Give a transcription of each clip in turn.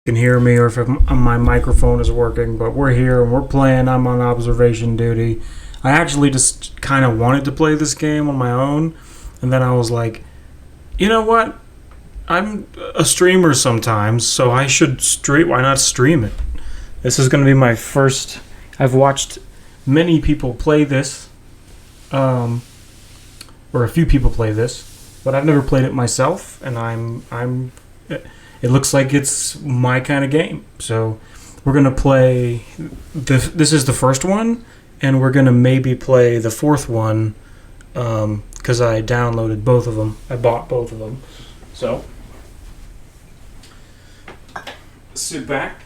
Can hear me or if my microphone is working, but we're here and we're playing. I'm on observation duty. I actually just kind of wanted to play this game on my own, and then I was like, you know what? I'm a streamer sometimes, so I should stream. Why not stream it? This is going to be my first. I've watched many people play this, or a few people play this, but I've never played it myself, and I'm. It looks like it's my kind of game. So we're going to play, this is the first one, and we're going to maybe play the fourth one, because I downloaded both of them. I bought both of them. So, sit back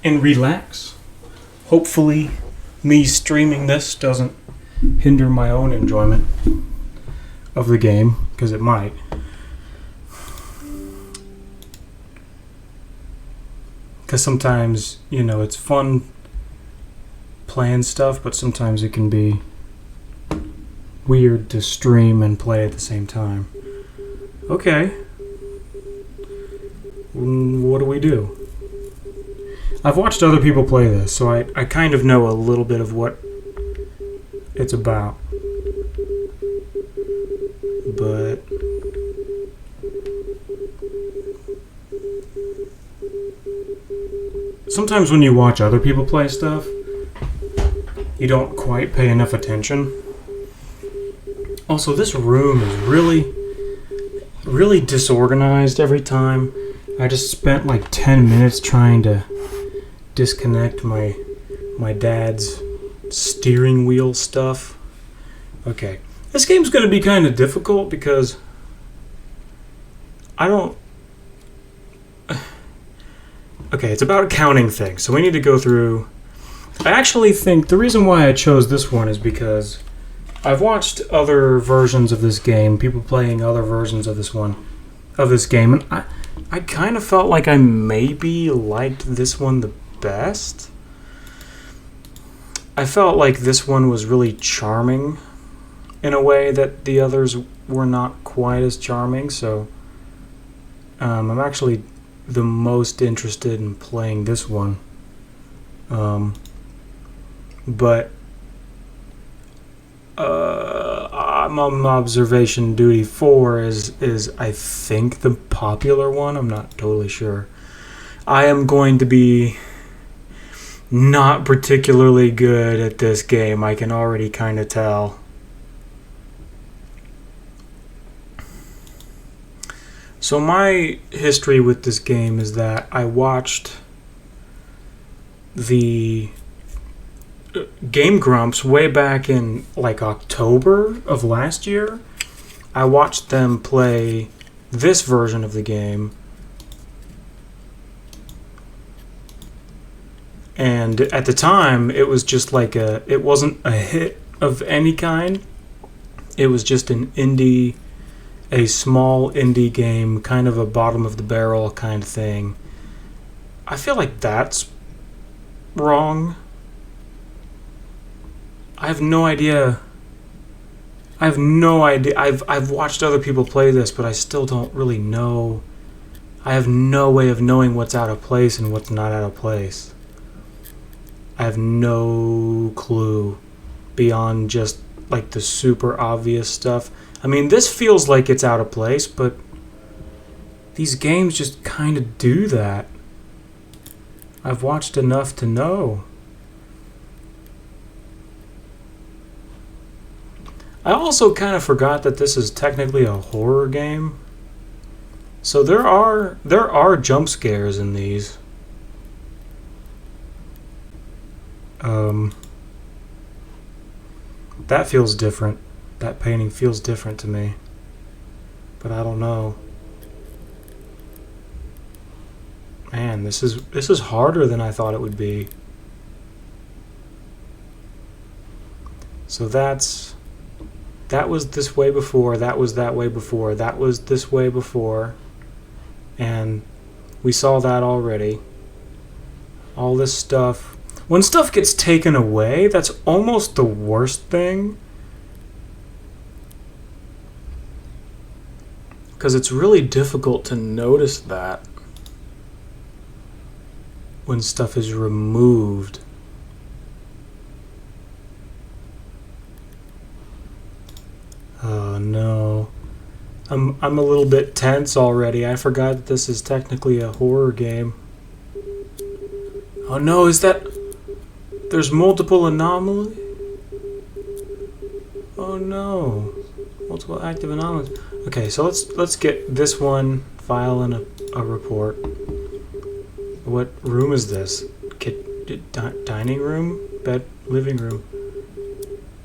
and relax. Hopefully me streaming this doesn't hinder my own enjoyment of the game, because it might. Because sometimes, it's fun playing stuff, but sometimes it can be weird to stream and play at the same time. Okay. What do we do? I've watched other people play this, so I kind of know a little bit of what it's about. But sometimes when you watch other people play stuff, you don't quite pay enough attention. Also, this room is really disorganized every time. I just spent like 10 minutes trying to disconnect my dad's steering wheel stuff. Okay. This game's going to be kind of difficult because I don't... Okay, it's about counting things, so we need to go through... I actually think the reason why I chose this one is because I've watched other versions of this game, people playing other versions of this game, and I kind of felt like I maybe liked this one the best. I felt like this one was really charming in a way that the others were not quite as charming, so I'm actually the most interested in playing this one. But I'm on observation duty 4 is I think the popular one. I'm not totally sure. I am going to be not particularly good at this game. I can already kind of tell. So my history with this game is that I watched the Game Grumps way back in like October of last year. I watched them play this version of the game, and at the time it was just like it wasn't a hit of any kind. It was just a small indie game, kind of a bottom of the barrel kind of thing. I feel like that's wrong. I have no idea. I've watched other people play this, but I still don't really know. I have no way of knowing what's out of place and what's not out of place. I have no clue beyond just like the super obvious stuff. I mean, this feels like it's out of place, but these games just kind of do that. I've watched enough to know. I also kind of forgot that this is technically a horror game. So there are jump scares in these. That feels different. That painting feels different to me. But I don't know. Man, this is harder than I thought it would be. So that was this way before, that was that way before, that was this way before, and we saw that already. All this stuff. When stuff gets taken away, that's almost the worst thing. because it's really difficult to notice that when stuff is removed. Oh no. I'm a little bit tense already. I forgot that this is technically a horror game. Oh no, is that... There's multiple anomalies? Oh no. Multiple active anomalies. Okay, so let's get this one file and a report. What room is this? Dining room? Bed? Living room?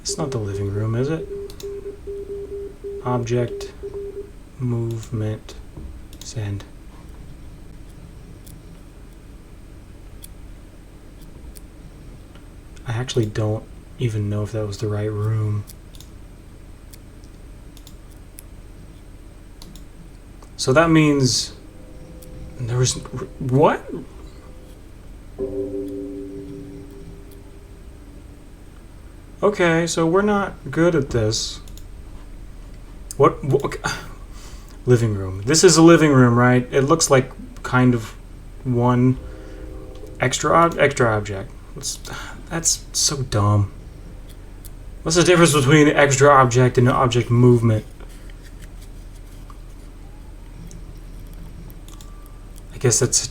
It's not the living room, is it? Object, movement, send. I actually don't even know if that was the right room. So that means there was... What? Okay, so we're not good at this. What? Living room. This is a living room, right? It looks like kind of one extra object. That's so dumb. What's the difference between extra object and object movement? I guess that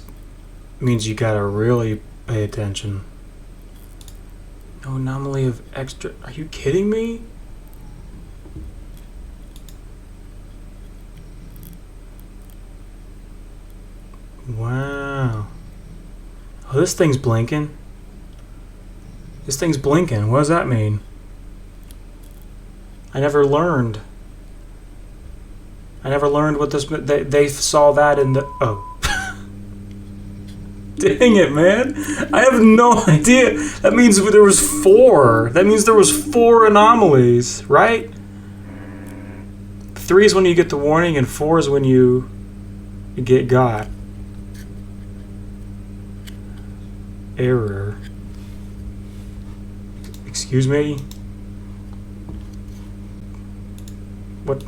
means you gotta really pay attention. No anomaly of extra... Are you kidding me? Wow. Oh, this thing's blinking. This thing's blinking. What does that mean? I never learned. I never learned what this... They saw that in the... Oh. Dang it, man. I have no idea. That means there was 4. That means there was 4 anomalies, right? 3 is when you get the warning, and 4 is when you get got. Error. Excuse me? What?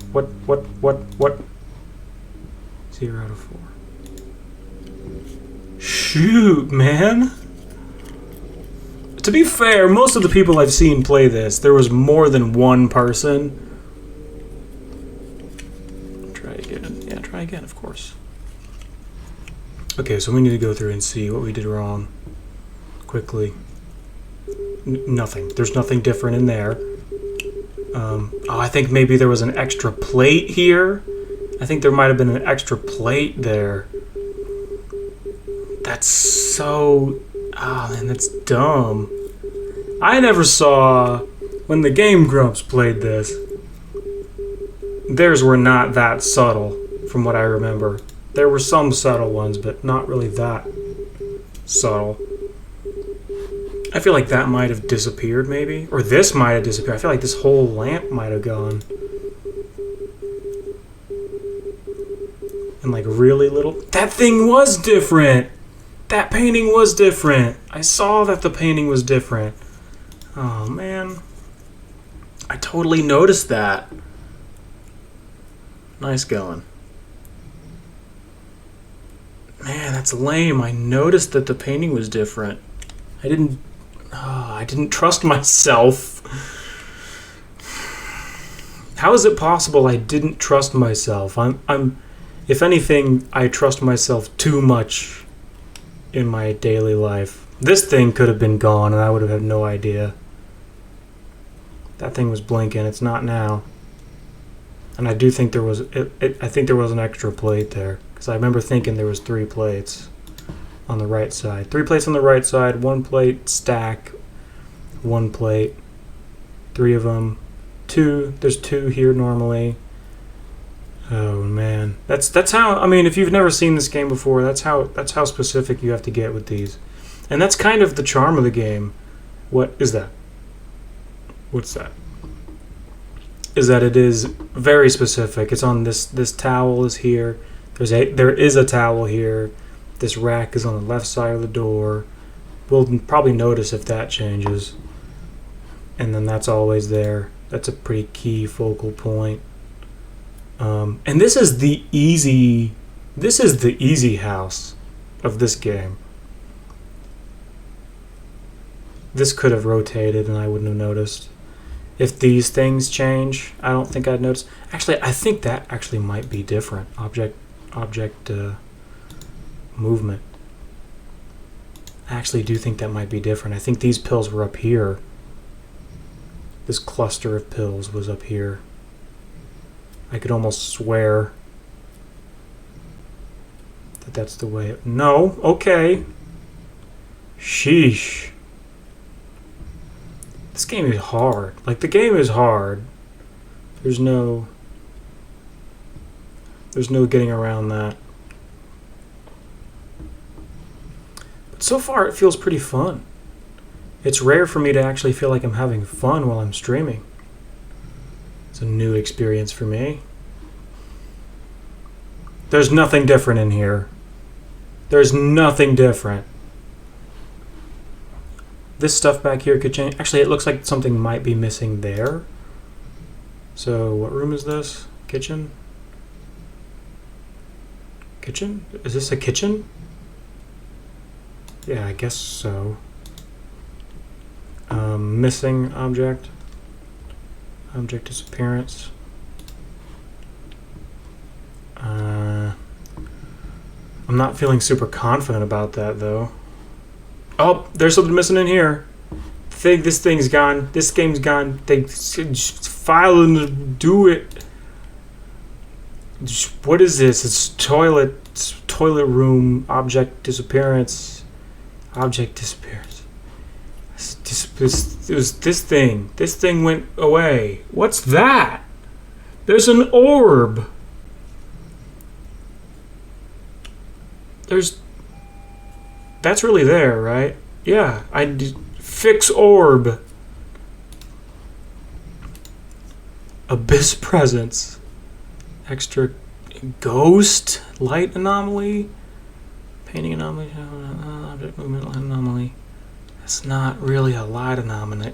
0 out of 4. Shoot, man. To be fair, most of the people I've seen play this, there was more than one person. Try again. Yeah, try again, of course. Okay, so we need to go through and see what we did wrong. Quickly. Nothing. There's nothing different in there. Oh, I think maybe there was an extra plate here. I think there might have been an extra plate there. That's so... Ah, man, that's dumb. I never saw... When the Game Grumps played this, theirs were not that subtle, from what I remember. There were some subtle ones, but not really that subtle. I feel like that might have disappeared, maybe. Or this might have disappeared. I feel like this whole lamp might have gone. And like really little... That thing was different! That painting was different! I saw that the painting was different. Oh, man. I totally noticed that. Nice going. Man, that's lame. I noticed that the painting was different. I didn't trust myself. How is it possible I didn't trust myself? If anything, I trust myself too much in my daily life. This thing could have been gone and I would have had no idea. That thing was blinking. It's not now. And I do think there was... I think there was an extra plate there. Because I remember thinking there was 3 plates on the right side. 3 plates on the right side. 1 plate stack. 1 plate. 3 of them. 2. There's 2 here normally. Oh man, that's how. I mean, if you've never seen this game before, that's how specific you have to get with these, and that's kind of the charm of the game. What is that? What's that? Is that it is very specific. It's on this towel is here. There is a towel here. This rack is on the left side of the door. We'll probably notice if that changes. And then that's always there. That's a pretty key focal point. And this is the easy house of this game. This could have rotated and I wouldn't have noticed. If these things change, I don't think I'd notice. Actually, I think that actually might be different. Object movement. I actually do think that might be different. I think these pills were up here. This cluster of pills was up here. I could almost swear that that's the way it... No, okay. Sheesh. This game is hard. Like, the game is hard. There's no getting around that. But so far, it feels pretty fun. It's rare for me to actually feel like I'm having fun while I'm streaming. It's a new experience for me. There's nothing different in here. There's nothing different. This stuff back here could change. Actually, it looks like something might be missing there. So, what room is this? Kitchen? Kitchen? Is this a kitchen? Yeah, I guess so. Missing object. Object disappearance. I'm not feeling super confident about that, though. Oh, there's something missing in here. This thing's gone. This game's gone. They just file and do it. What is this? It's toilet room. Object disappearance. Object disappearance. It was this thing. This thing went away. What's that? There's an orb. That's really there, right? Yeah, fix orb. Abyss presence. Extra ghost light anomaly. Painting anomaly. Object movement light anomaly. That's not really a light anomaly.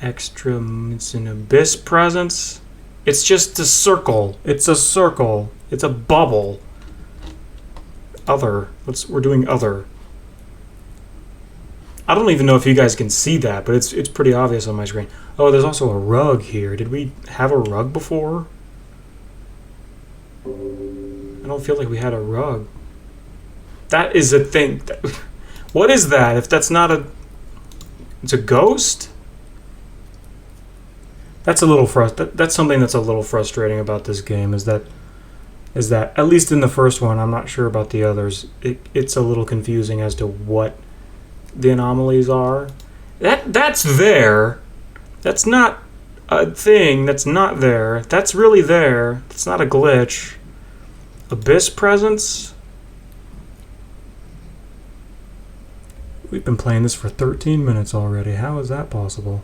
Extra. It's an abyss presence. It's just a circle. It's a circle. It's a bubble. Other. We're doing other. I don't even know if you guys can see that, but it's pretty obvious on my screen. Oh, there's also a rug here. Did we have a rug before? I don't feel like we had a rug. That is a thing. What is that? If that's not a... It's a ghost? That's a little that's something that's a little frustrating about this game, is that at least in the first one, I'm not sure about the others, it's a little confusing as to what the anomalies are. That's there. That's not a thing that's not there. That's really there. It's not a glitch. Abyss presence? We've been playing this for 13 minutes already. How is that possible?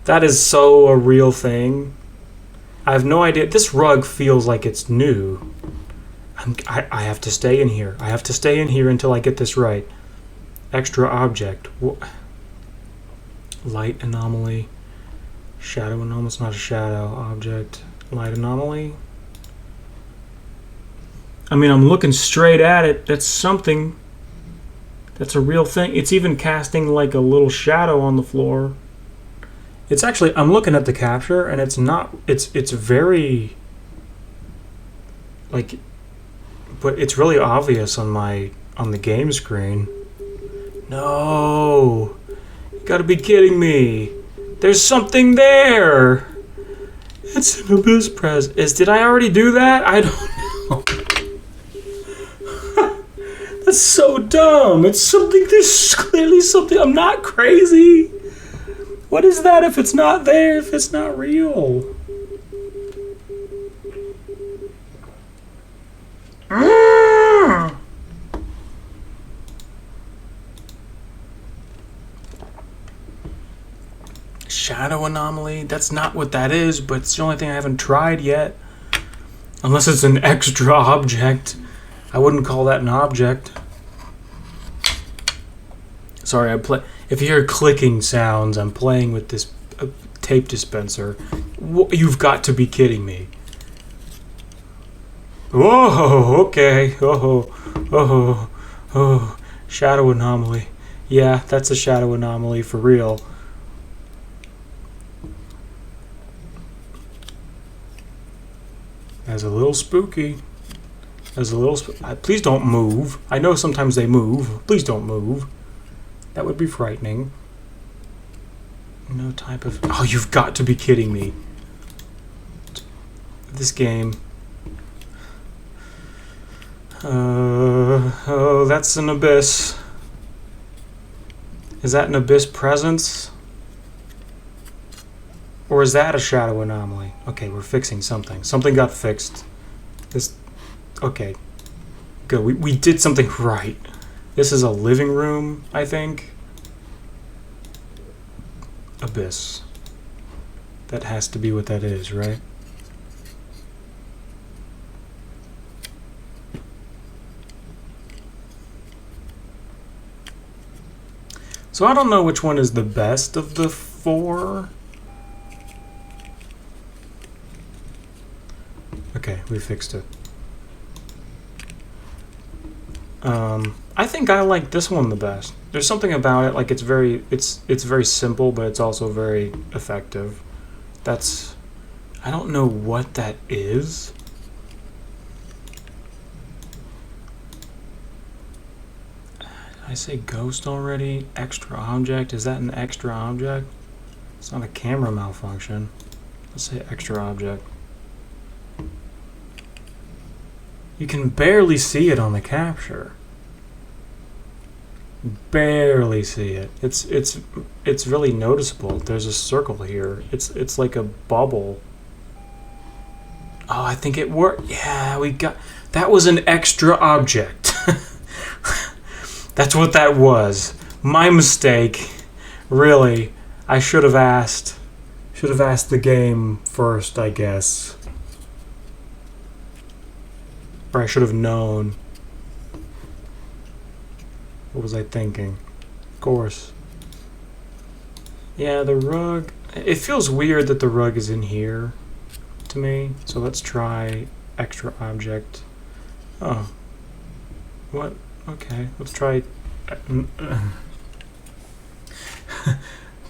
That is so a real thing. I have no idea. This rug feels like it's new. I have to stay in here. I have to stay in here until I get this right. Extra object. Light anomaly. Shadow anomaly. It's not a shadow object. Light anomaly. I mean, I'm looking straight at it. That's something. That's a real thing. It's even casting like a little shadow on the floor. It's actually, I'm looking at the capture and it's not, it's very, like, but it's really obvious on the game screen. No, you gotta be kidding me. There's something there. It's an abyss presence. Did I already do that? I don't know. That's so dumb. It's something, there's clearly something, I'm not crazy. What is that if it's not there, if it's not real? Shadow anomaly? That's not what that is, but it's the only thing I haven't tried yet. Unless it's an extra object. I wouldn't call that an object. Sorry, if you hear clicking sounds, I'm playing with this tape dispenser. You've got to be kidding me. Whoa, okay. Oh. Shadow anomaly. Yeah, that's a shadow anomaly for real. That's a little spooky. Please don't move. I know sometimes they move. Please don't move. That would be frightening. No type of... Oh, you've got to be kidding me. This game. Oh, that's an abyss. Is that an abyss presence? Or is that a shadow anomaly? Okay, we're fixing something. Something got fixed. Okay. Good. We did something right. This is a living room, I think. Abyss. That has to be what that is, right? So I don't know which one is the best of the four. Okay, we fixed it. I think I like this one the best. There's something about it, like it's very simple, but it's also very effective. I don't know what that is. Did I say ghost already? Extra object? Is that an extra object? It's not a camera malfunction. Let's say extra object. You can barely see it on the capture. Barely see it. It's really noticeable. There's a circle here. It's like a bubble. Oh, I think it worked. Yeah, we got... That was an extra object. That's what that was. My mistake. Really. I should have asked the game first, I guess. Or I should have known. What was I thinking? Of course. Yeah, the rug. It feels weird that the rug is in here to me. So let's try extra object. Oh. What? Okay, let's try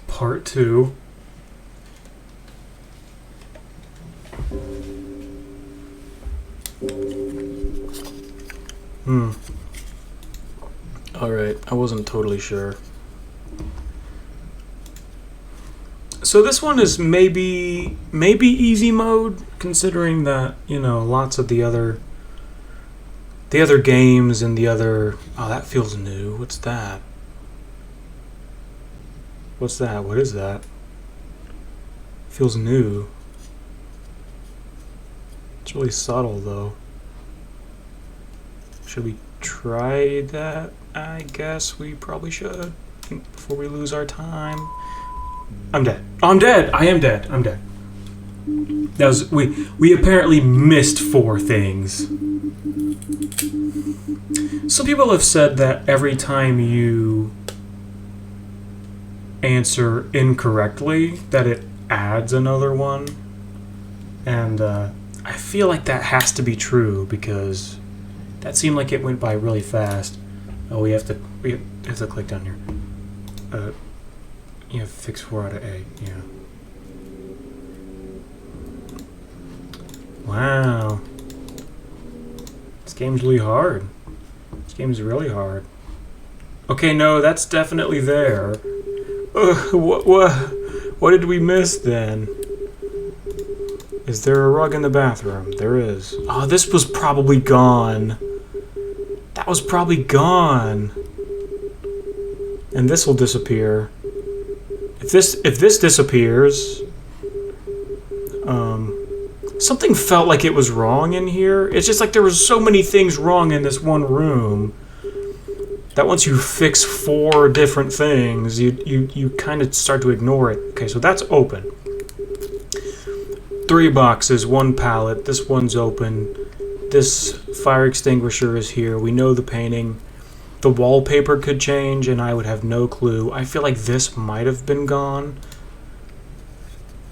part 2. Alright, I wasn't totally sure. So this one is maybe easy mode, considering that, you know, lots of the other games and the other... Oh, that feels new. What's that? What's that? What is that? Feels new. It's really subtle, though. Should we try that? I guess we probably should, before we lose our time. I'm dead. Oh, I'm dead! I am dead. I'm dead. That was... We apparently missed 4 things. Some people have said that every time you answer incorrectly, that it adds another one. And I feel like that has to be true, because that seemed like it went by really fast. Oh, we have to click down here. You have fix 4 out of 8. Yeah. Wow. This game's really hard. This game's really hard. Okay, no, that's definitely there. What did we miss then? Is there a rug in the bathroom? There is. Oh, this was probably gone. That was probably gone. And this will disappear. If this disappears, something felt like it was wrong in here. It's just like there were so many things wrong in this one room that once you fix 4 different things, you kind of start to ignore it. Okay, so that's open. 3 boxes, 1 pallet. This one's open. This fire extinguisher is here. We know the painting. The wallpaper could change, and I would have no clue. I feel like this might have been gone.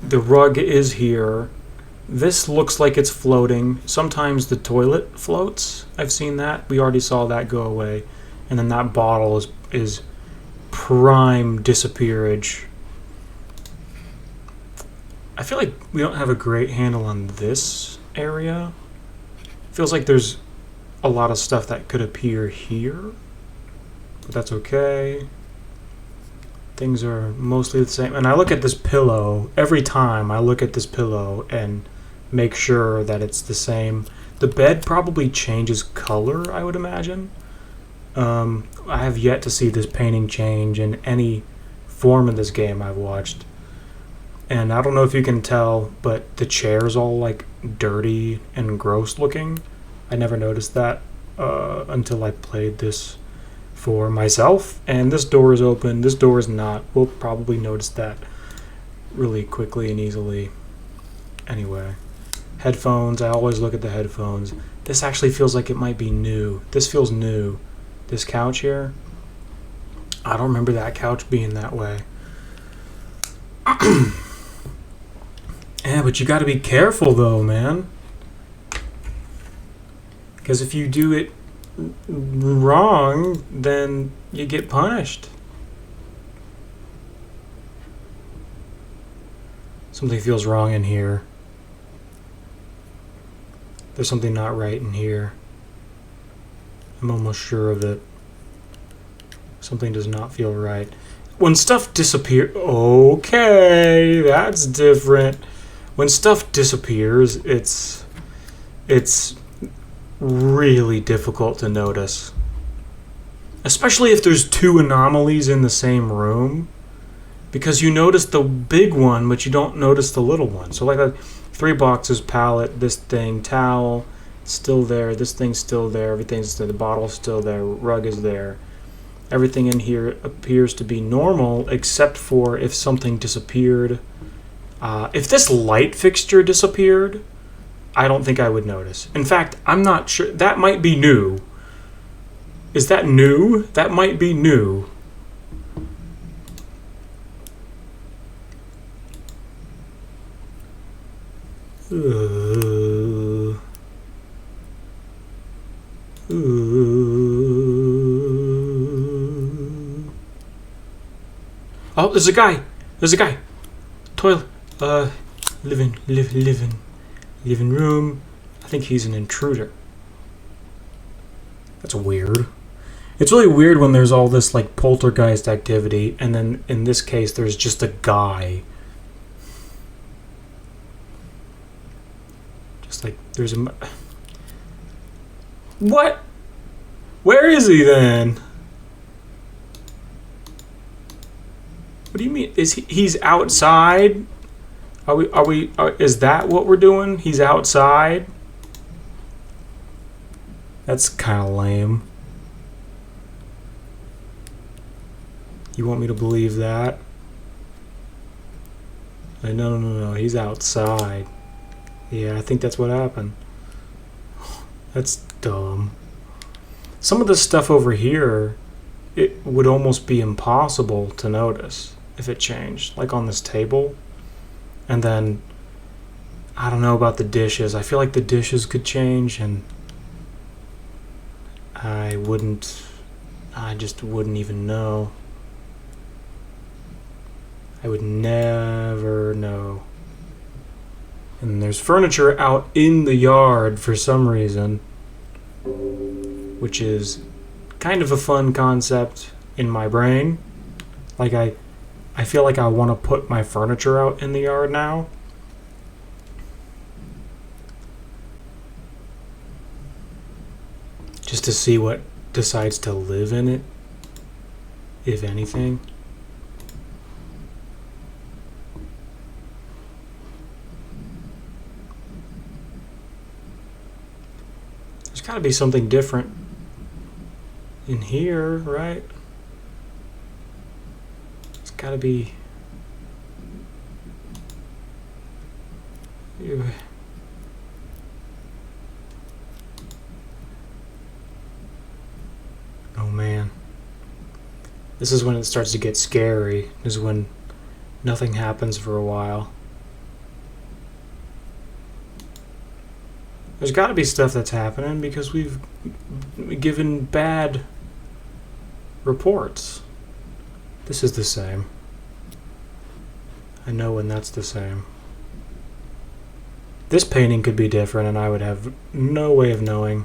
The rug is here. This looks like it's floating. Sometimes the toilet floats. I've seen that. We already saw that go away. And then that bottle is prime disappearage. I feel like we don't have a great handle on this area. Feels like there's a lot of stuff that could appear here. But that's okay. Things are mostly the same. And I look at this pillow. Every time I look at this pillow and make sure that it's the same. The bed probably changes color, I would imagine. I have yet to see this painting change in any form in this game I've watched. And I don't know if you can tell, but the chair's all like dirty and gross looking. I never noticed that until I played this for myself. And this door is open, this door is not. We'll probably notice that really quickly and easily. Anyway, headphones, I always look at the headphones. This actually feels like it might be new. This feels new. This couch here, I don't remember that couch being that way. Yeah, but you got to be careful though, man. Because if you do it wrong, then you get punished. Something feels wrong in here. There's something not right in here. I'm almost sure of it. Something does not feel right. When stuff disappears... Okay, that's different. When stuff disappears, it's really difficult to notice. Especially if there's two anomalies in the same room. Because you notice the big one, but you don't notice the little one. So like 3 boxes, pallet, this thing, towel, still there, this thing's still there, everything's there, the bottle's still there, rug is there. Everything in here appears to be normal, except for if something disappeared. If this light fixture disappeared, I don't think I would notice. In fact, I'm not sure. That might be new. Is that new? That might be new. Oh, there's a guy. There's a guy. Toilet. Living room. I think he's an intruder. That's weird. It's really weird when there's all this like poltergeist activity, and then in this case there's just a guy. Just like there's a... What? Where is he then? What do you mean? Is he's outside? Is that what we're doing? He's outside? That's kind of lame. You want me to believe that? No. He's outside. Yeah, I think that's what happened. That's dumb. Some of this stuff over here, it would almost be impossible to notice if it changed. Like on this table. And then, I don't know about the dishes. I feel like the dishes could change, and I just wouldn't even know. I would never know. And there's furniture out in the yard for some reason, which is kind of a fun concept in my brain. Like I feel like I want to put my furniture out in the yard now. Just to see what decides to live in it, if anything. There's got to be something different in here, right? It's got to be... Oh man. This is when it starts to get scary. This is when nothing happens for a while. There's got to be stuff that's happening because we've given bad reports. This is the same. I know when that's the same. This painting could be different and I would have no way of knowing.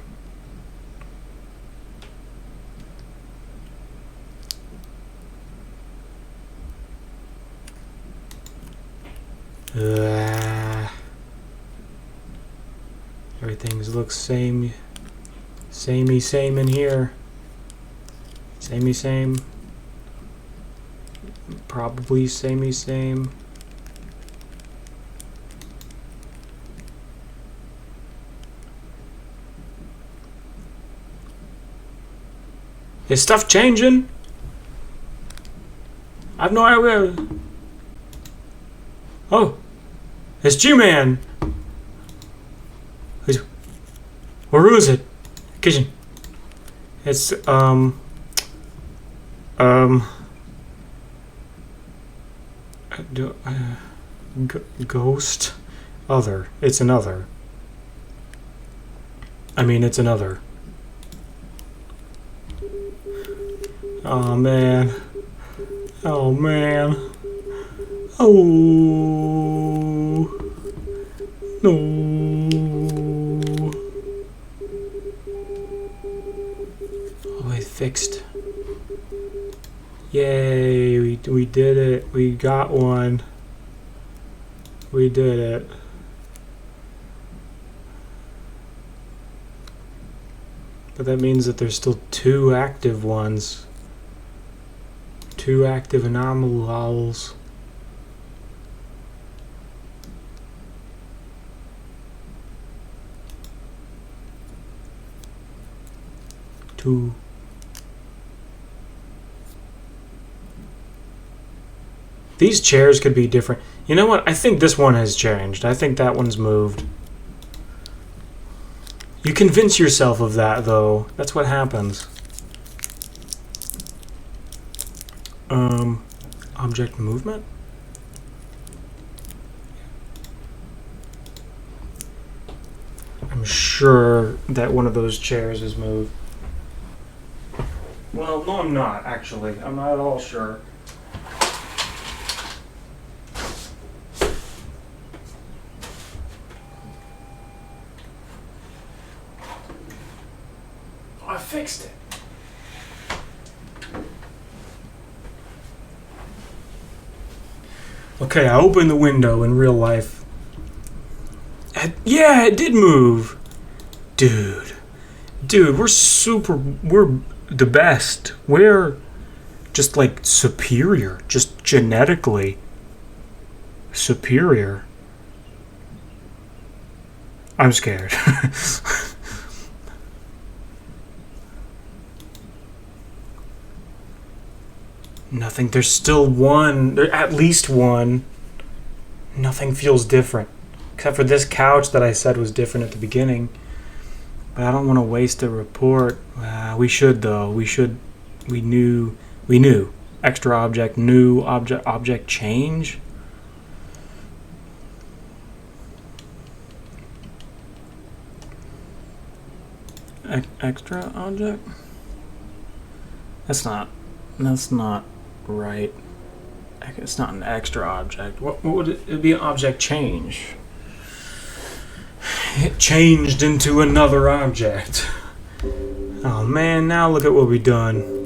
Everything looks samey same in here. Samey same. Probably samey same. Is stuff changing? I've no idea. Oh, it's G-Man. Where is it? Kitchen. It's ghost other. It's another. I mean, it's another. Oh man. Oh man. Oh no. Oh, it fixed. Yay, we did it. We got one. We did it. But that means that there's still two active ones. Two active anomalies. Two. These chairs could be different. You know what? I think this one has changed. I think that one's moved. You convince yourself of that, though. That's what happens. Object movement? I'm sure that one of those chairs is moved. Well, no, I'm not, actually. I'm not at all sure. I fixed it. Okay, I opened the window in real life. Yeah, it did move. Dude, we're the best. We're just like superior, just genetically superior. I'm scared. Nothing. There's still one. At least one. Nothing feels different. Except for this couch that I said was different at the beginning. But I don't want to waste a report. We should, though. We knew. Extra object, new object change. Extra object? That's not right. It's not an extra object. What would it? It'd be an object change. It changed into another object. Oh man, now look at what we've done.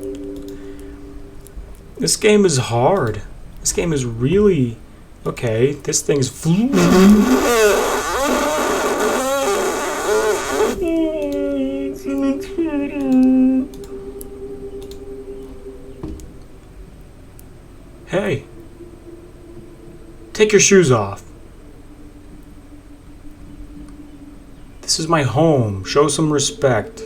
This game is hard. This game is really... Okay, this thing's... Hey. Take your shoes off. This is my home. Show some respect.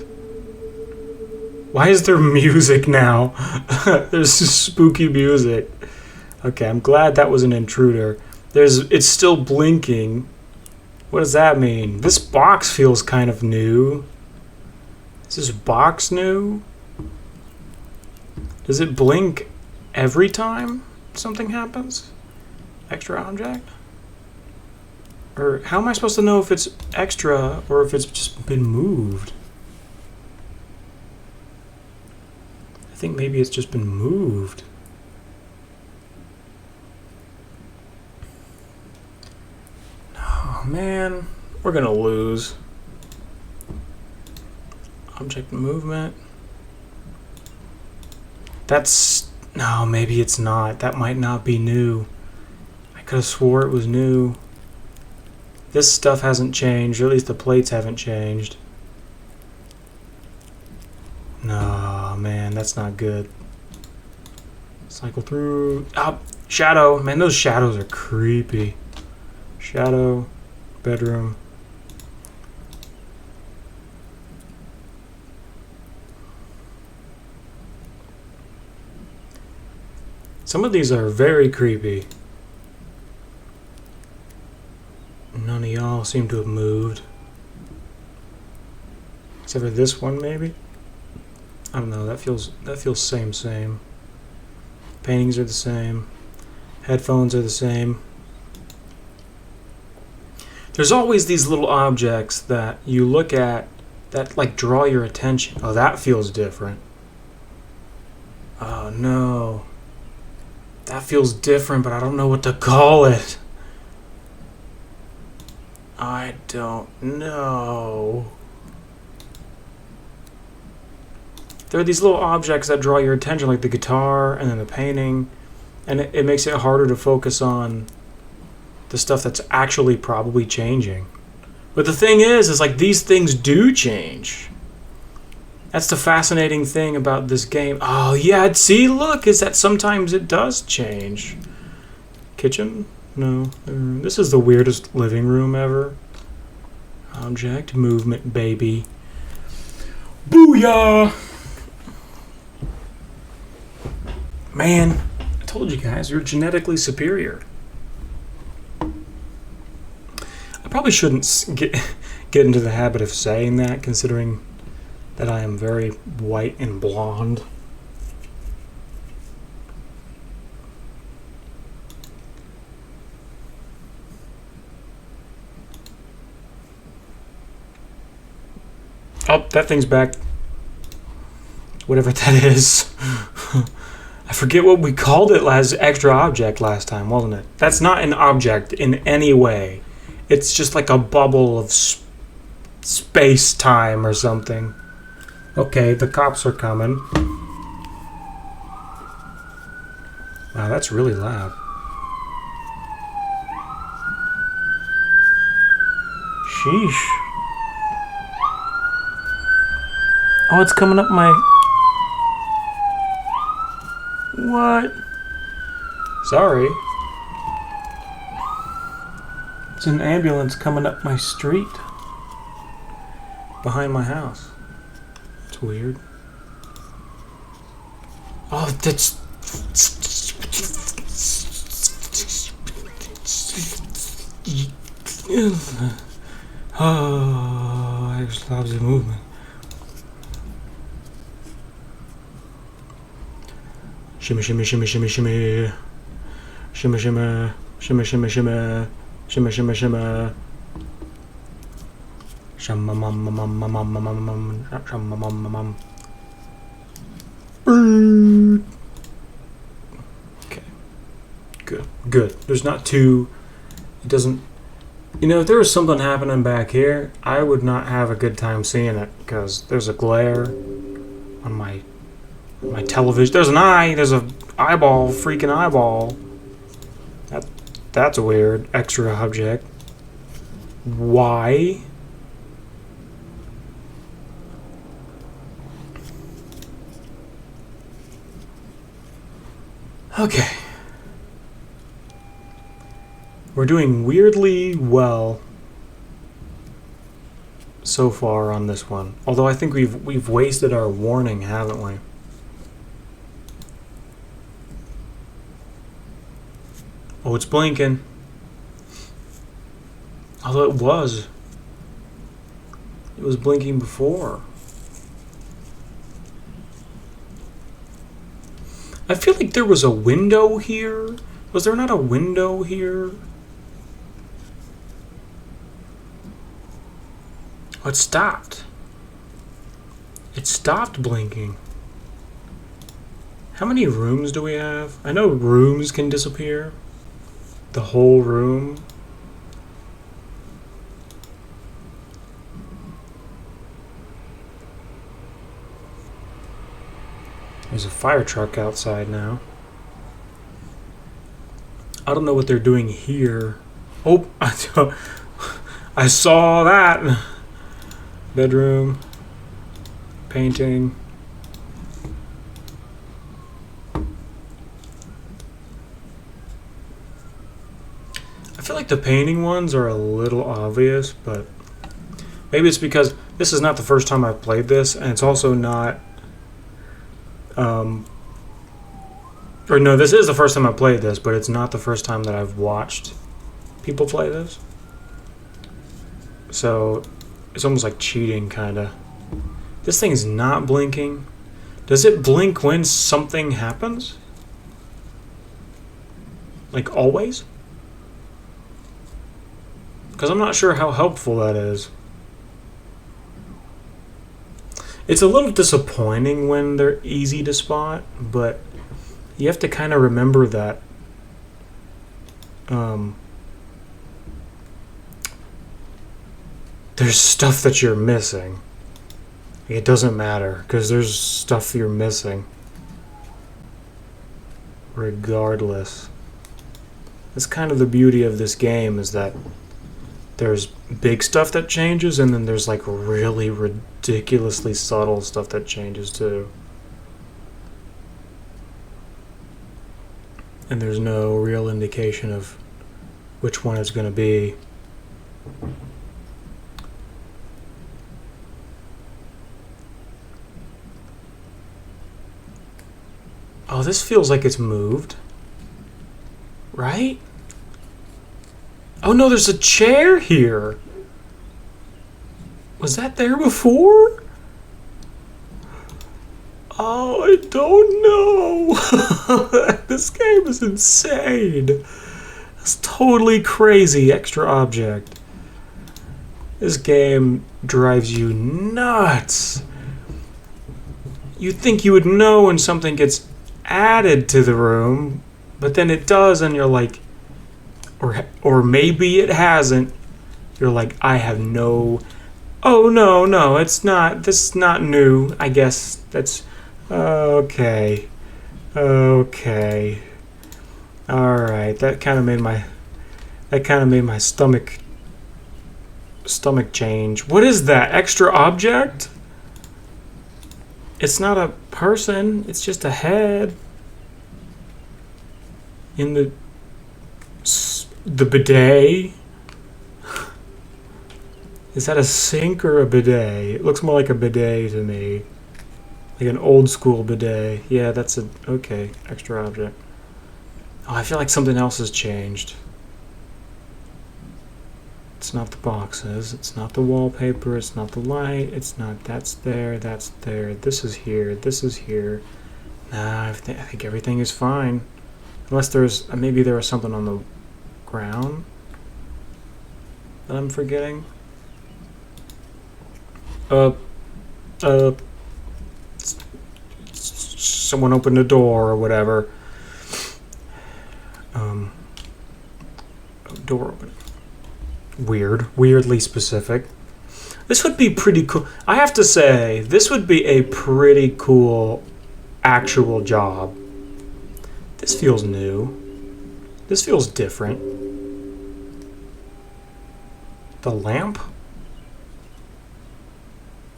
Why is there music now? There's spooky music. Okay, I'm glad that was an intruder. It's still blinking. What does that mean? This box feels kind of new. Is this box new? Does it blink every time something happens? Extra object? Or how am I supposed to know if it's extra or if it's just been moved? I think maybe it's just been moved. Oh man, we're gonna lose. Object movement. That's... no, maybe it's not. That might not be new. I could have swore it was new. This stuff hasn't changed, or at least the plates haven't changed. No, man, that's not good. Cycle through. Oh, shadow. Man, those shadows are creepy. Shadow, bedroom. Some of these are very creepy. None of y'all seem to have moved. Except for this one, maybe? I don't know, that feels same. Paintings are the same. Headphones are the same. There's always these little objects that you look at that like draw your attention. Oh, that feels different. Oh no. That feels different, but I don't know what to call it. I don't know. There are these little objects that draw your attention, like the guitar and then the painting, and it makes it harder to focus on the stuff that's actually probably changing. But the thing is like these things do change. That's the fascinating thing about this game. Oh yeah, see, look, is that sometimes it does change. Kitchen? No. This is the weirdest living room ever. Object, movement, baby. Booyah! Man, I told you guys, you're genetically superior. I probably shouldn't get into the habit of saying that, considering that I am very white and blonde. Oh, that thing's back. Whatever that is. I forget what we called it as extra object last time, wasn't it? That's not an object in any way. It's just like a bubble of space-time or something. Okay, the cops are coming. Wow, that's really loud. Sheesh. Oh, it's coming up my... What? Sorry. It's an ambulance coming up my street. Behind my house. It's weird. Oh, that's... Oh, I just love the movement. Shimmy, shimmy, shimmy, shimmy, shimmy. Shimmy, shimmy, shimmy, shimmy, shimmy. Shimmy, shimmy, shimmy. Shum-mum-mum-mum-mum-mum-mum-mum. Okay. Good. Good. There's not too... It doesn't... You know, if there was something happening back here, I would not have a good time seeing it, because there's a glare on my television. There's an eye. There's a eyeball. Freaking eyeball. That's a weird extra object. Why? Okay. We're doing weirdly well so far on this one. Although I think we've wasted our warning, haven't we? Oh, it's blinking. Although it was blinking before. I feel like there was a window here. Was there not a window here? Oh, it stopped. It stopped blinking. How many rooms do we have? I know rooms can disappear. The whole room. There's a fire truck outside now. I don't know what they're doing here. Oh, I saw that. Bedroom. Painting. I feel like the painting ones are a little obvious, but maybe it's because this is not the first time I've played this, and it's also not... or no, this is the first time I played this, but it's not the first time that I've watched people play this. So it's almost like cheating, kind of. This thing's not blinking. Does it blink when something happens? Like always? Because I'm not sure how helpful that is. It's a little disappointing when they're easy to spot, but you have to kind of remember that there's stuff that you're missing. It doesn't matter, because there's stuff you're missing. Regardless. That's kind of the beauty of this game, is that there's big stuff that changes, and then there's like really ridiculously subtle stuff that changes too. And there's no real indication of which one it's going to be. Oh, this feels like it's moved. Right? Oh no, there's a chair here. Was that there before? Oh, I don't know. This game is insane. That's totally crazy. Extra object. This game drives you nuts. You'd think you would know when something gets added to the room, but then it does, and you're like, or maybe it hasn't. You're like, I have no... Oh, no, it's not. This is not new. I guess that's... Okay. Alright, that kind of made my stomach change. What is that? Extra object? It's not a person, it's just a head. In the bidet? Is that a sink or a bidet? It looks more like a bidet to me. Like an old school bidet. Yeah, that's a... Okay, extra object. Oh, I feel like something else has changed. It's not the boxes. It's not the wallpaper. It's not the light. It's not... That's there. That's there. This is here. This is here. Nah, I think everything is fine. Unless there's... Maybe there was something on the ground that I'm forgetting. Someone opened the door or whatever. Door open. Weirdly specific. This would be pretty cool. I have to say, this would be a pretty cool actual job. This feels new. This feels different. The lamp?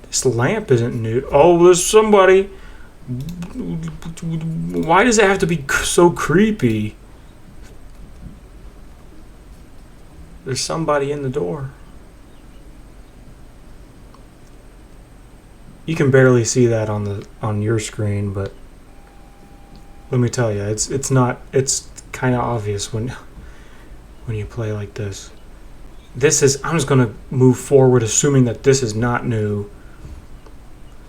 This lamp isn't new. Oh, there's somebody. Why does it have to be so creepy? There's somebody in the door. You can barely see that on your screen, but let me tell you, it's kind of obvious when you play like this. I'm just gonna move forward assuming that this is not new.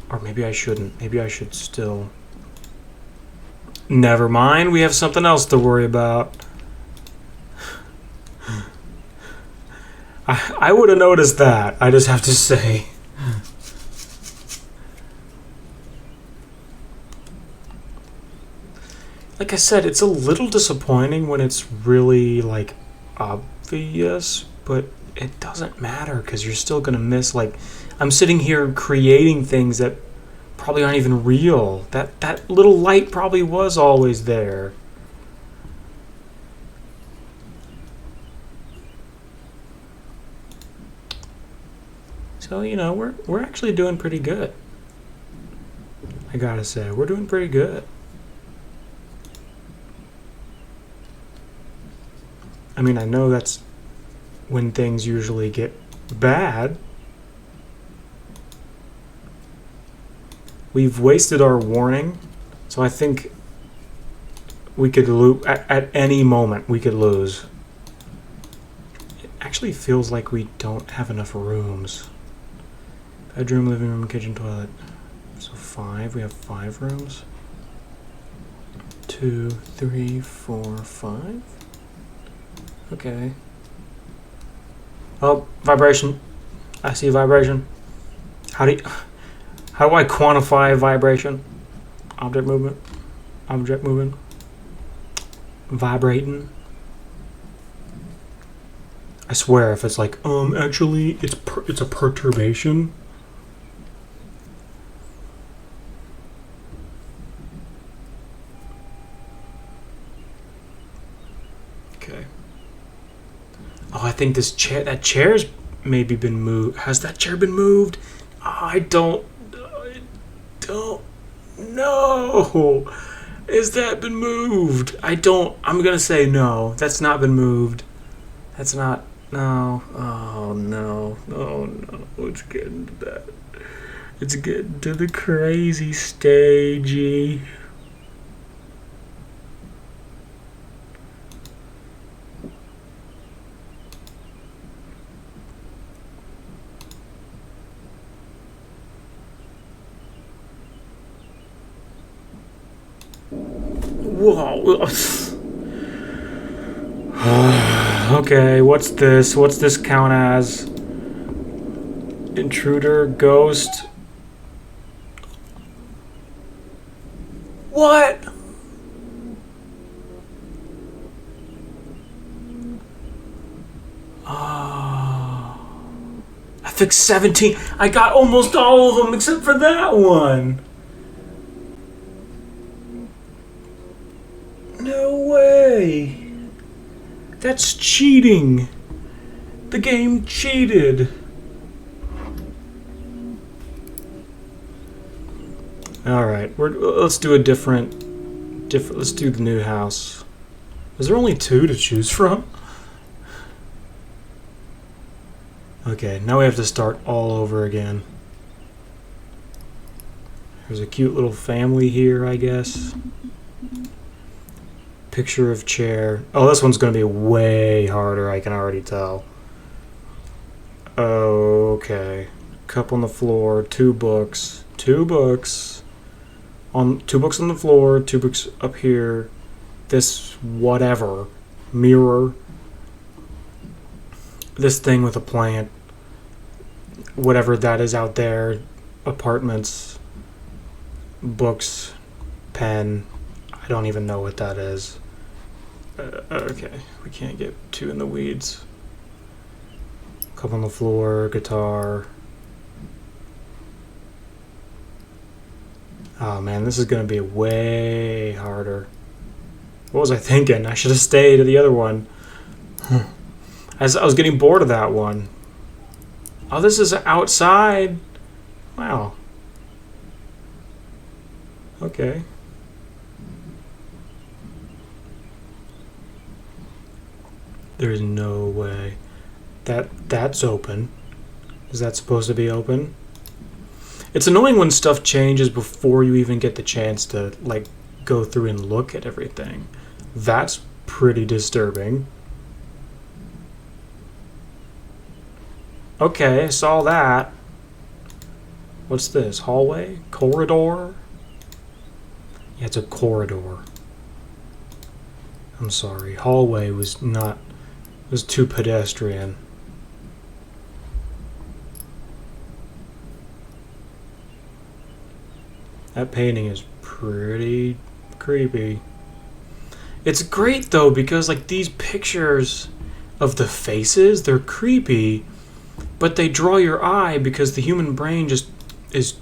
Or maybe I shouldn't. Maybe I should still... Never mind, we have something else to worry about. I would have noticed that. I just have to say. Like I said, it's a little disappointing when it's really, like, obvious, but it doesn't matter because you're still going to miss, like, I'm sitting here creating things that probably aren't even real. That little light probably was always there. So, you know, we're actually doing pretty good. I gotta say, we're doing pretty good. I mean, I know that's when things usually get bad. We've wasted our warning, so I think we could lose at any moment. We could lose. It actually feels like we don't have enough rooms. Bedroom, living room, kitchen, toilet. So 5. We have 5 rooms. 2, 3, 4, 5. Okay. Oh, vibration. I see vibration. How do I quantify vibration? Object movement. Object moving. Vibrating. I swear, if it's like, actually, it's a perturbation. Okay. Oh, I think that chair's maybe been moved. Has that chair been moved? I don't know. Has that been moved? I'm gonna say no. That's not been moved. That's not, no. Oh, no. Oh, no. It's getting to that. It's getting to the crazy stagey. Whoa. Okay, what's this? What's this count as? Intruder, ghost. What? I fixed 17. I got almost all of them except for that one. No way. That's cheating. The game cheated. All right, let's do a different. Let's do the new house. Is there only 2 to choose from? Okay, now we have to start all over again. There's a cute little family here, I guess. Picture of chair. Oh, this one's going to be way harder, I can already tell. Okay. Cup on the floor, 2 books. 2 books. 2 books on the floor, 2 books up here. This whatever. Mirror. This thing with a plant, whatever that is out there, apartments, books, pen, I don't even know what that is. Okay, we can't get too in the weeds. Cup on the floor, guitar. Oh man, this is gonna be way harder. What was I thinking? I should have stayed to the other one. As I was getting bored of that one. Oh, this is outside. Wow. Okay. There's no way. That's open. Is that supposed to be open? It's annoying when stuff changes before you even get the chance to, like, go through and look at everything. That's pretty disturbing. Okay, I saw that. What's this? Hallway? Corridor? Yeah, it's a corridor. I'm sorry. Hallway was not... was too pedestrian. That painting is pretty creepy. It's great though because like these pictures of the faces, they're creepy, but they draw your eye because the human brain just is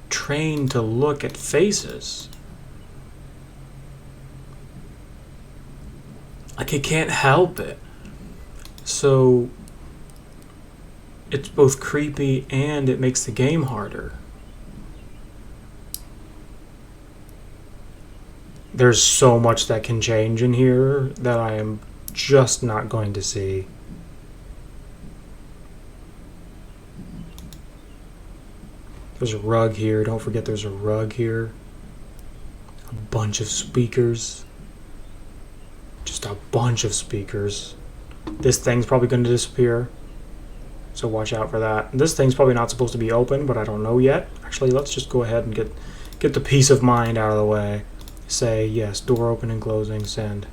trained to look at faces. Like it can't help it. So it's both creepy and it makes the game harder. There's so much that can change in here that I am just not going to see. There's a rug here. Don't forget there's a rug here. A bunch of speakers. Just a bunch of speakers. This thing's probably going to disappear. So watch out for that. This thing's probably not supposed to be open, but I don't know yet. Actually, let's just go ahead and get the peace of mind out of the way. Say, yes, door open and closing, send.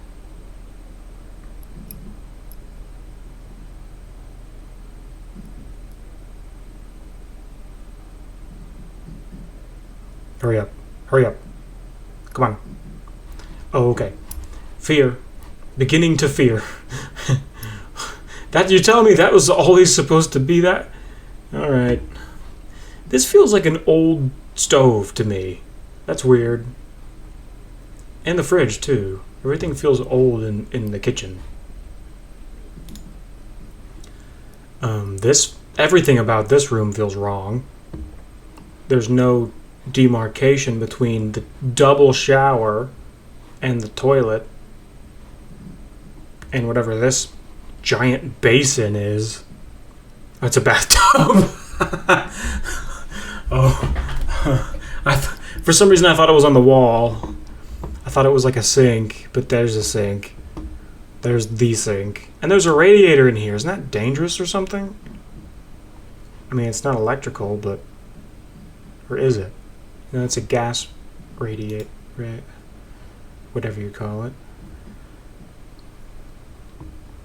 Hurry up. Hurry up. Come on. Oh, okay. Fear. Beginning to fear. That you tell me that was always supposed to be that? Alright. This feels like an old stove to me. That's weird. And the fridge, too. Everything feels old in the kitchen. Everything about this room feels wrong. There's no demarcation between the double shower and the toilet and whatever this giant basin is. That's a bathtub. For some reason I thought it was on the wall. I thought it was like a sink, but there's a sink. There's the sink. And there's a radiator in here. Isn't that dangerous or something? I mean, it's not electrical, but... Or is it? No, it's a gas radiator. Whatever you call it.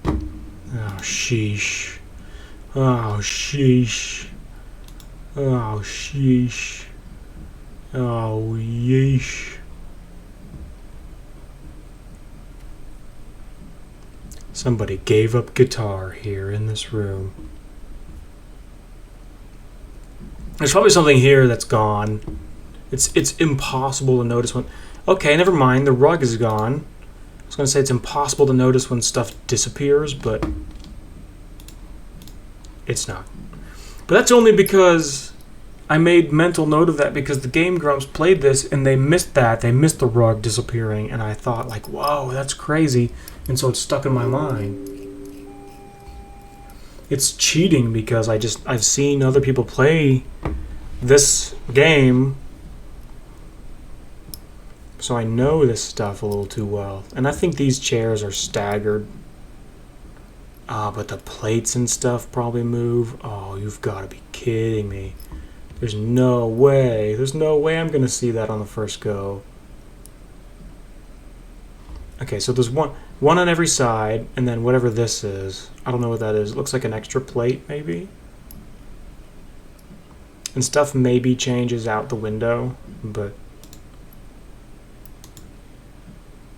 Oh, sheesh. Oh, sheesh. Oh, sheesh. Oh, yeesh. Somebody gave up guitar here in this room. There's probably something here that's gone. It's impossible to notice when... Okay, never mind. The rug is gone. I was going to say it's impossible to notice when stuff disappears, but it's not. But that's only because I made mental note of that because the Game Grumps played this and they missed that. They missed the rug disappearing, and I thought, like, whoa, that's crazy. And so it's stuck in my mind. It's cheating because I've seen other people play this game, so I know this stuff a little too well. And I think these chairs are staggered. But the plates and stuff probably move. Oh, you've got to be kidding me. There's no way. There's no way I'm going to see that on the first go. Okay, so there's one on every side, and then whatever this is. I don't know what that is. It looks like an extra plate, maybe? And stuff maybe changes out the window, but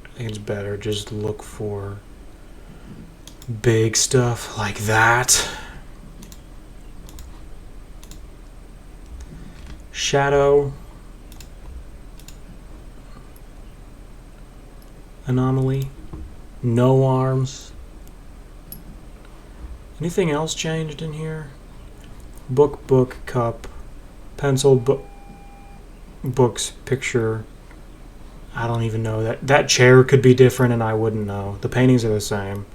I think it's better just look for big stuff like that. Shadow. Anomaly. No arms. Anything else changed in here? Book, cup, pencil, books, picture. I don't even know. That chair could be different and I wouldn't know. The paintings are the same.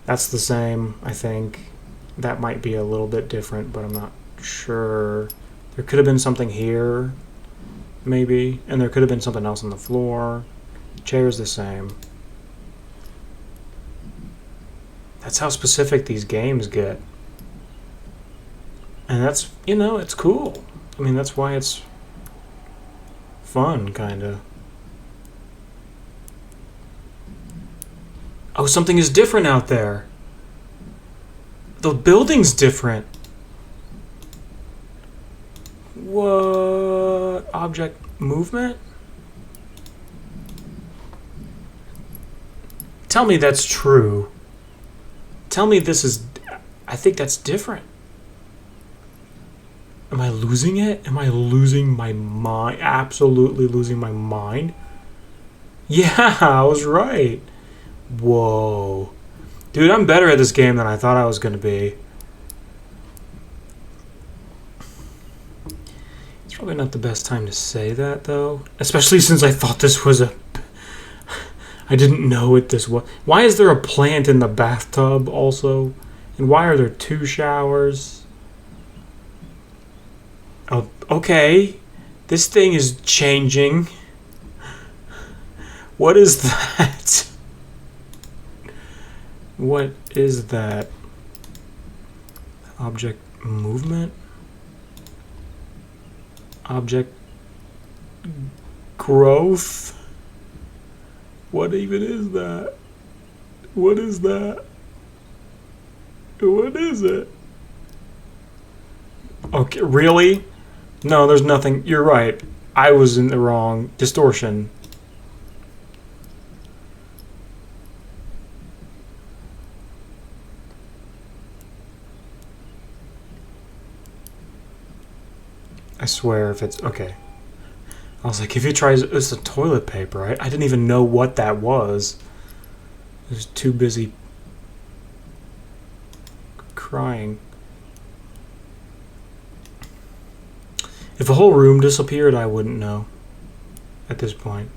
That's the same, I think. That might be a little bit different, but I'm not sure. There could have been something here, maybe, and there could have been something else on the floor. Chair's the same. That's how specific these games get. And that's, it's cool. I mean, that's why it's fun, kinda. Oh, something is different out there. The building's different. What? object movement? Tell me that's true. Tell me this is... I think that's different. Am I losing it? Am I losing my mind? Absolutely losing my mind? Yeah, I was right. Whoa. Dude, I'm better at this game than I thought I was going to be. It's probably not the best time to say that, though. Especially since I thought this was a... I didn't know what this was. Why is there a plant in the bathtub, also? And why are there 2 showers? Oh, okay. This thing is changing. What is that? What is that? Object movement? Object growth? What even is that? What is that? What is it? Okay, really? No, there's nothing. You're right. I was in the wrong. Distortion. I swear if it's... Okay. I was like, if you try... It's a toilet paper. I didn't even know what that was. I was too busy crying. If the whole room disappeared, I wouldn't know at this point.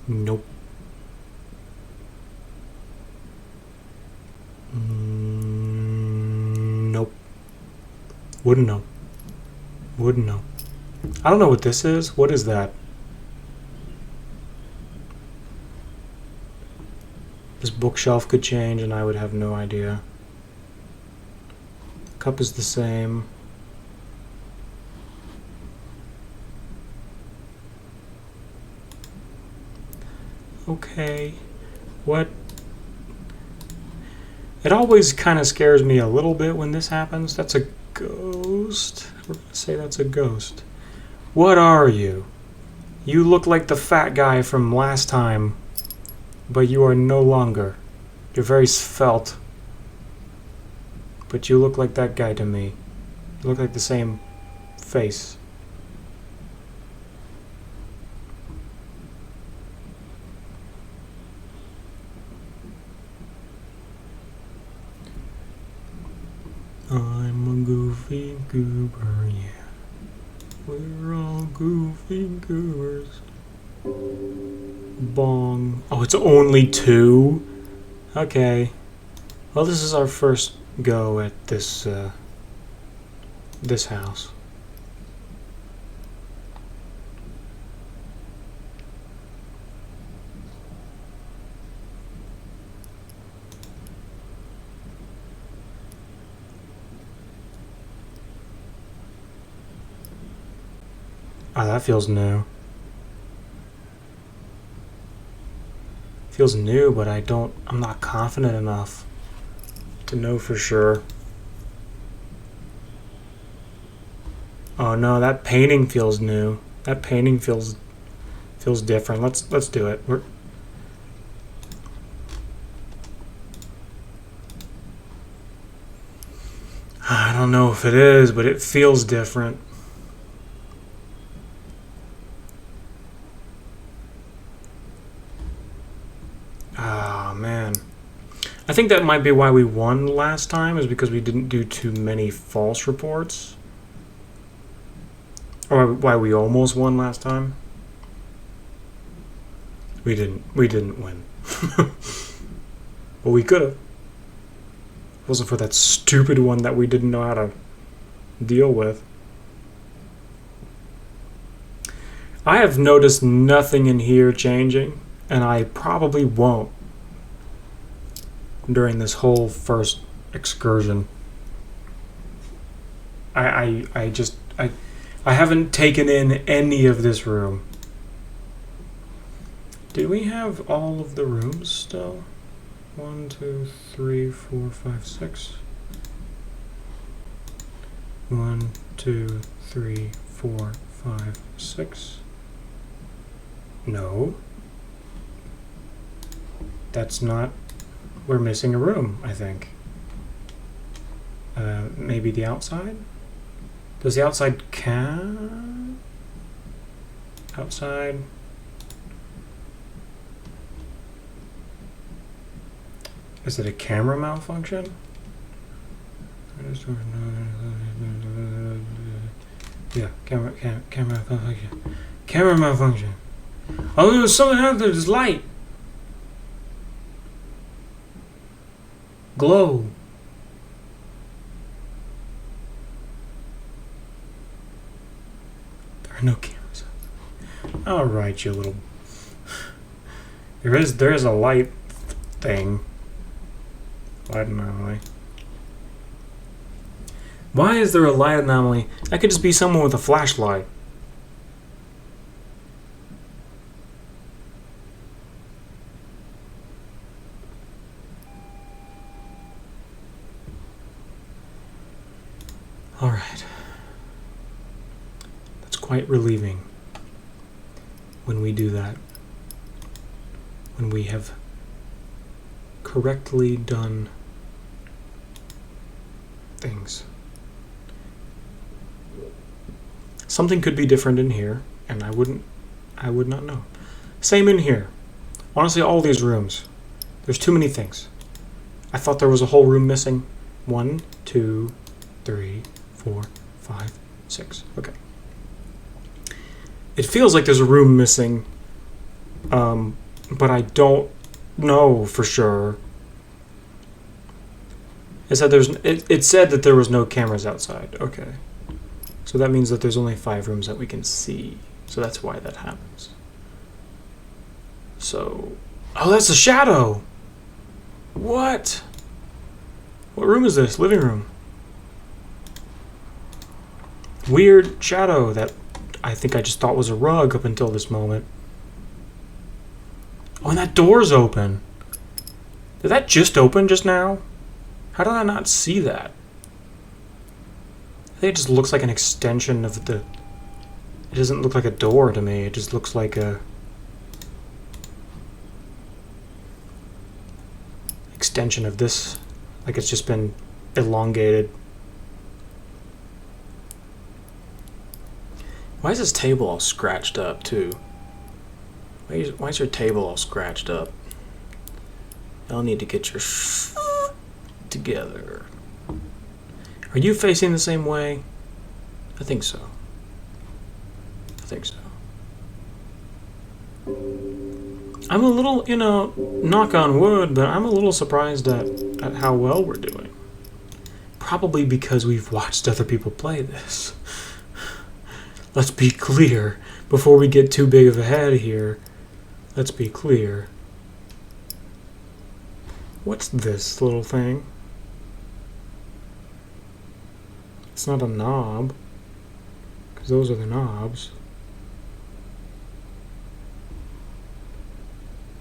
Nope. Nope. Wouldn't know. Wouldn't know. I don't know what this is. What is that? This bookshelf could change and I would have no idea. Cup is the same. Okay. What? It always kind of scares me a little bit when this happens. That's a ghost. We're going to say that's a ghost. What are you? You look like the fat guy from last time, but you are no longer. You're very svelte. But you look like that guy to me. You look like the same face. I'm a goofy goober, yeah. We're all goofy goobers. Bong. Oh, it's only 2? Okay. Well, this is our first go at this this house. Oh, that feels new. Feels new, but I'm not confident enough to know for sure. Oh no, that painting feels new. That painting feels different. Let's do it. I don't know if it is, but it feels different. Ah, man. I think that might be why we won last time, is because we didn't do too many false reports. Or why we almost won last time. We didn't win. But we could have. It wasn't for that stupid one that we didn't know how to deal with. I have noticed nothing in here changing, and I probably won't during this whole first excursion. I haven't taken in any of this room. Did we have all of the rooms still? 1, 2, 3, 4, 5, 6. 1, 2, 3, 4, 5, 6. No. That's not... We're missing a room, I think. Maybe the outside? Does the outside count? Outside. Is it a camera malfunction? Yeah, camera malfunction. Camera malfunction. Oh, there's something out there. There's light. Glow. There are no cameras. All right, you little. There is a light thing. Light anomaly. Why is there a light anomaly? That could just be someone with a flashlight. All right. That's quite relieving when we do that. When we have correctly done things. Something could be different in here, and I would not know. Same in here. Honestly, all these rooms. There's too many things. I thought there was a whole room missing. 1, 2, 3, 4, 5, 6. Okay. It feels like there's a room missing, but I don't know for sure. It said that there was no cameras outside. Okay. So that means that there's only 5 rooms that we can see. So that's why that happens. So... Oh, that's a shadow! What? What room is this? Living room. Weird shadow that I think I just thought was a rug up until this moment. Oh, and that door's open. Did that just open just now? How did I not see that? I think it just looks like an extension of the... It doesn't look like a door to me. It just looks like a... extension of this. Like it's just been elongated. Why is this table all scratched up, too? Why is your table all scratched up? Y'all need to get your together. Are you facing the same way? I think so. I think so. I'm a little, knock on wood, but I'm a little surprised at how well we're doing. Probably because we've watched other people play this. Let's be clear. Before we get too big of a head here, let's be clear. What's this little thing? It's not a knob, because those are the knobs.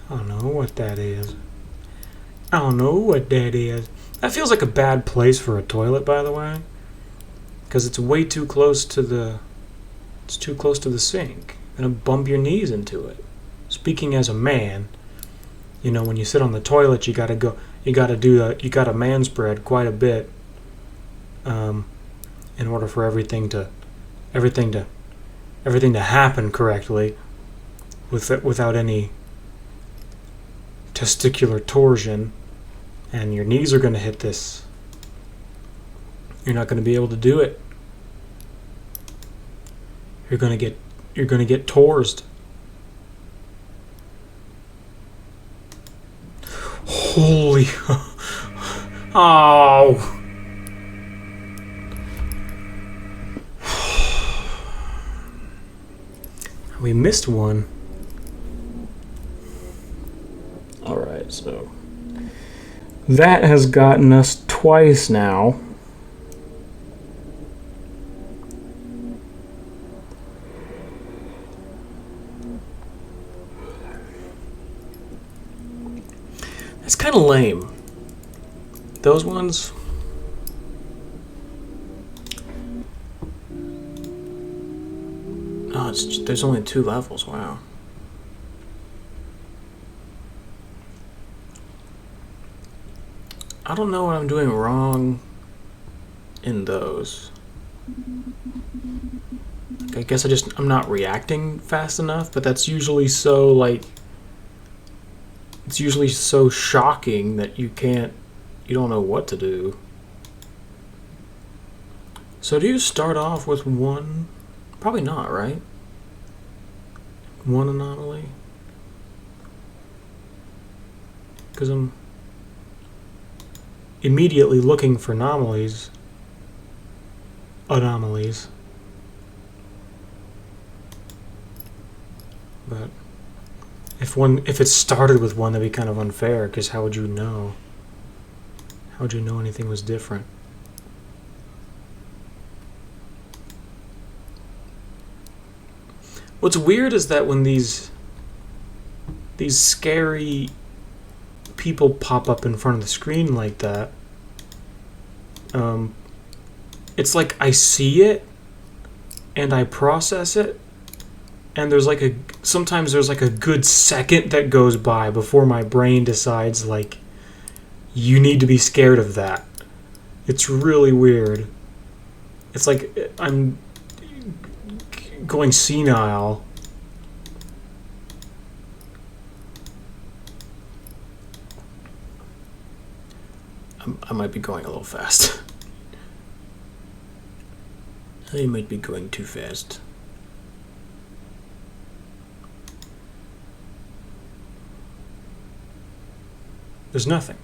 I don't know what that is. I don't know what that is. That feels like a bad place for a toilet, by the way. Because it's way too close to the... It's too close to the sink. You're gonna bump your knees into it. Speaking as a man, when you sit on the toilet, you gotta man spread quite a bit. In order for everything to happen correctly, without any testicular torsion, and your knees are going to hit this. You're not going to be able to do it. You're going to get torsed. Holy oh. We missed one. Alright, so that has gotten us twice now. That's kind of lame. Those ones. Oh, there's only 2 levels. Wow. I don't know what I'm doing wrong in those. I guess I'm not reacting fast enough, but that's usually so, like, it's usually so shocking that you don't know what to do. So do you start off with one? Probably not, right? One anomaly? Because I'm immediately looking for anomalies. But if it started with one, that'd be kind of unfair, because how would you know? How would you know anything was different? What's weird is that when these scary people pop up in front of the screen like that, it's like I see it and I process it, and sometimes there's like a good second that goes by before my brain decides, like, you need to be scared of that. It's really weird. It's like I'm going senile. I might be going a little fast. I might be going too fast. There's nothing.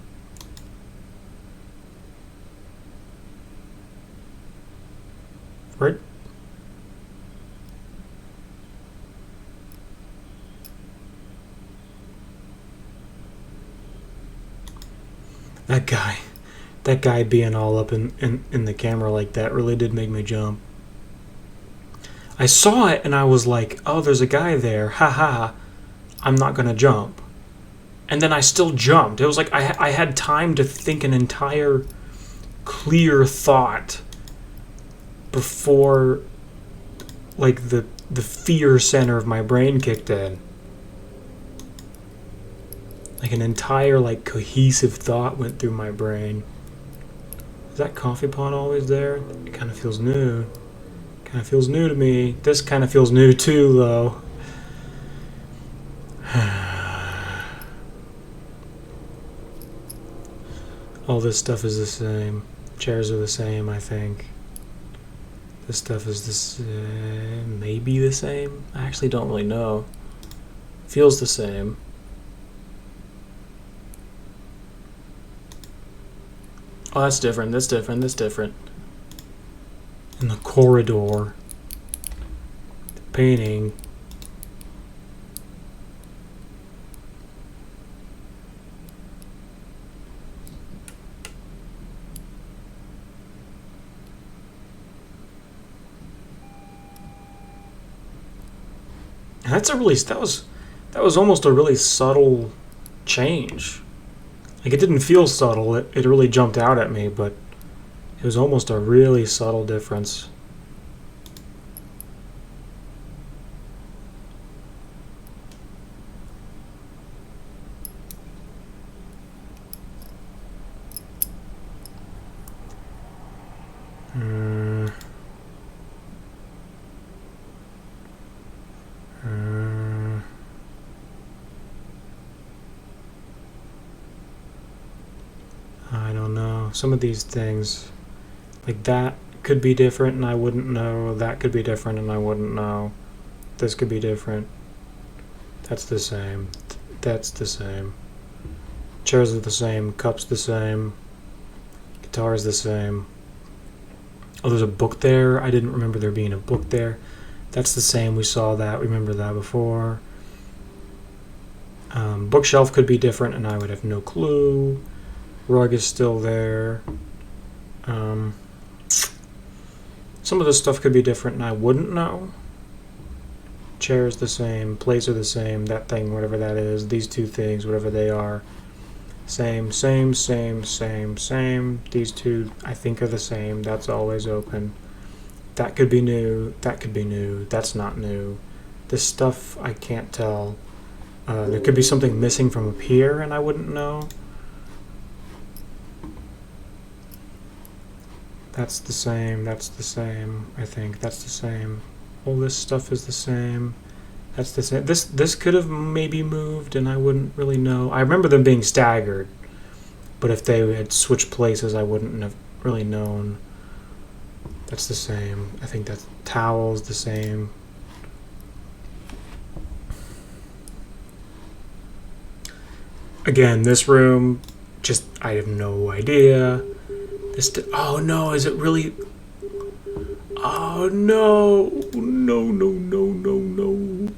Right? That guy being all up in the camera like that really did make me jump. I saw it and I was like, oh, there's a guy there. Haha. I'm not gonna jump. And then I still jumped. It was like I had time to think an entire clear thought before, like, the fear center of my brain kicked in. Like an entire, like, cohesive thought went through my brain. Is that coffee pot always there? It kind of feels new. Kind of feels new to me. This kind of feels new too, though. All this stuff is the same. Chairs are the same, I think. This stuff is maybe the same. I actually don't really know. Feels the same. Oh, that's different. That's different. That's different. In the corridor. The painting. That was almost a really subtle change. Like, it didn't feel subtle. It really jumped out at me, but it was almost a really subtle difference. I don't know. Some of these things, like, that could be different and I wouldn't know. That could be different and I wouldn't know. This could be different. That's the same. That's the same. Chairs are the same. Cups the same. Guitar's the same. Oh, there's a book there. I didn't remember there being a book there. That's the same. We saw that. Remember that before. Bookshelf could be different and I would have no clue. Rug is still there. Some of this stuff could be different and I wouldn't know. Chair's the same. Plates are the same. That thing, whatever that is. These two things, whatever they are. Same, same, same, same, same. These two, I think, are the same. That's always open. That could be new. That could be new. That's not new. This stuff, I can't tell. There could be something missing from up here, and I wouldn't know. That's the same. That's the same. I think that's the same. All this stuff is the same. That's the same. This could have maybe moved, and I wouldn't really know. I remember them being staggered, but if they had switched places, I wouldn't have really known. That's the same. I think that towel's the same. Again, this room, just I have no idea. Oh no, is it really? Oh no, no, no, no, no, no.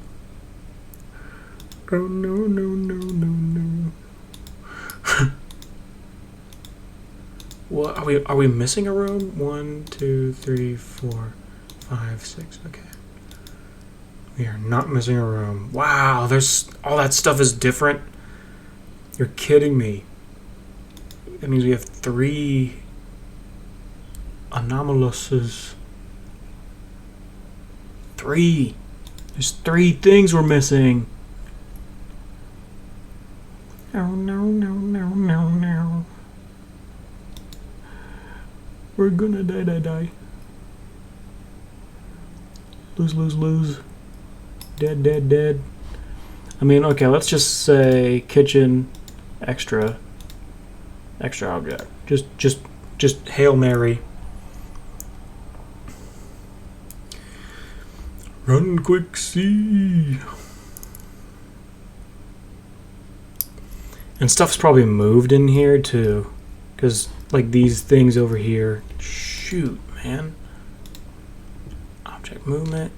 Oh no, no, no, no, no. What are we missing a room? 1, 2, 3, 4, 5, 6. Okay. We are not missing a room. Wow, there's all that stuff is different. You're kidding me. That means we have 3 anomalouses. 3. There's 3 things we're missing. Oh no, no, no, no, no. We're gonna die. Lose. Dead. I mean, okay, let's just say kitchen, extra object. Just Hail Mary. Run quick, see. And stuff's probably moved in here too, because like these things over here. Shoot, man. Object movement.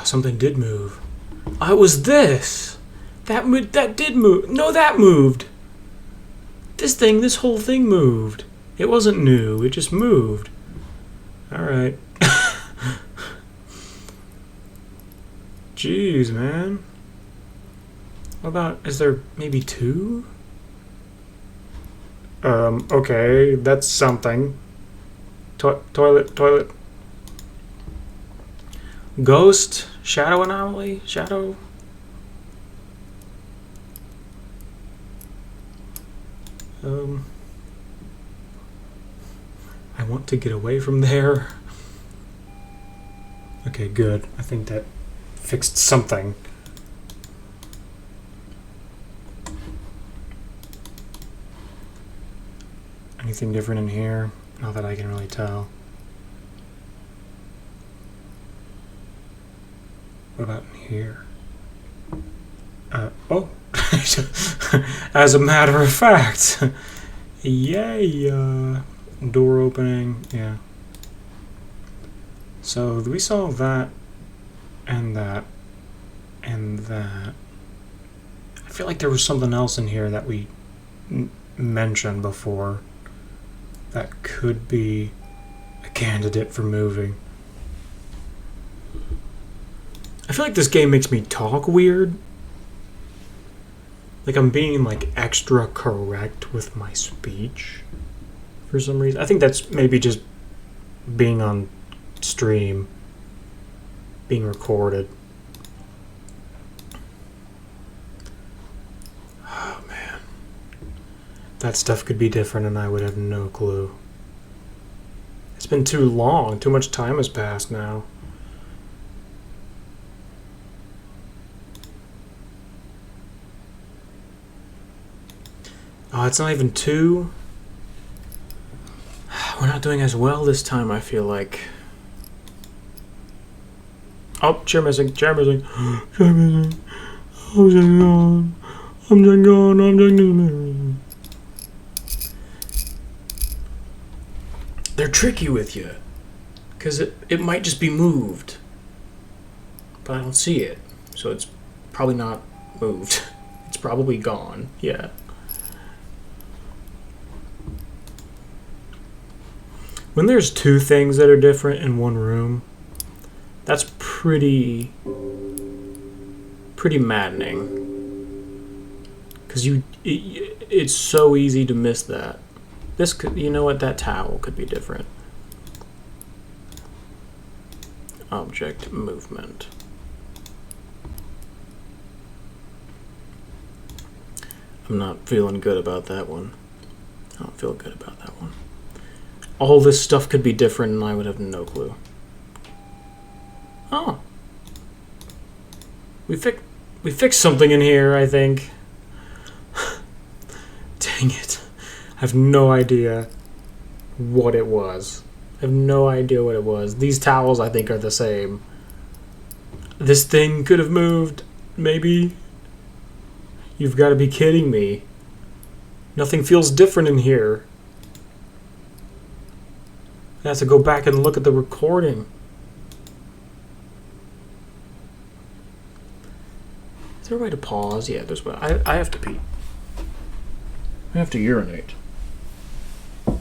Something did move. Oh, it was this. That did move. No, that moved. This whole thing moved. It wasn't new. It just moved. All right. Jeez, man. What about? Is there maybe 2? Okay, that's something. Toilet. Ghost, shadow anomaly, shadow. I want to get away from there. Okay, good. I think that fixed something. Anything different in here? Not that I can really tell. What about in here? Oh! As a matter of fact. Yay! Door opening, yeah. So, we saw that, and that, and that. I feel like there was something else in here that we mentioned before that could be a candidate for moving. I feel like this game makes me talk weird. Like I'm being like extra correct with my speech for some reason. I think that's maybe just being on stream, being recorded. Oh man. That stuff could be different and I would have no clue. It's been too long. Too much time has passed now. Oh, it's not even 2. We're not doing as well this time, I feel like. Oh, chair missing. Chair missing. I'm gone. They're tricky with you. Because it might just be moved. But I don't see it. So it's probably not moved. It's probably gone. Yeah. When there's two things that are different in one room, that's pretty maddening. Because it's so easy to miss that. This could, you know what, that towel could be different. Object movement. I'm not feeling good about that one. I don't feel good about that one. All this stuff could be different and I would have no clue. Oh. We fixed something in here, I think. Dang it. I have no idea what it was. I have no idea what it was. These towels, I think, are the same. This thing could have moved, maybe. You've got to be kidding me. Nothing feels different in here. I have to go back and look at the recording. Is there a way to pause? Yeah, there's one. I have to pee. I have to urinate. I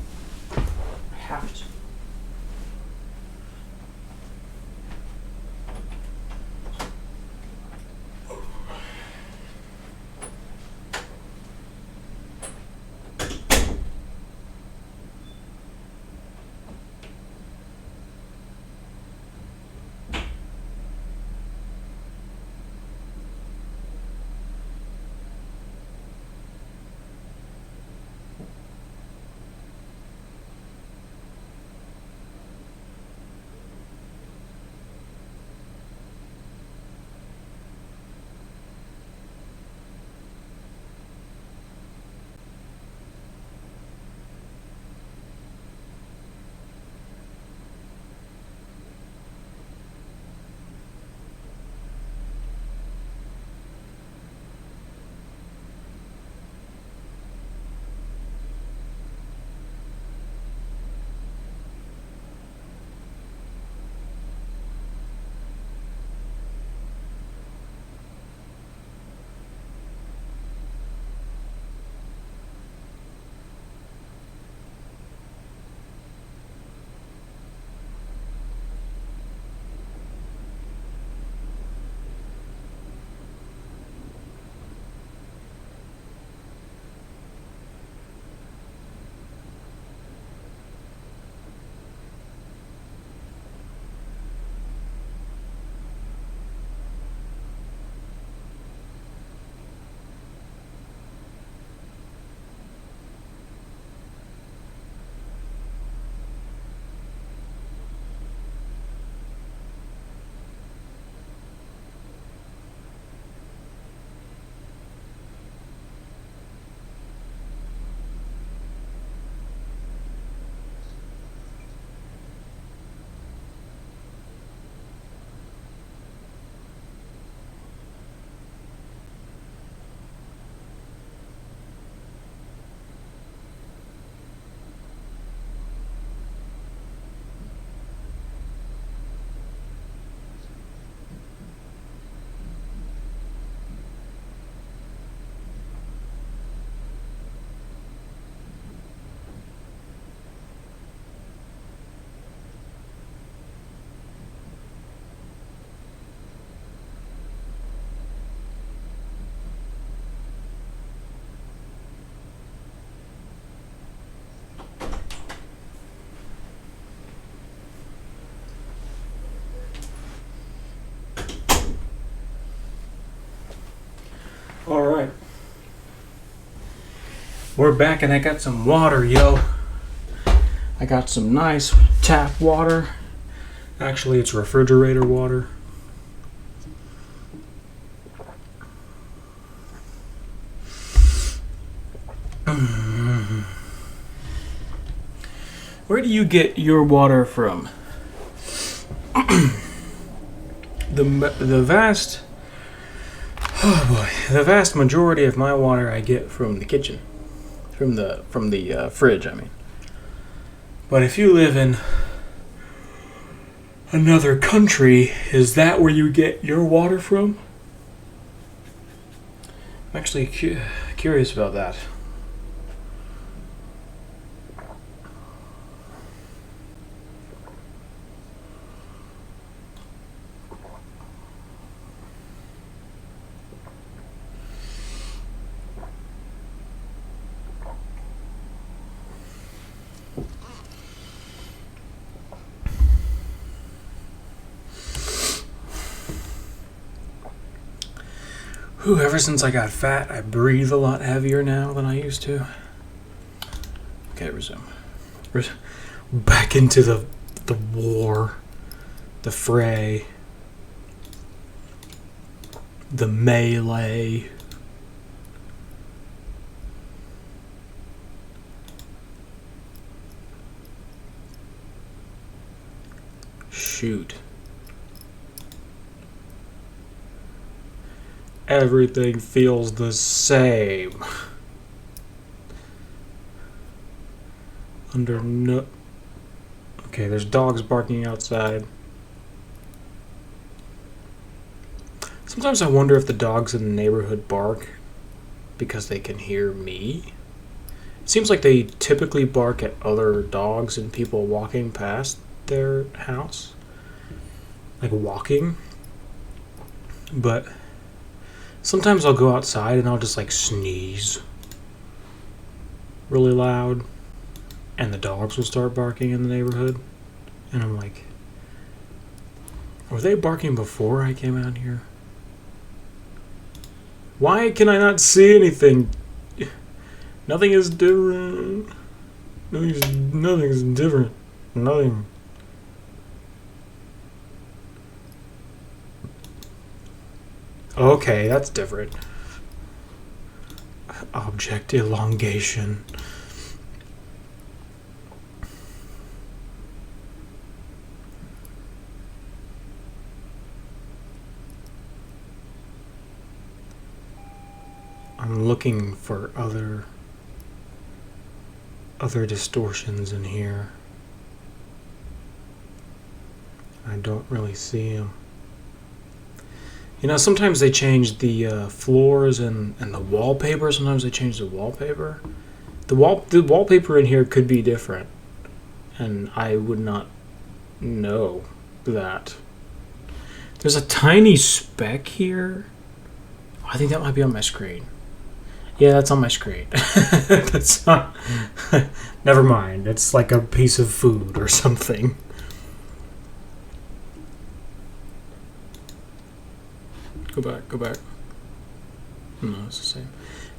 have to. Alright. We're back and I got some water, yo. I got some nice tap water. Actually, it's refrigerator water. Where do you get your water from? The vast majority of my water I get from the kitchen, from the fridge. I mean, but if you live in another country, is that where you get your water from? I'm actually curious about that. Whew, ever since I got fat, I breathe a lot heavier now than I used to. Okay, resume. Back into the war, the fray, the melee. Shoot. Everything feels the same. Under no... Okay, there's dogs barking outside. Sometimes I wonder if the dogs in the neighborhood bark because they can hear me. It seems like they typically bark at other dogs and people walking past their house. Like walking. But sometimes I'll go outside and I'll just like sneeze really loud and the dogs will start barking in the neighborhood. And I'm like, were they barking before I came out here? Why can I not see anything? Nothing is different. Nothing is different. Nothing. Okay, that's different. Object elongation. I'm looking for other distortions in here. I don't really see them. You know, sometimes they change the floors and the wallpaper. Sometimes they change the wallpaper. The wallpaper in here could be different, and I would not know that. There's a tiny speck here. I think that might be on my screen. Yeah, that's on my screen. That's not... Never mind. It's like a piece of food or something. Go back. No, it's the same.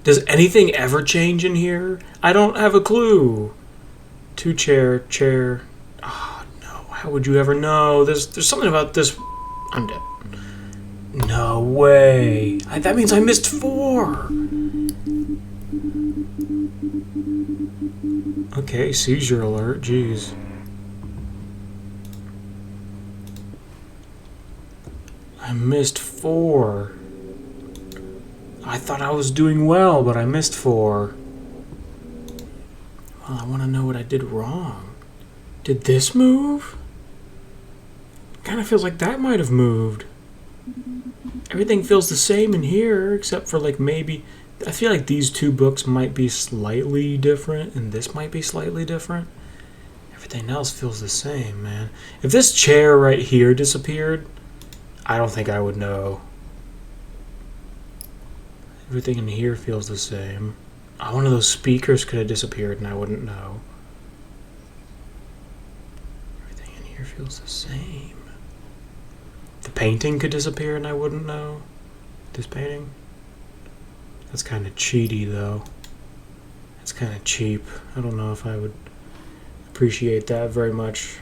Does anything ever change in here? I don't have a clue. Chair. Oh, no. How would you ever know? There's something about this... I'm dead. No way. That means I missed 4. Okay, seizure alert. Jeez. I missed 4. I thought I was doing well, but I missed 4. Well, I want to know what I did wrong. Did this move? Kind of feels like that might have moved. Everything feels the same in here, except for like maybe... I feel like these 2 books might be slightly different, and this might be slightly different. Everything else feels the same, man. If this chair right here disappeared, I don't think I would know. Everything in here feels the same. One of those speakers could have disappeared and I wouldn't know. Everything in here feels the same. The painting could disappear and I wouldn't know. This painting. That's kind of cheaty though. That's kind of cheap. I don't know if I would appreciate that very much.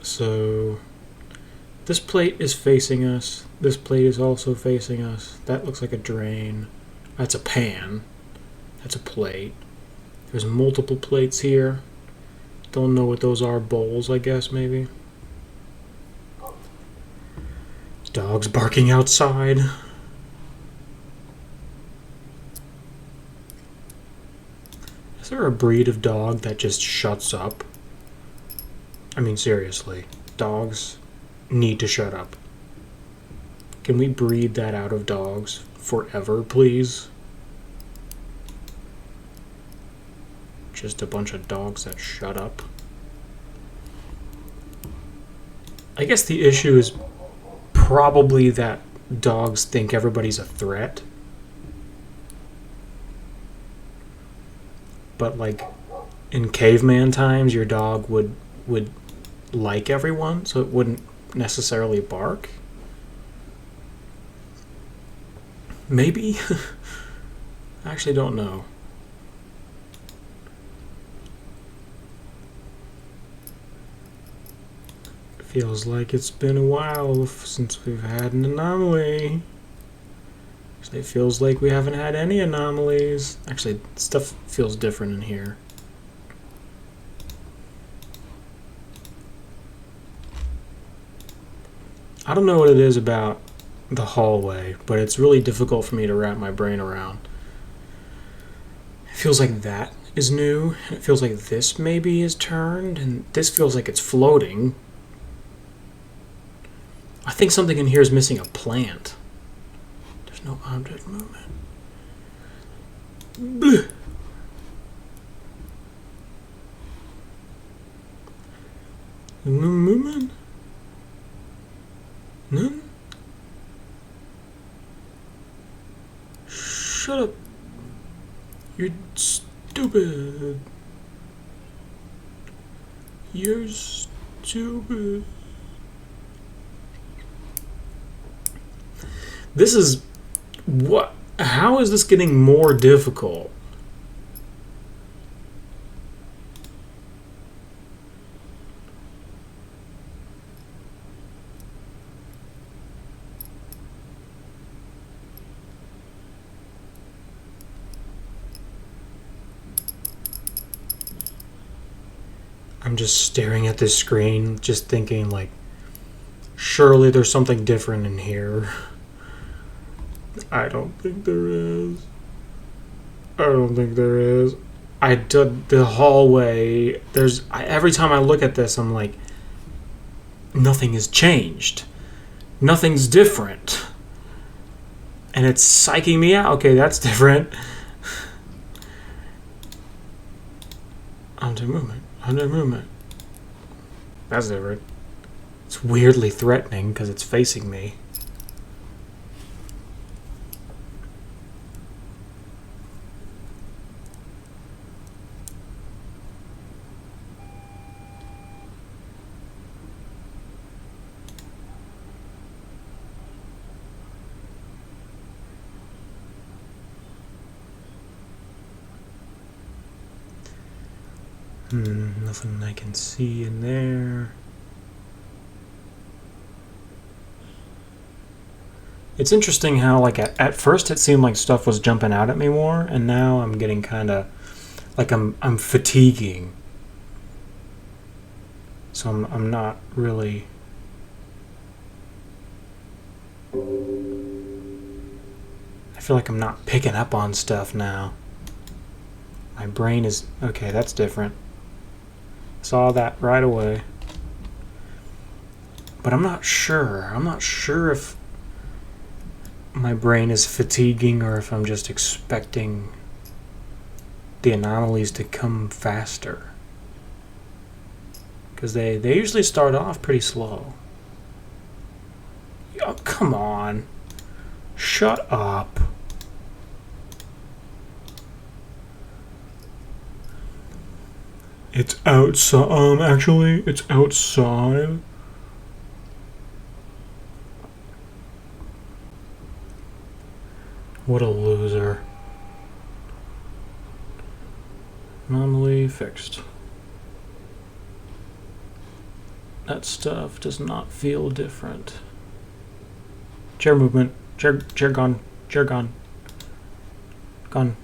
So this plate is facing us. This plate is also facing us. That looks like a drain. That's a pan. That's a plate. There's multiple plates here. Don't know what those are. Bowls, I guess, maybe. Dogs barking outside. Is there a breed of dog that just shuts up? I mean, seriously. Dogs need to shut up. Can we breed that out of dogs forever, please? Just a bunch of dogs that shut up. I guess the issue is probably that dogs think everybody's a threat. But like in caveman times, your dog would like everyone, so it wouldn't necessarily bark. Maybe? I actually don't know. Feels like it's been a while since we've had an anomaly. Actually, it feels like we haven't had any anomalies. Actually, stuff feels different in here. I don't know what it is about the hallway, but it's really difficult for me to wrap my brain around. It feels like that is new. It feels like this maybe is turned, and this feels like it's floating. I think something in here is missing a plant. There's no object movement. Blech. No movement? None? Shut up. You're stupid. You're stupid. This is... what? How is this getting more difficult? I'm just staring at this screen, just thinking, like, surely there's something different in here. I don't think there is. I don't think there is. I did the hallway. Every time I look at this, I'm like, nothing has changed. Nothing's different. And it's psyching me out. Okay, that's different. Under movement. Under movement. That's different. It's weirdly threatening because it's facing me. Nothing I can see in there. It's interesting how, like, at first it seemed like stuff was jumping out at me more, and now I'm getting kind of like I'm fatiguing. So I'm not really. I feel like I'm not picking up on stuff now. My brain is okay. That's different. Saw that right away. But I'm not sure. I'm not sure if my brain is fatiguing or if I'm just expecting the anomalies to come faster. Because they usually start off pretty slow. Oh, come on. Shut up. It's outside. Actually, it's outside. What a loser. Anomaly fixed. That stuff does not feel different. Chair movement. Chair gone. Chair gone. Gone.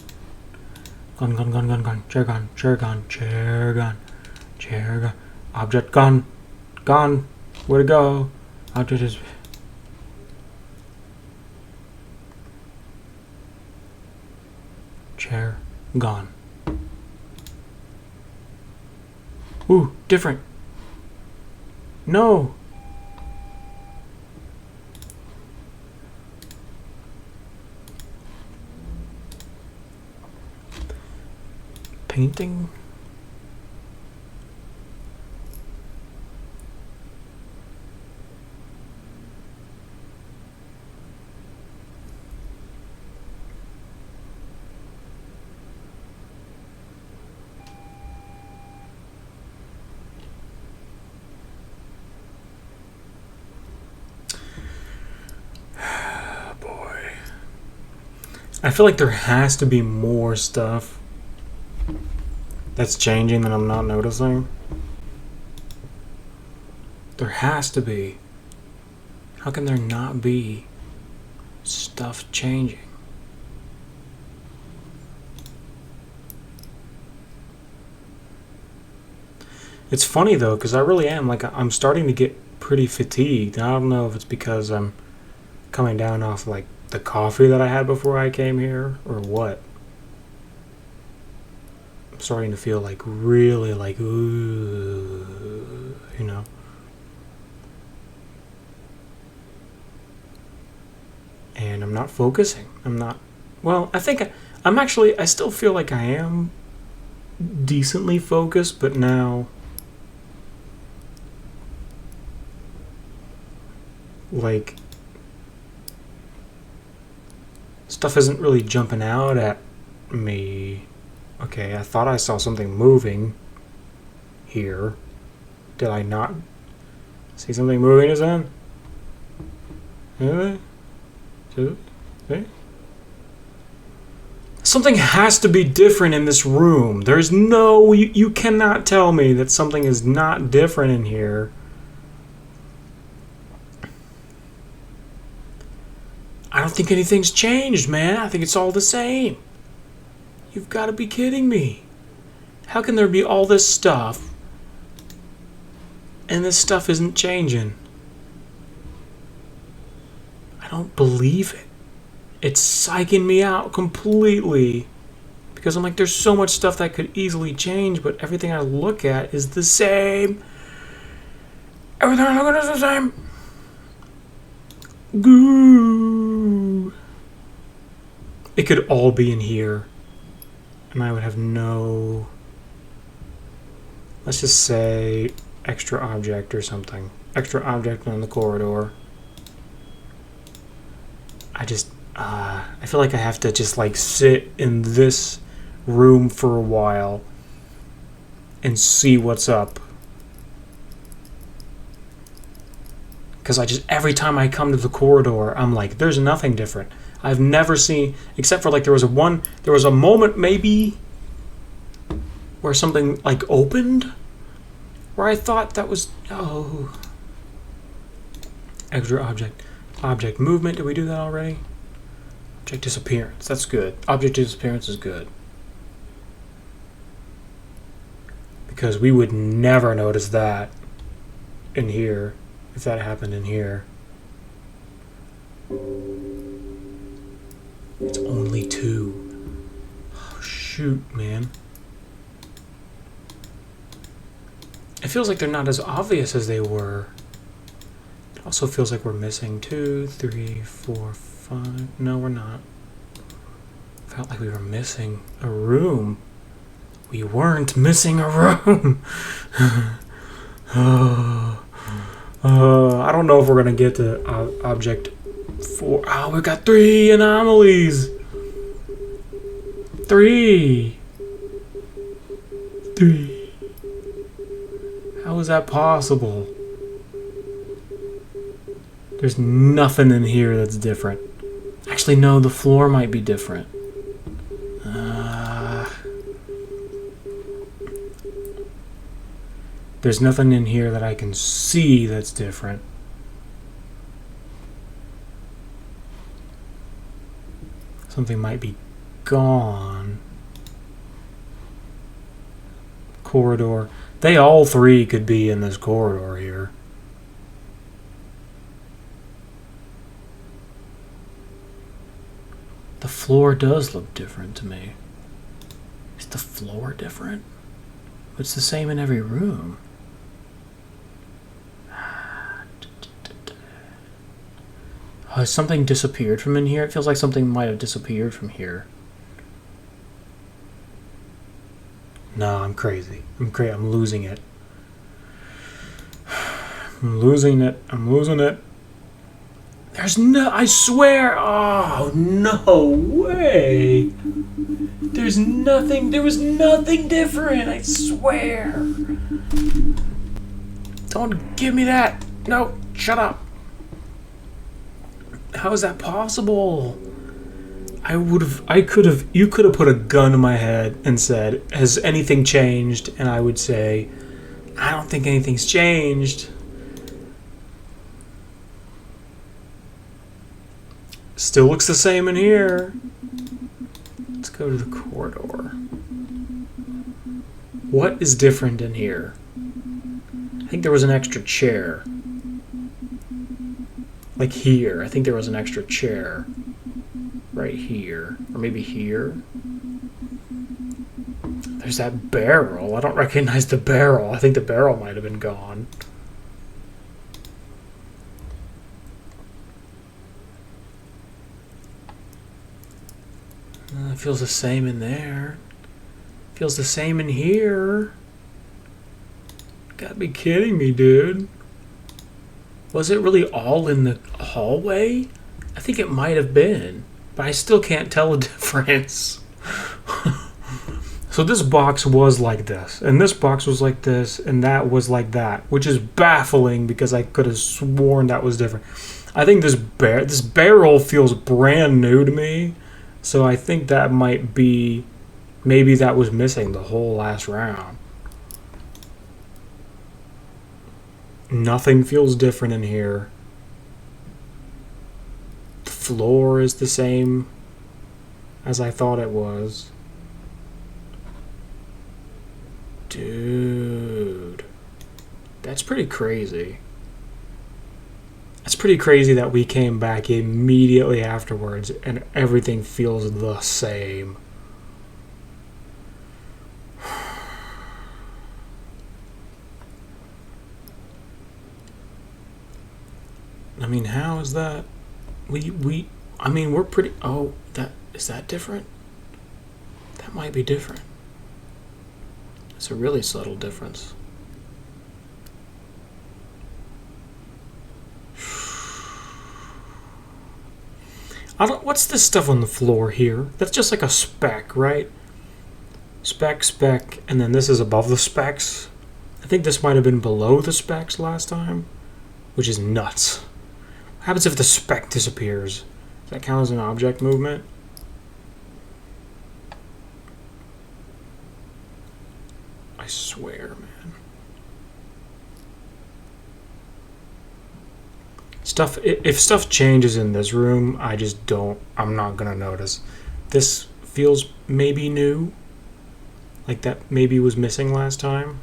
Gone, gone, gone, gone, gone. Chair gone. Chair gone. Chair gone. Chair gone. Object gone. Gone. Where to go? Object is... Chair gone. Ooh, different. No. Painting. I feel like there has to be more stuff that's changing that I'm not noticing. There has to be. How can there not be stuff changing? It's funny though, because I really am, like, I'm starting to get pretty fatigued. I don't know if it's because I'm coming down off, like, the coffee that I had before I came here, or what. I'm starting to feel, like, really, like, ooh, you know? And I'm not focusing. Well, I think I still feel like I am decently focused, but now, like, stuff isn't really jumping out at me. Okay, I thought I saw something moving here. Did I not see something moving just then? Really? Something has to be different in this room. There's no... You cannot tell me that something is not different in here. I don't think anything's changed, man. I think it's all the same. You've got to be kidding me. How can there be all this stuff and this stuff isn't changing? I don't believe it. It's psyching me out completely. Because I'm like, there's so much stuff that could easily change, but everything I look at is the same. Everything I look at is the same. Goo. It could all be in here. And I would have no... Let's just say extra object or something. Extra object on the corridor. I feel like I have to just like sit in this room for a while and see what's up. Because every time I come to the corridor, I'm like, there's nothing different. I've never seen, except for like there was a moment maybe where something like opened, where I thought that was, extra object movement. Did we do that already? Object disappearance. That's good. Object disappearance is good. Because we would never notice that in here if that happened in here. It's only 2. Oh, shoot, man. It feels like they're not as obvious as they were. It also feels like we're missing 2, 3, 4, 5. No, we're not. Felt like we were missing a room. We weren't missing a room. I don't know if we're gonna get to object 4. Oh, we got 3 anomalies. 3. How is that possible? There's nothing in here that's different. Actually, no, the floor might be different. There's nothing in here that I can see that's different. Something might be gone. Corridor. They all 3 could be in this corridor here. The floor does look different to me. Is the floor different? It's the same in every room. Has something disappeared from in here? It feels like something might have disappeared from here. No, I'm crazy. I'm losing it. I'm losing it. There's no... I swear... Oh, no way. There's nothing... There was nothing different. I swear. Don't give me that. No, shut up. How is that possible? you could have put a gun in my head and said, has anything changed? And I would say, I don't think anything's changed. Still looks the same in here. Let's go to the corridor. What is different in here? I think there was an extra chair. Like here. I think there was an extra chair. Right here. Or maybe here. There's that barrel. I don't recognize the barrel. I think the barrel might have been gone. It feels the same in there. Feels the same in here. Gotta be kidding me, dude. Was it really all in the hallway? I think it might have been, but I still can't tell a difference. So this box was like this, and this box was like this, and that was like that, which is baffling because I could have sworn that was different. I think this barrel feels brand new to me, so I think that might be, maybe that was missing the whole last round. Nothing feels different in here. The floor is the same as I thought it was. Dude, that's pretty crazy. It's pretty crazy that we came back immediately afterwards and everything feels the same. I mean, how is that? I mean, we're pretty, oh, is that different? That might be different. It's a really subtle difference. What's this stuff on the floor here? That's just like a speck, right? Speck, and then this is above the specks. I think this might have been below the specks last time, which is nuts. What happens if the speck disappears? Does that count as an object movement? I swear, man. If stuff changes in this room, I'm not gonna notice. This feels maybe new. Like that maybe was missing last time.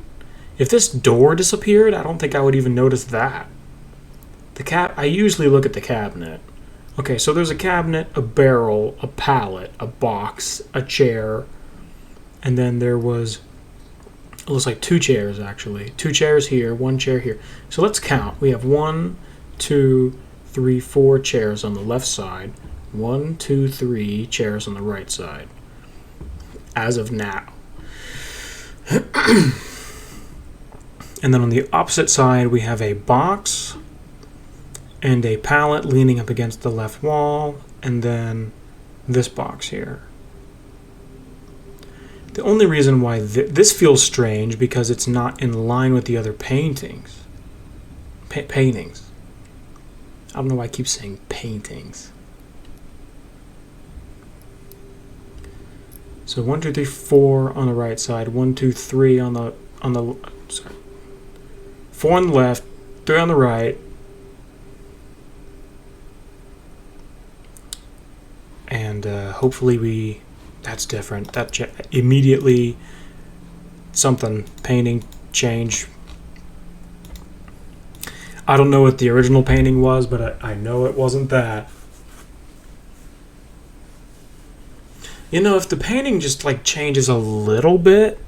If this door disappeared, I don't think I would even notice that. I usually look at the cabinet. Okay, so there's a cabinet, a barrel, a pallet, a box, a chair, and then there was, it looks like 2 chairs actually. 2 chairs here, 1 chair here. So let's count. We have 1, 2, 3, 4 chairs on the left side. 1, 2, 3 chairs on the right side. As of now. And then on the opposite side, we have a box and a pallet leaning up against the left wall, and then this box here. The only reason why this feels strange because it's not in line with the other paintings. Paintings. I don't know why I keep saying paintings. So 1, 2, 3, 4 on the right side. 1, 2, 3 on the sorry. 4 on the left, 3 on the right. And hopefully that's different. That immediately something, painting, change. I don't know what the original painting was, but I know it wasn't that. You know, if the painting just like changes a little bit,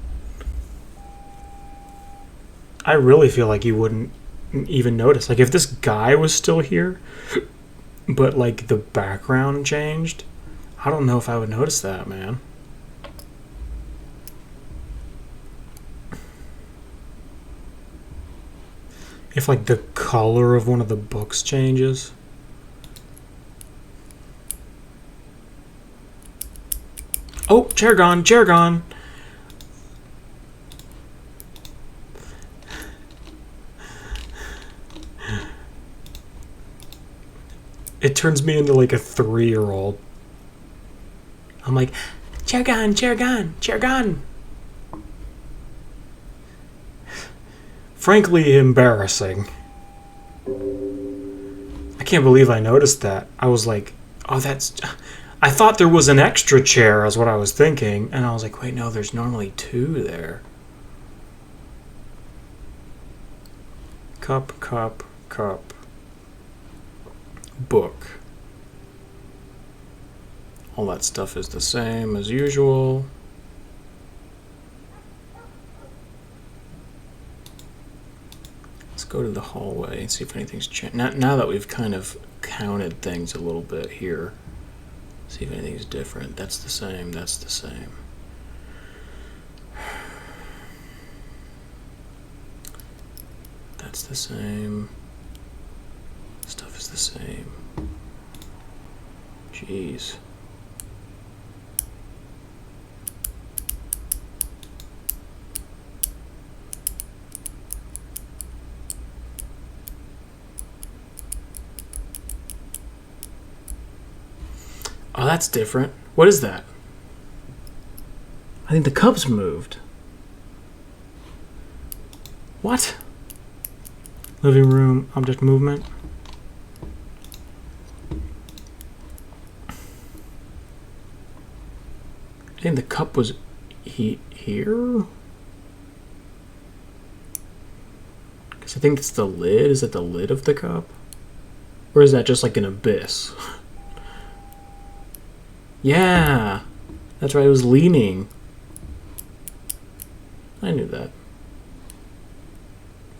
I really feel like you wouldn't even notice. Like if this guy was still here, but like the background changed, I don't know if I would notice that, man. If like the color of one of the books changes. Oh, chair gone, chair gone. It turns me into like a 3-year-old. I'm like, chair gone, chair gone, chair gone. Frankly embarrassing. I can't believe I noticed that. I was like, oh, I thought there was an extra chair, is what I was thinking. And I was like, wait, no, there's normally 2 there. Cup, cup, cup. Book. All that stuff is the same as usual. Let's go to the hallway and see if anything's changed. Now that we've kind of counted things a little bit here, see if anything's different. That's the same. That's the same. That's the same. Stuff is the same. Jeez. Oh, that's different. What is that? I think the Cubs moved. What? Living room, object movement. I think the cup was here? Because I think it's the lid. Is it the lid of the cup? Or is that just like an abyss? Yeah, that's right, it was leaning. I knew that.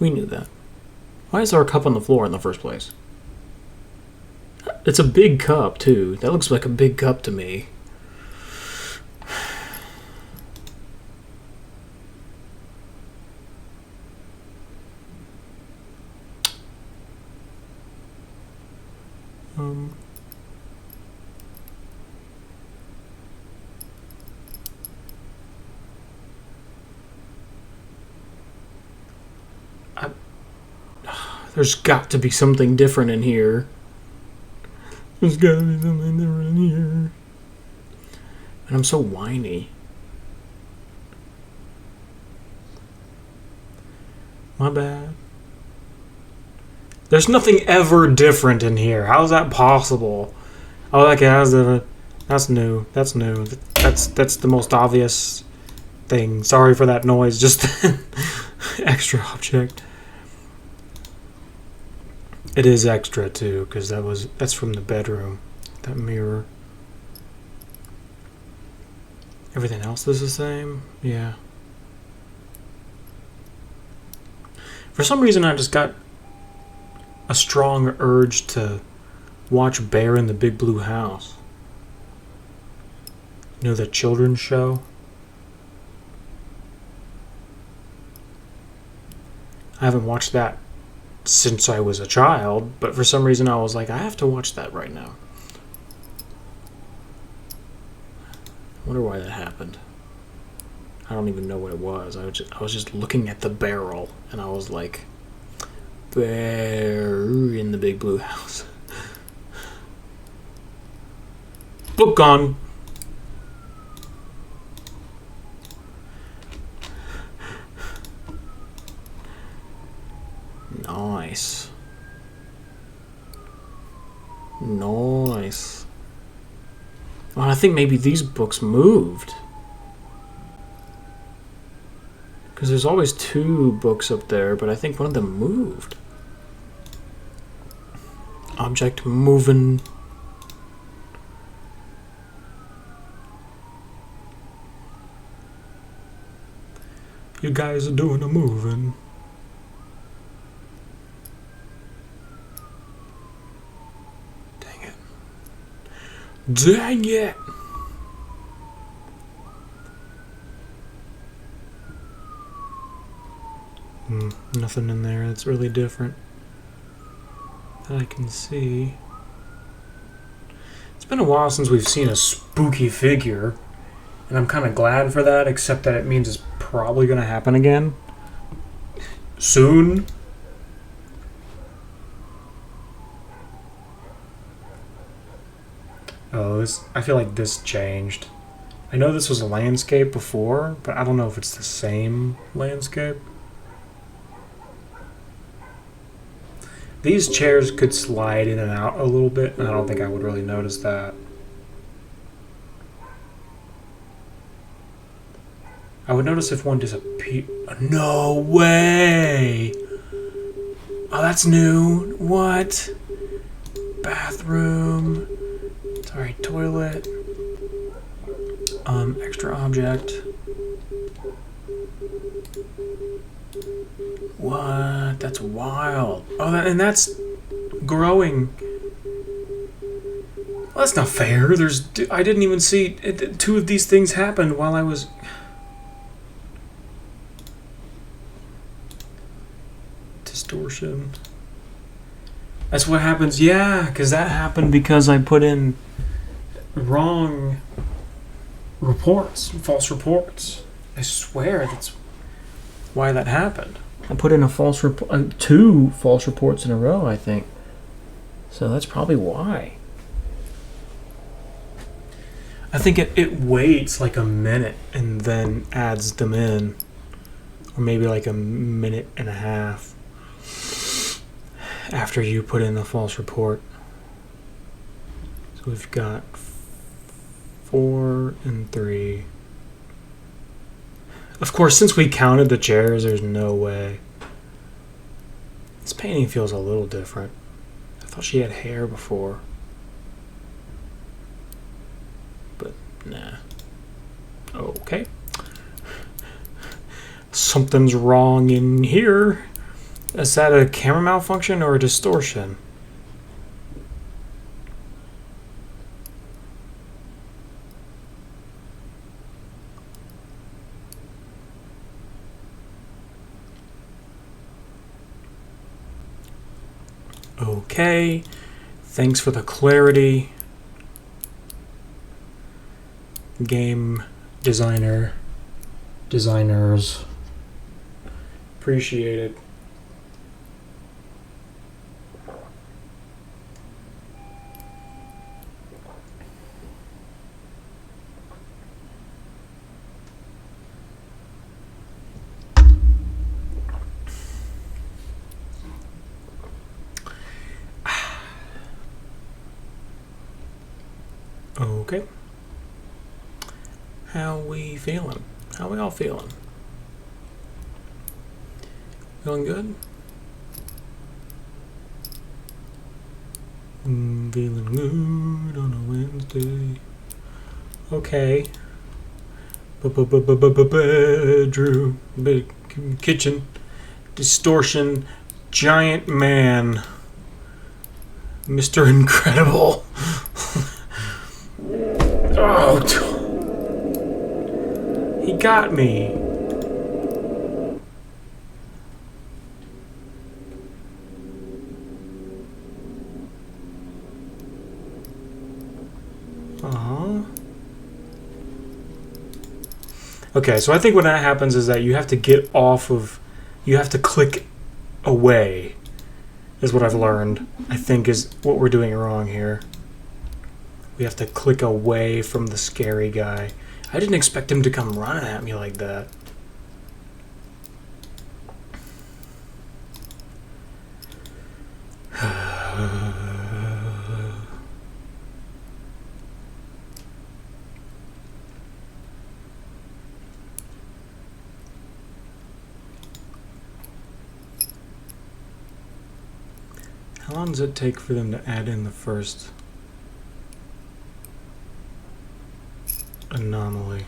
We knew that. Why is there a cup on the floor in the first place? It's a big cup, too. That looks like a big cup to me. There's got to be something different in here. There's got to be something different in here. And I'm so whiny. My bad. There's nothing ever different in here. How's that possible? Oh, that has that's new. That's new. That's the most obvious thing. Sorry for that noise. Just extra object. It is extra too, because that's from the bedroom. That mirror. Everything else is the same? Yeah. For some reason I just got a strong urge to watch Bear in the Big Blue House. You know, the children's show? I haven't watched that since I was a child, but for some reason I was like, I have to watch that right now. I wonder why that happened. I don't even know what it was. I was just looking at the barrel, and I was like, Bear in the Big Blue House. Book gone. Nice. Nice. Well, I think maybe these books moved. Because there's always 2 books up there, but I think one of them moved. Object moving. You guys are doing a moving. Dang it! Nothing in there that's really different that I can see. It's been a while since we've seen a spooky figure, and I'm kind of glad for that, except that it means it's probably going to happen again soon. Oh, I feel like this changed. I know this was a landscape before, but I don't know if it's the same landscape. These chairs could slide in and out a little bit, and I don't think I would really notice that. I would notice if one disappeared. No way! Oh, that's new. What? Bathroom. Sorry, toilet. Extra object. What? That's wild. Oh, and that's growing. Well, that's not fair. I didn't even see two of these things happened while I was. Distortion. That's what happens. Yeah, because that happened because I put in wrong reports, false reports. I swear that's why that happened. I put in a false report, 2 false reports in a row, I think. So that's probably why. I think it waits like a minute and then adds them in. Or maybe like a minute and a half after you put in the false report. So we've got 4 and 3. Of course, since we counted the chairs, there's no way. This painting feels a little different. I thought she had hair before. But, nah. Okay. Something's wrong in here. Is that a camera malfunction or a distortion? Okay, thanks for the clarity. Game designers. Appreciate it. Okay. How we feeling? How we all feeling? Feeling good? Feeling good on a Wednesday. Okay. Bedroom, kitchen, distortion, giant man, Mr. Incredible. Oh, he got me. Okay, so I think when that happens is that you have to get off of, you have to click away, is what I've learned. I think is what we're doing wrong here. We have to click away from the scary guy. I didn't expect him to come running at me like that. How long does it take for them to add in the first anomaly?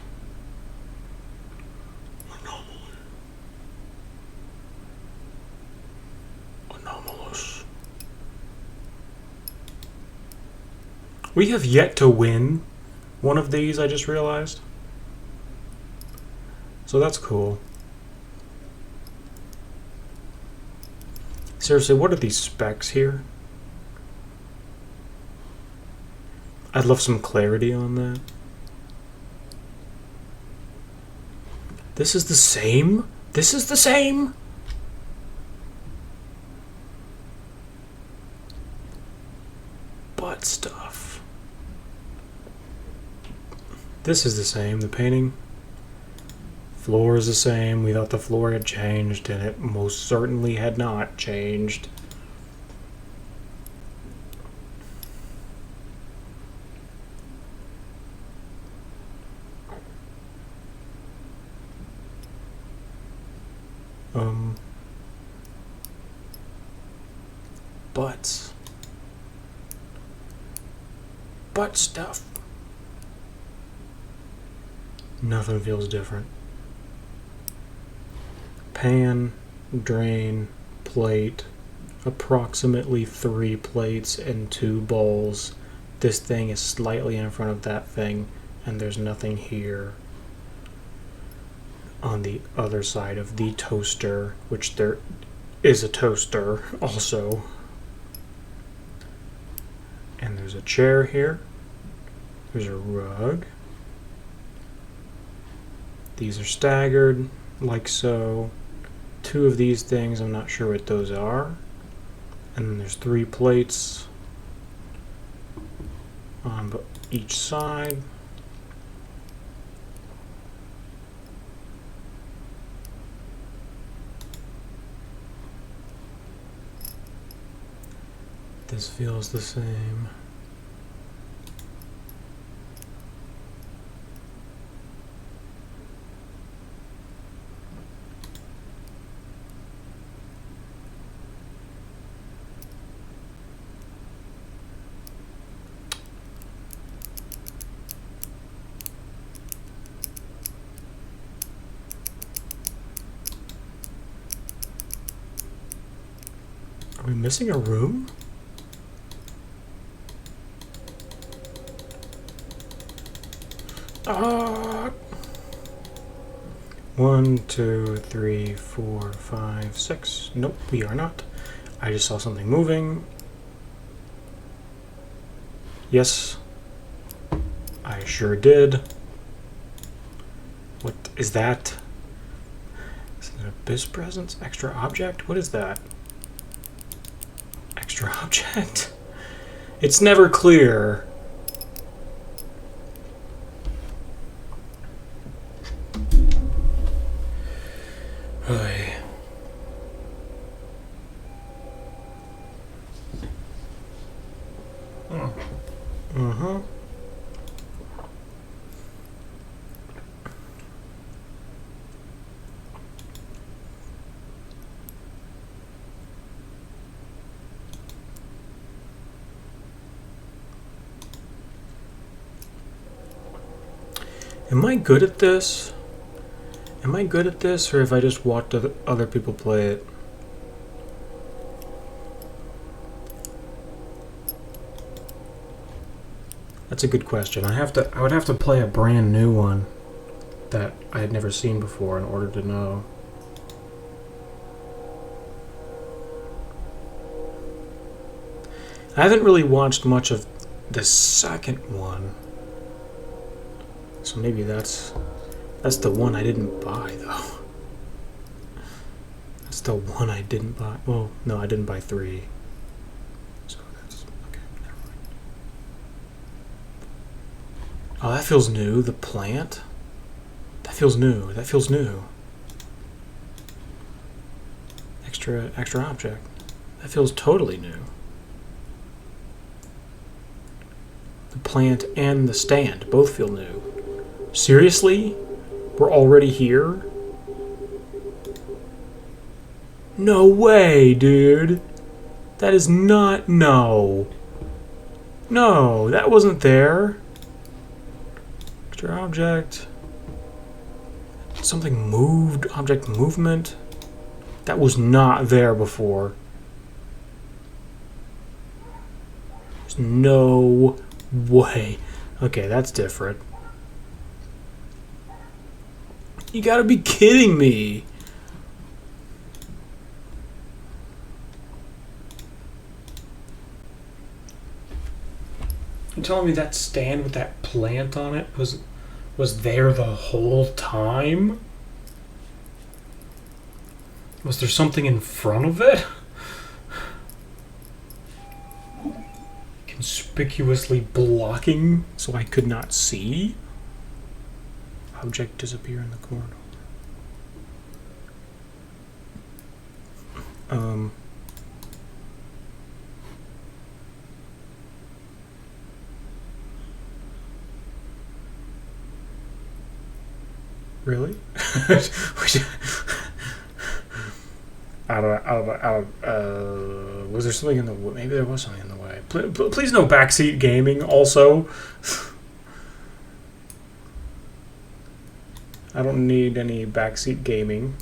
Anomalous. We have yet to win one of these, I just realized. So that's cool. Seriously, what are these specs here? I'd love some clarity on that. This is the same? This is the same? Butt stuff. This is the same, the painting. Floor is the same. We thought the floor had changed, and it most certainly had not changed. Butt stuff. Nothing feels different. Pan, drain, plate, approximately 3 plates and 2 bowls. This thing is slightly in front of that thing, and there's nothing here. On the other side of the toaster, which there is a toaster also. And there's a chair here. There's a rug. These are staggered, like so. 2 of these things, I'm not sure what those are. And then there's 3 plates on each side. This feels the same. Are we missing a room? Ah! 1, 2, 3, 4, 5, 6. Nope, we are not. I just saw something moving. Yes, I sure did. What is that? Is it an abyss presence? Extra object? What is that? Extra object? It's never clear. Am I good at this? Am I good at this, or have I just watched other people play it? That's a good question. I would have to play a brand new one that I had never seen before in order to know. I haven't really watched much of the second one. So maybe that's the one I didn't buy, though. That's the one I didn't buy. Well, no, I didn't buy 3. So that's okay. Never mind. Oh, that feels new. The plant. That feels new. That feels new. Extra object. That feels totally new. The plant and the stand both feel new. Seriously? We're already here? No way, dude. That is not... No. No, that wasn't there. Extra object. Something moved. Object movement. That was not there before. There's no way. Okay, that's different. You gotta be kidding me. You're telling me that stand with that plant on it was there the whole time? Was there something in front of it? Conspicuously blocking so I could not see? Object disappear in the corridor. Really? Was there something in the way? Maybe there was something in the way. Please no backseat gaming also. I don't need any backseat gaming.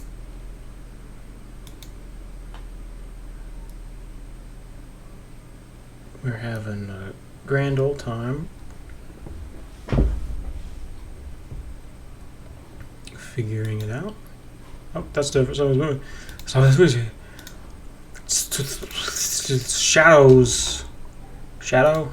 We're having a grand old time. Figuring it out. Oh, that's different. Someone's moving. Someone's moving. It's shadows. Shadow.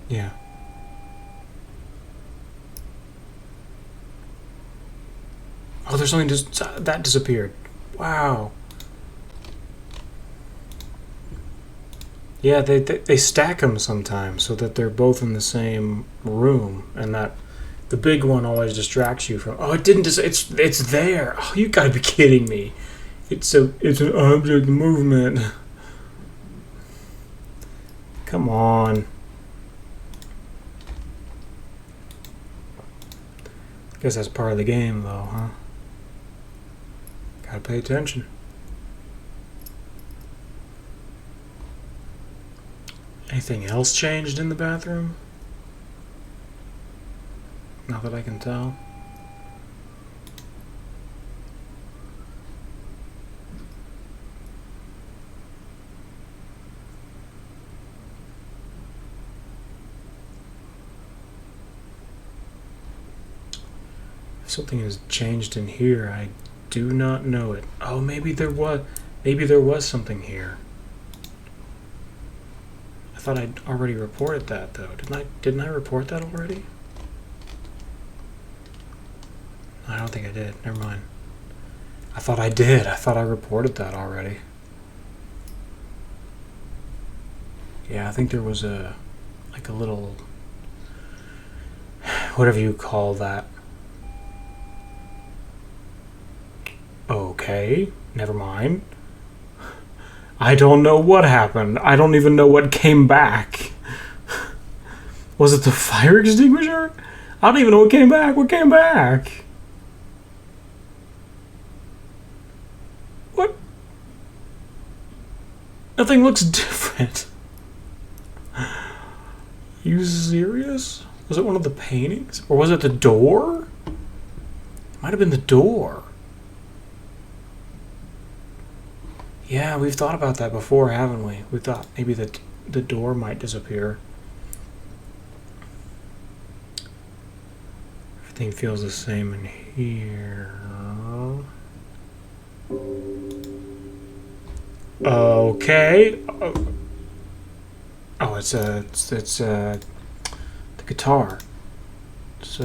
Yeah. Oh, there's something that disappeared. Wow. Yeah, they stack them sometimes so that they're both in the same room, and that the big one always distracts you from. Oh, it didn't. It's there. Oh, you gotta be kidding me. It's an object movement. Come on. Guess that's part of the game, though, huh? Gotta pay attention. Anything else changed in the bathroom? Not that I can tell. If something has changed in here, I do not know it. Oh, maybe there was something here. I thought I'd already reported that, though. Didn't I report that already? I don't think I did. Never mind. I thought I did. I thought I reported that already. Yeah, I think there was a little, whatever you call that. Okay, never mind. I don't know what happened. I don't even know what came back. Was it the fire extinguisher? I don't even know what came back. What came back? What? Nothing looks different. Are you serious? Was it one of the paintings? Or was it the door? It might have been the door. Yeah, we've thought about that before, haven't we? We thought maybe the door might disappear. Everything feels the same in here. Okay. Oh, it's the guitar. It's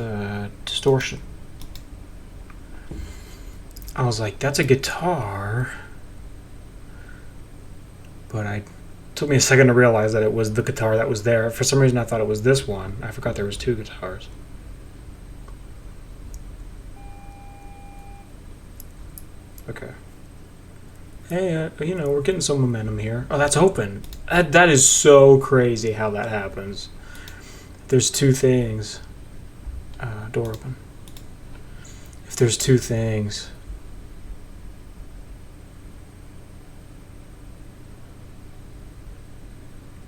distortion. I was like, that's a guitar. But it took me a second to realize that it was the guitar that was there. For some reason, I thought it was this one. I forgot there was two guitars. Okay. Hey, we're getting some momentum here. Oh, that's open. That is so crazy how that happens. There's two things. Door open. If there's two things.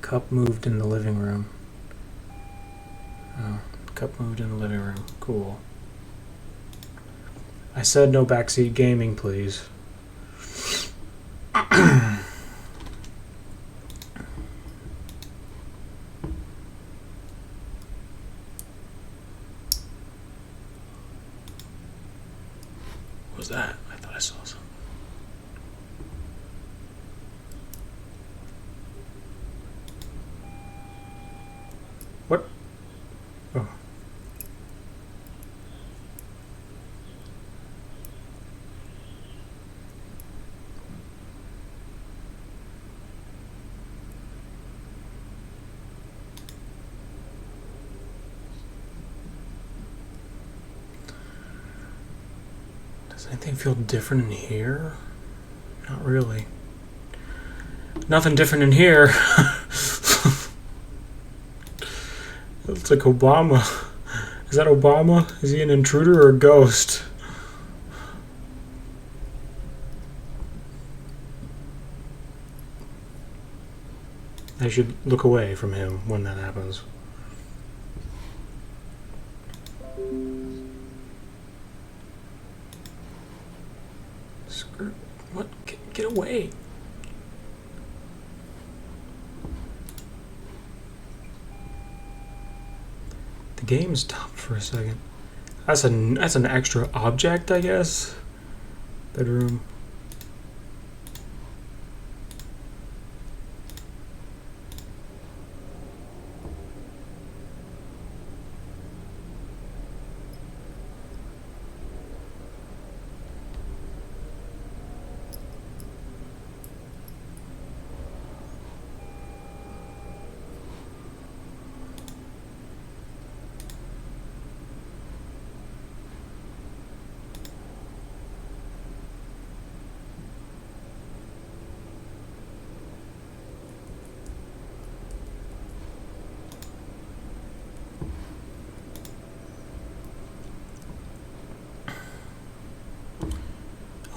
Cup moved in the living room. Oh, cup moved in the living room. Cool. I said no backseat gaming, please. What was that? I thought I saw something. What? Oh. Does anything feel different in here? Not really. Nothing different in here. Looks like Obama. Is that Obama? Is he an intruder or a ghost? I should look away from him when that happens. What? Get away. The game stopped for a second. That's an extra object, I guess. Bedroom.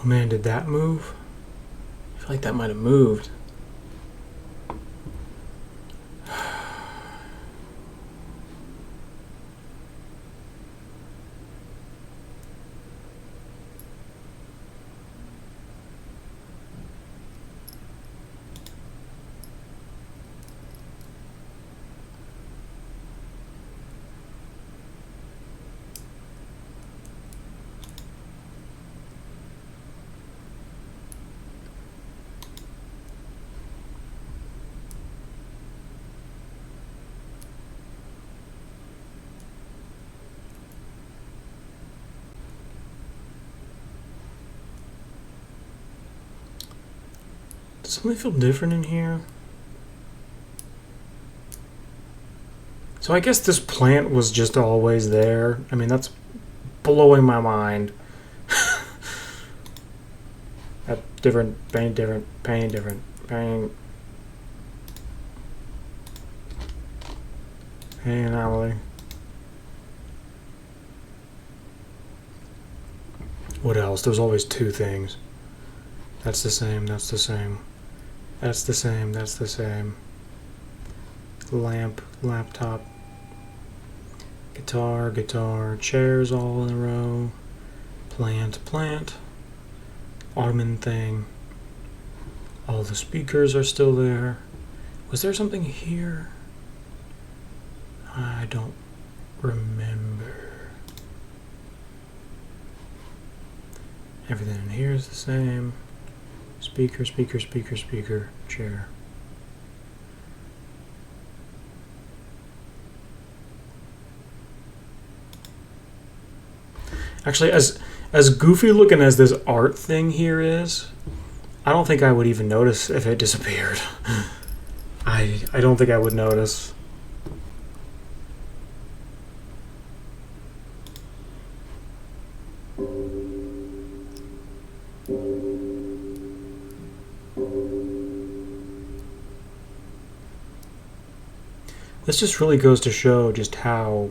Oh man, did that move? I feel like that might have moved. Does something feel different in here? So I guess this plant was just always there. I mean, that's blowing my mind. Different, painting different, painting different, painting. Hey, anomaly. What else? There's always two things. That's the same, that's the same. That's the same, that's the same. Lamp, laptop. Guitar, guitar. Chairs all in a row. Plant, plant. Ottoman thing. All the speakers are still there. Was there something here? I don't remember. Everything in here is the same. Speaker, speaker, speaker, speaker, chair. Actually, as goofy looking as this art thing here is, I don't think I would even notice if it disappeared. I don't think I would notice. This just really goes to show just how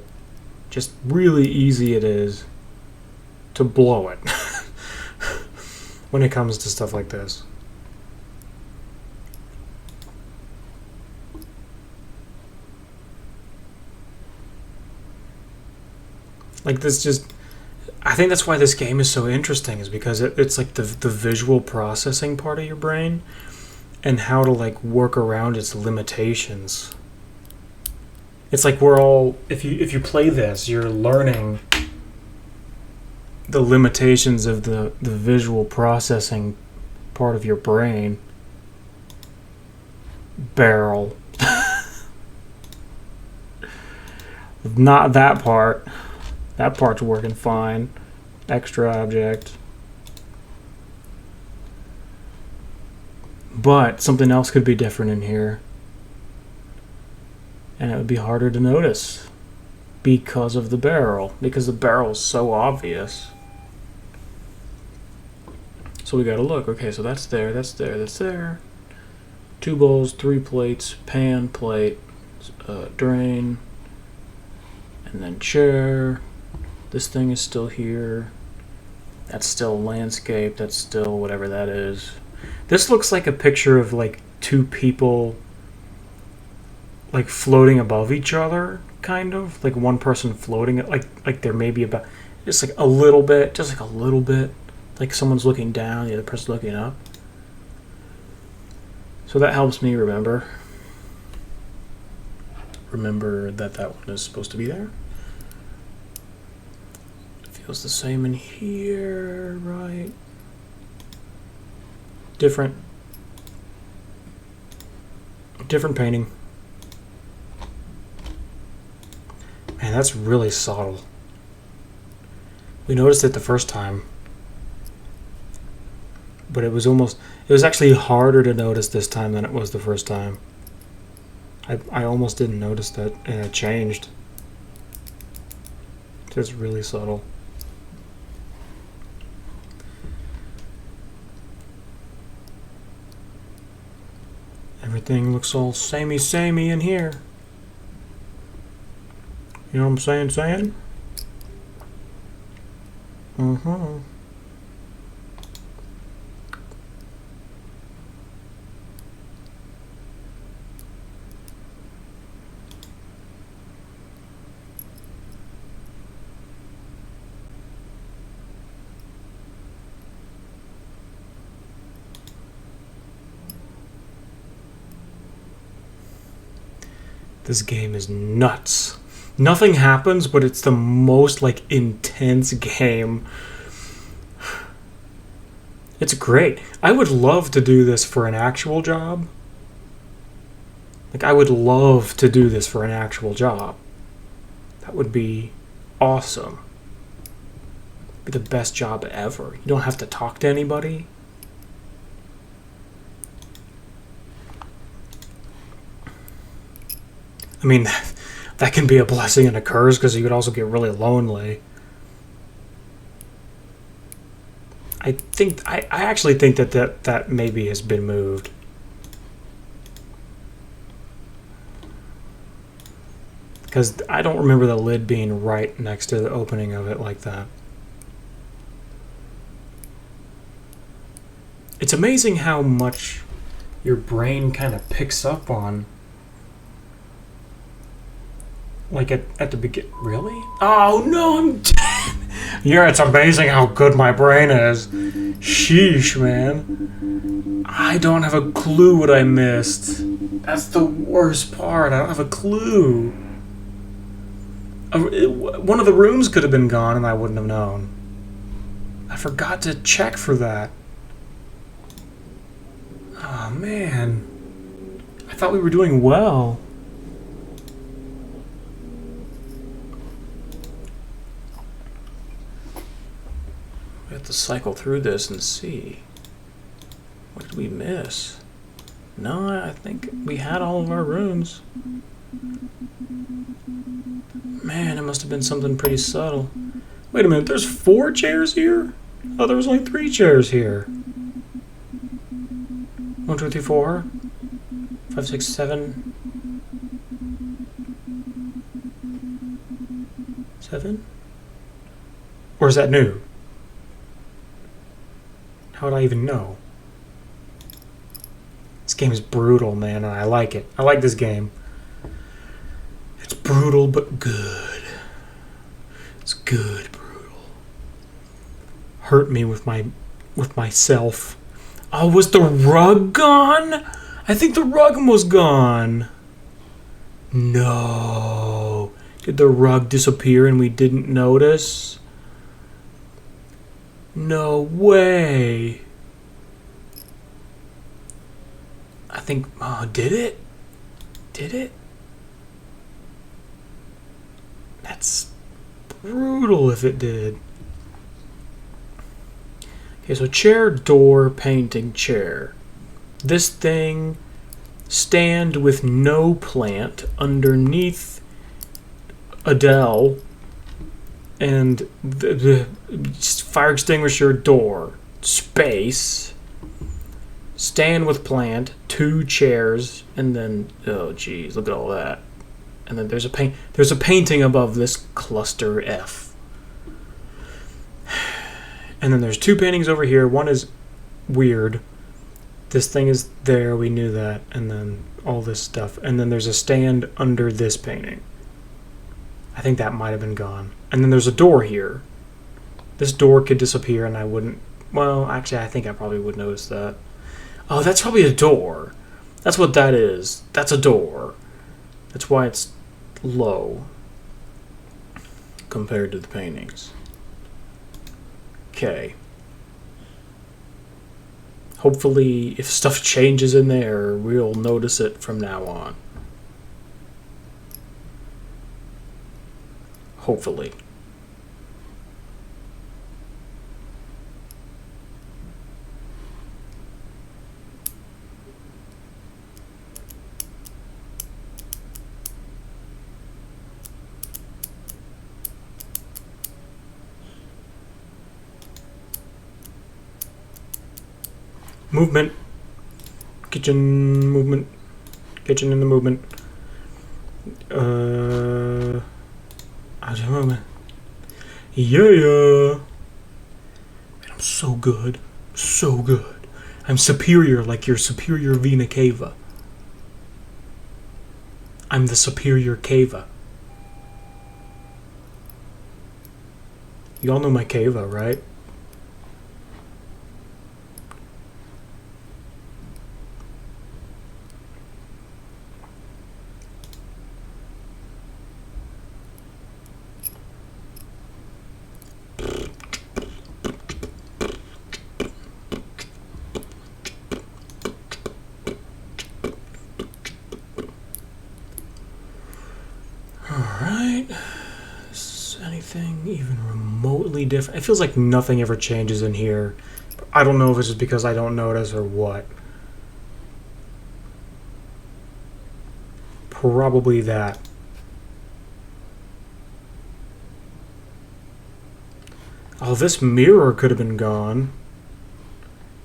just really easy it is to blow it when it comes to stuff like this. Like this just, I think that's why this game is so interesting, is because it's like the visual processing part of your brain and how to like work around its limitations. It's like we're all, if you play this, you're learning the limitations of the visual processing part of your brain. Barrel. Not that part. That part's working fine. Extra object. But something else could be different in here. And it would be harder to notice because of the barrel. Because the barrel is so obvious. So we gotta look. Okay, so that's there, that's there, that's there. 2 bowls, 3 plates, pan, plate, drain, and then chair. This thing is still here. That's still landscape. That's still whatever that is. This looks like a picture of like 2 people like floating above each other, kind of like one person floating, like there may be about just like a little bit, like someone's looking down, the other person's looking up. So that helps me remember that one is supposed to be there. It feels the same in here, right? Different painting. Man, that's really subtle. We noticed it the first time, but it was actually harder to notice this time than it was the first time. I almost didn't notice that, and it changed. Just really subtle. Everything looks all samey in here. You know what I'm saying? This game is nuts. Nothing happens, but it's the most like intense game. It's great. I would love to do this for an actual job. Like, I would love to do this for an actual job. That would be awesome. Be the best job ever. You don't have to talk to anybody. I mean, that can be a blessing and a curse because you could also get really lonely. I actually think that maybe has been moved. Because I don't remember the lid being right next to the opening of it like that. It's amazing how much your brain kind of picks up on. Like at the beginning. Really? Oh no, I'm dead! Yeah, it's amazing how good my brain is. Sheesh, man. I don't have a clue what I missed. That's the worst part. I don't have a clue. One of the rooms could have been gone and I wouldn't have known. I forgot to check for that. Oh, man. I thought we were doing well. We have to cycle through this and see. What did we miss? No, I think we had all of our rooms. Man, it must have been something pretty subtle. Wait a minute, there's 4 chairs here? Oh, there was only 3 chairs here. 1, 2, 3, 4, 5, 6, 7. 7? Or is that new? How would I even know? This game is brutal, man, and I like it. I like this game. It's brutal, but good. It's good, brutal. Hurt me with myself. Oh, was the rug gone? I think the rug was gone. No. Did the rug disappear and we didn't notice? No way. I think, did it? Did it? That's brutal if it did. Okay, so chair, door, painting, chair. This thing, stand with no plant underneath Adele, and the fire extinguisher door. space, stand with plant, 2 chairs, and then oh geez, look at all that. And then there's a painting above this cluster F. And then there's 2 paintings over here. One is weird. This thing is there, we knew that, and then all this stuff. And then there's a stand under this painting. I think that might have been gone. And then there's a door here. This door could disappear and I wouldn't... Well, actually, I think I probably would notice that. Oh, that's probably a door. That's what that is. That's a door. That's why it's low compared to the paintings. Okay. Hopefully, if stuff changes in there, we'll notice it from now on. Hopefully. Movement. Kitchen movement. Kitchen in the movement. Movement. Yeah. Man, I'm so good. So good. I'm superior like your superior Vena Cava. I'm the superior Cava. Y'all know my Cava, right? Even remotely different. It feels like nothing ever changes in here. I don't know if it's just because I don't notice or what. Probably that. Oh, this mirror could have been gone.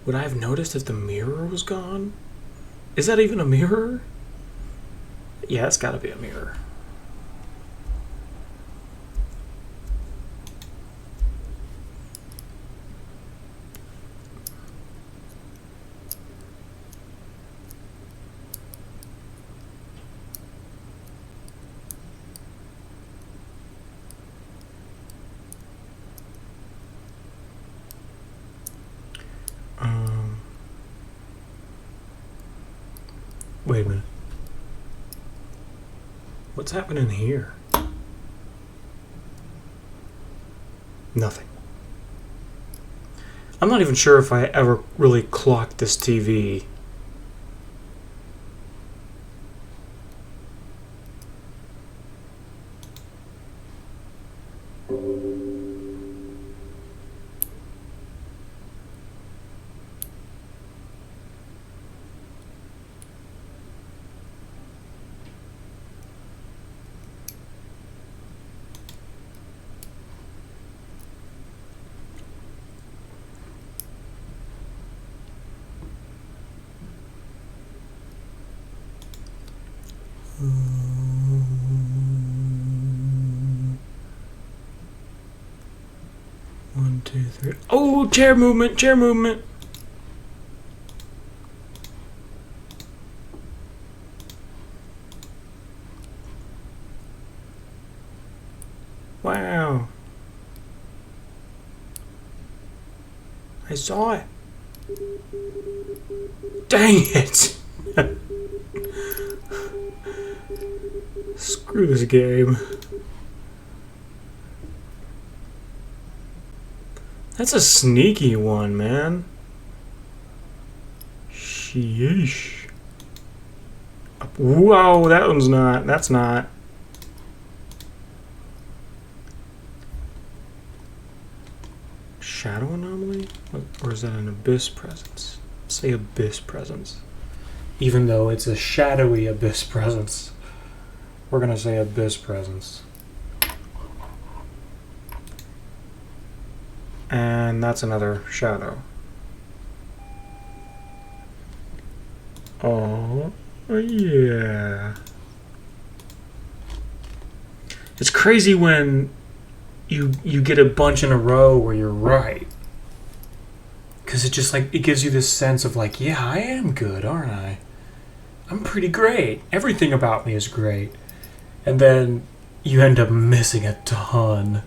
Would I have noticed if the mirror was gone? Is that even a mirror? Yeah, it's gotta be a mirror. Wait a minute. What's happening here? Nothing. I'm not even sure if I ever really clocked this TV. One, two, three. Oh, chair movement, chair movement. Wow. I saw it. Dang it. Screw this game. That's a sneaky one, man. Sheesh. Whoa, that one's not. That's not. Shadow anomaly? Or is that an abyss presence? Say abyss presence. Even though it's a shadowy abyss presence. We're gonna say abyss presence. And that's another shadow. Oh, yeah. It's crazy when you get a bunch in a row where you're right. Because it just like, it gives you this sense of like, yeah, I am good, aren't I? I'm pretty great. Everything about me is great. And then you end up missing a ton.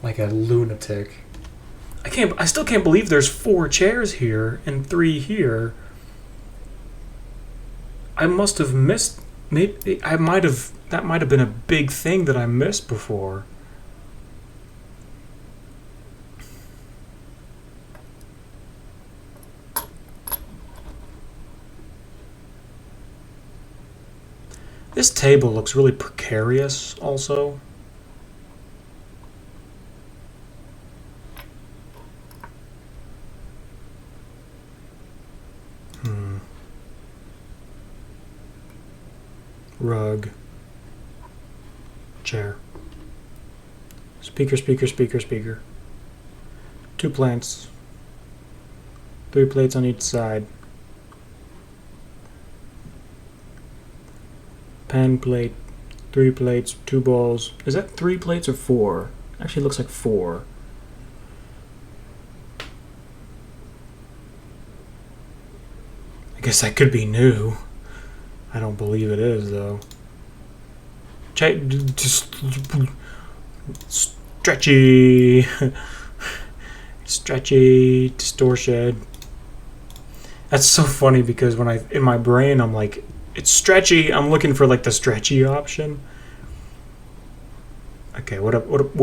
Like a lunatic. I still can't believe there's 4 chairs here and 3 here. I must have missed, maybe that might have been a big thing that I missed before. This table looks really precarious also. Rug. Chair. Speaker, speaker, speaker, speaker. 2 plants. 3 plates on each side. Pan plate. 3 plates, 2 bowls. Is that 3 plates or 4? Actually, it looks like 4. I guess that could be new. I don't believe it is, though. Just stretchy. Stretchy distortion. That's so funny because when in my brain, I'm like, it's stretchy. I'm looking for like the stretchy option. Okay, what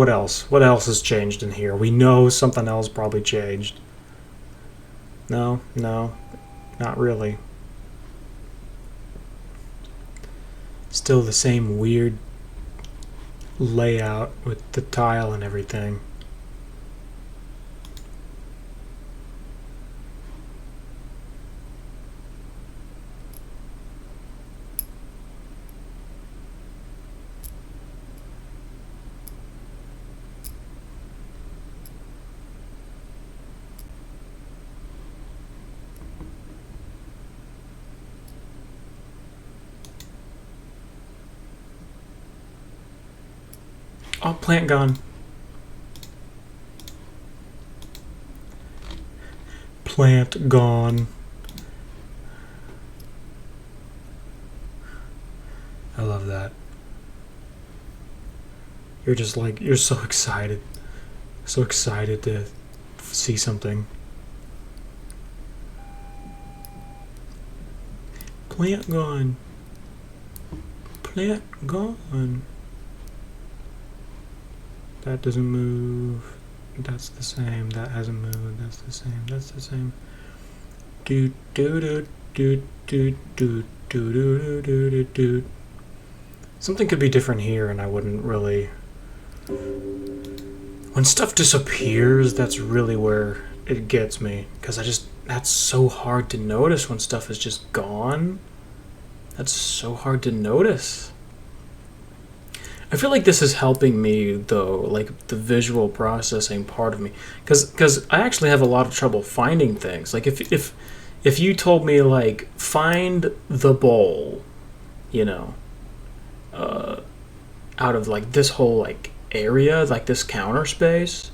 else? What else has changed in here? We know something else probably changed. No, not really. Still the same weird layout with the tile and everything. Oh, plant gone. Plant gone. I love that. You're just like, you're so excited. So excited to see something. Plant gone. Plant gone. That doesn't move. That's the same. That hasn't moved. That's the same. That's the same. Do do do do do do do do do do do. Something could be different here, and I wouldn't really. When stuff disappears, that's really where it gets me, because that's so hard to notice when stuff is just gone. That's so hard to notice. I feel like this is helping me, though, like the visual processing part of me, because I actually have a lot of trouble finding things. Like if you told me like find the bowl, you know, out of like this whole like area, like this counter space,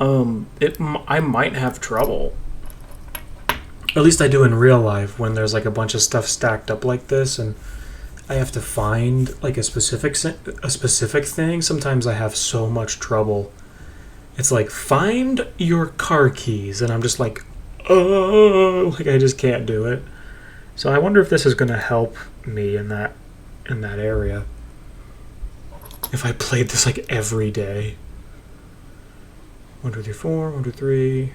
I might have trouble. At least I do in real life when there's like a bunch of stuff stacked up like this, and I have to find like a specific thing. Sometimes I have so much trouble. It's like find your car keys, and I'm just like, oh, like I just can't do it. So I wonder if this is going to help me in that area. If I played this like every day. 1, 2, 3, 4. 1, 2, 3.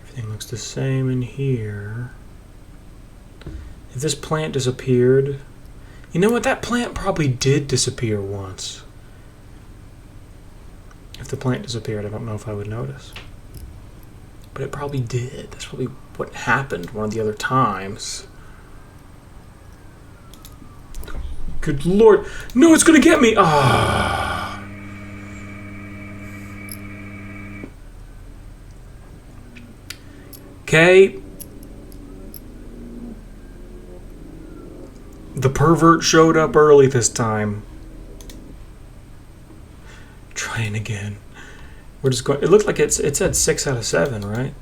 Everything looks the same in here. If this plant disappeared, you know what? That plant probably did disappear once. If the plant disappeared, I don't know if I would notice. But it probably did. That's probably what happened one of the other times. Good Lord. No, it's going to get me. Ah. Okay. The pervert showed up early this time. Trying again. We're just going. It looked like it said 6 out of 7, right?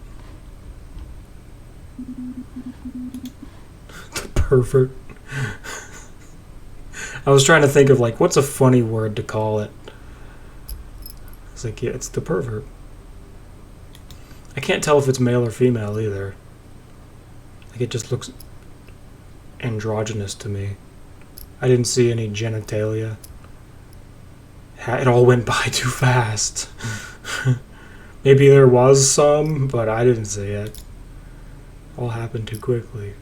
The pervert. I was trying to think of like what's a funny word to call it. It's like, yeah, it's the pervert. I can't tell if it's male or female either. Like it just looks androgynous to me. I didn't see any genitalia. It all went by too fast. Maybe there was some, but I didn't see it. All happened too quickly.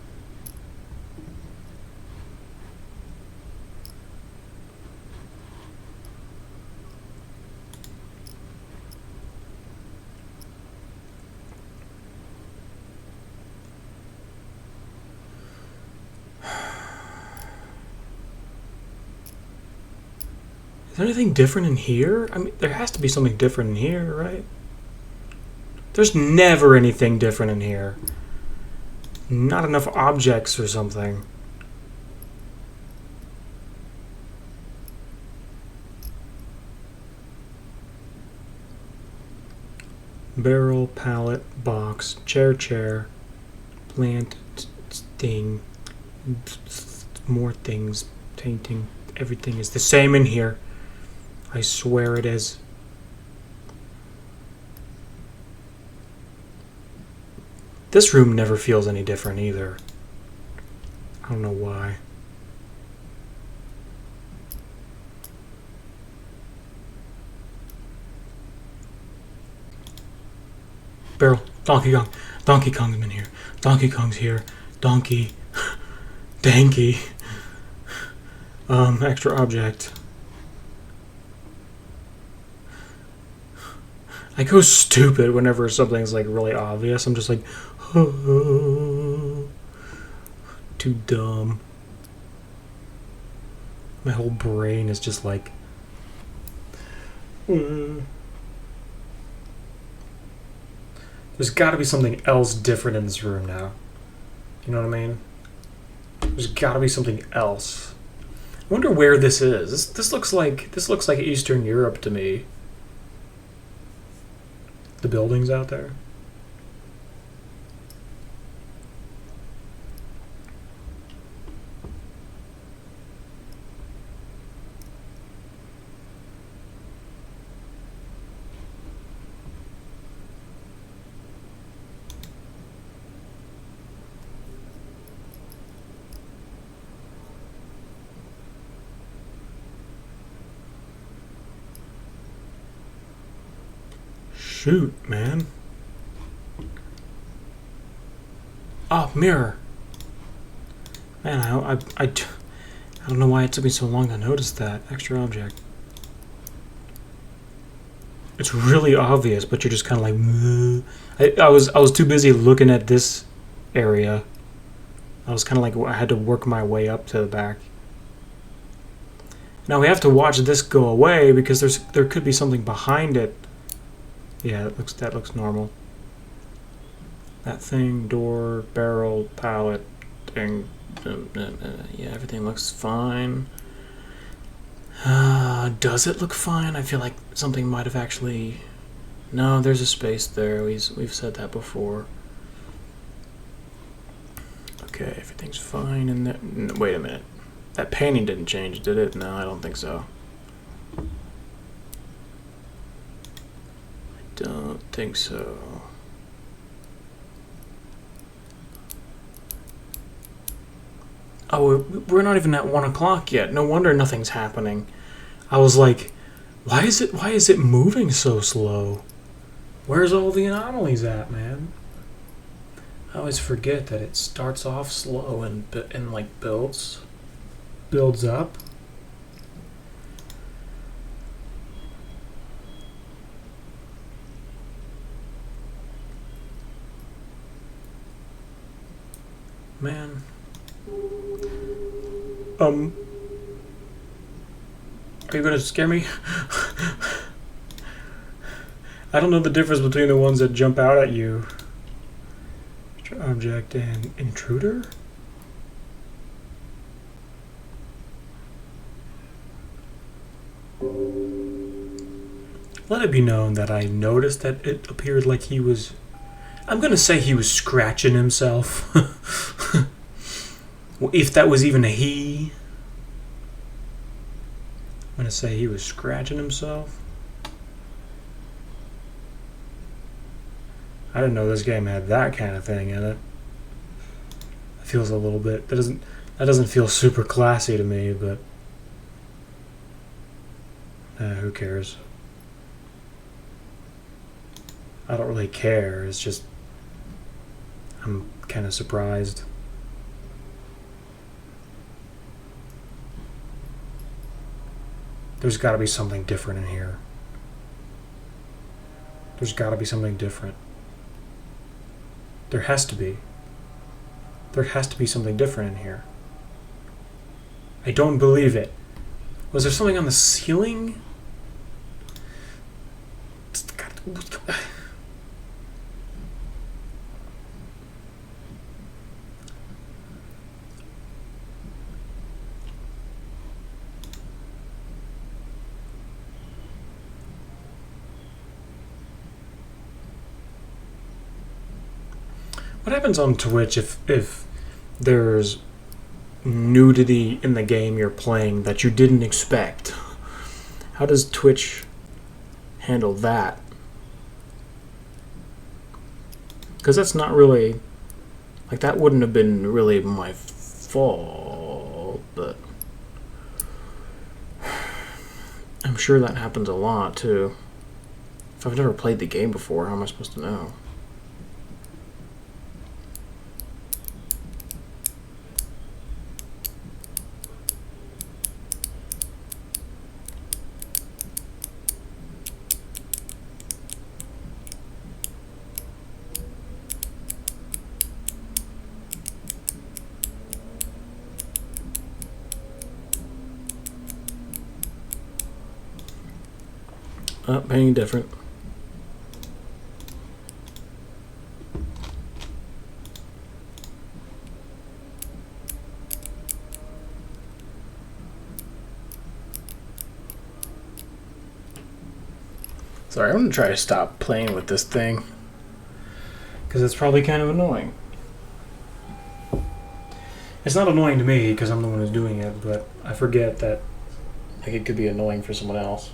Is there anything different in here? I mean, there has to be something different in here, right? There's never anything different in here. Not enough objects or something. Barrel, pallet, box, chair, plant, thing, more things, painting. Everything is the same in here. I swear it is. This room never feels any different either. I don't know why. Barrel, Donkey Kong. Donkey Kong's been here. Donkey Kong's here. Donkey. Danky. Extra object. I go stupid whenever something's like really obvious. I'm just like, oh, too dumb. My whole brain is just like, There's got to be something else different in this room now. You know what I mean? There's got to be something else. I wonder where this is. This looks like Eastern Europe to me. The buildings out there. Shoot, man. Oh, mirror. Man, I don't know why it took me so long to notice that. Extra object. It's really obvious, but you're just kind of like, I was too busy looking at this area. I was kind of like, I had to work my way up to the back. Now we have to watch this go away because there could be something behind it. Yeah, that looks normal. That thing, door, barrel, pallet, thing. Yeah, everything looks fine. Does it look fine? I feel like something might have actually... No, there's a space there. We've said that before. Okay, everything's fine. And wait a minute. That painting didn't change, did it? No, I don't think so. Don't think so. Oh, we're not even at 1 o'clock yet. No wonder nothing's happening. I was like, why is it moving so slow? Where's all the anomalies at, man? I always forget that it starts off slow and like builds up. Man. Are you gonna scare me? I don't know the difference between the ones that jump out at you Object and intruder? Let it be known that I noticed that it appeared like he was... I'm gonna say he was scratching himself. If that was even a he. I'm gonna say he was scratching himself. I didn't know this game had that kind of thing in it. It feels a little bit... That doesn't feel super classy to me, but... who cares? I don't really care, it's just... I'm kind of surprised. There's got to be something different in here. There's got to be something different. There has to be. There has to be something different in here. I don't believe it. Was there something on the ceiling? What happens on Twitch if there's nudity in the game you're playing that you didn't expect? How does Twitch handle that? Because that's not really... Like, that wouldn't have been really my fault, but... I'm sure that happens a lot, too. If I've never played the game before, how am I supposed to know? Painting different. Sorry, I'm gonna try to stop playing with this thing because it's probably kind of annoying. It's not annoying to me because I'm the one who's doing it, but I forget that like it could be annoying for someone else.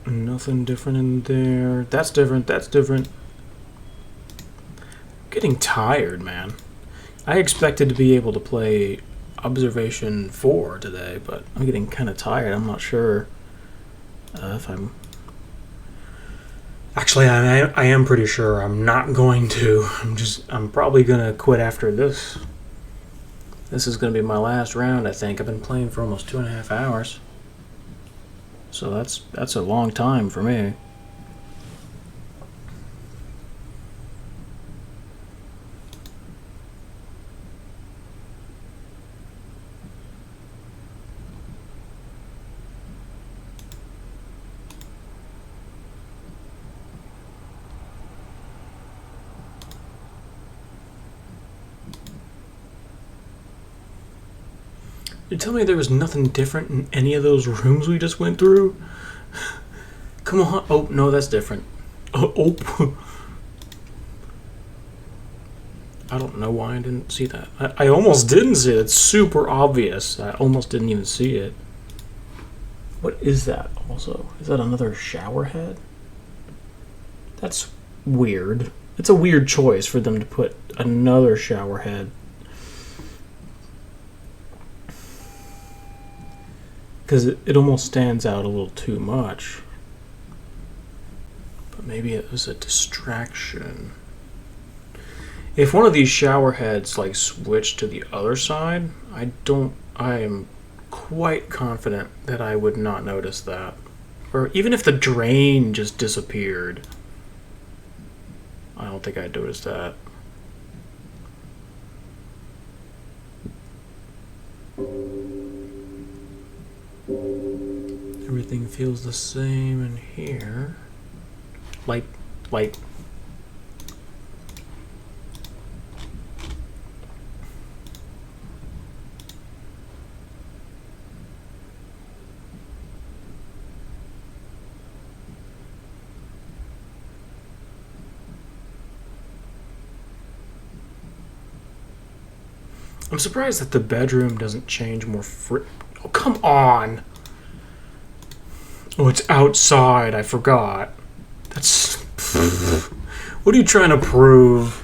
Nothing different in there. That's different. That's different. Getting tired, man. I expected to be able to play Observation 4 today, but I'm getting kind of tired. I'm not sure if I'm... Actually, I am pretty sure I'm not going to. I'm probably going to quit after this. This is going to be my last round, I think. I've been playing for almost 2.5 hours. So that's a long time for me. You tell me there was nothing different in any of those rooms we just went through? Come on. Oh, no, that's different. Oh. I don't know why I didn't see that. I almost didn't see it. It's super obvious. I almost didn't even see it. What is that also? Is that another shower head? That's weird. It's a weird choice for them to put another shower head. Because it almost stands out a little too much. But maybe it was a distraction. If one of these shower heads like switched to the other side, I am quite confident that I would not notice that. Or even if the drain just disappeared. I don't think I noticed that. Everything feels the same in here. Light. I'm surprised that the bedroom doesn't change more Oh, come on! Oh, it's outside. I forgot. That's... What are you trying to prove?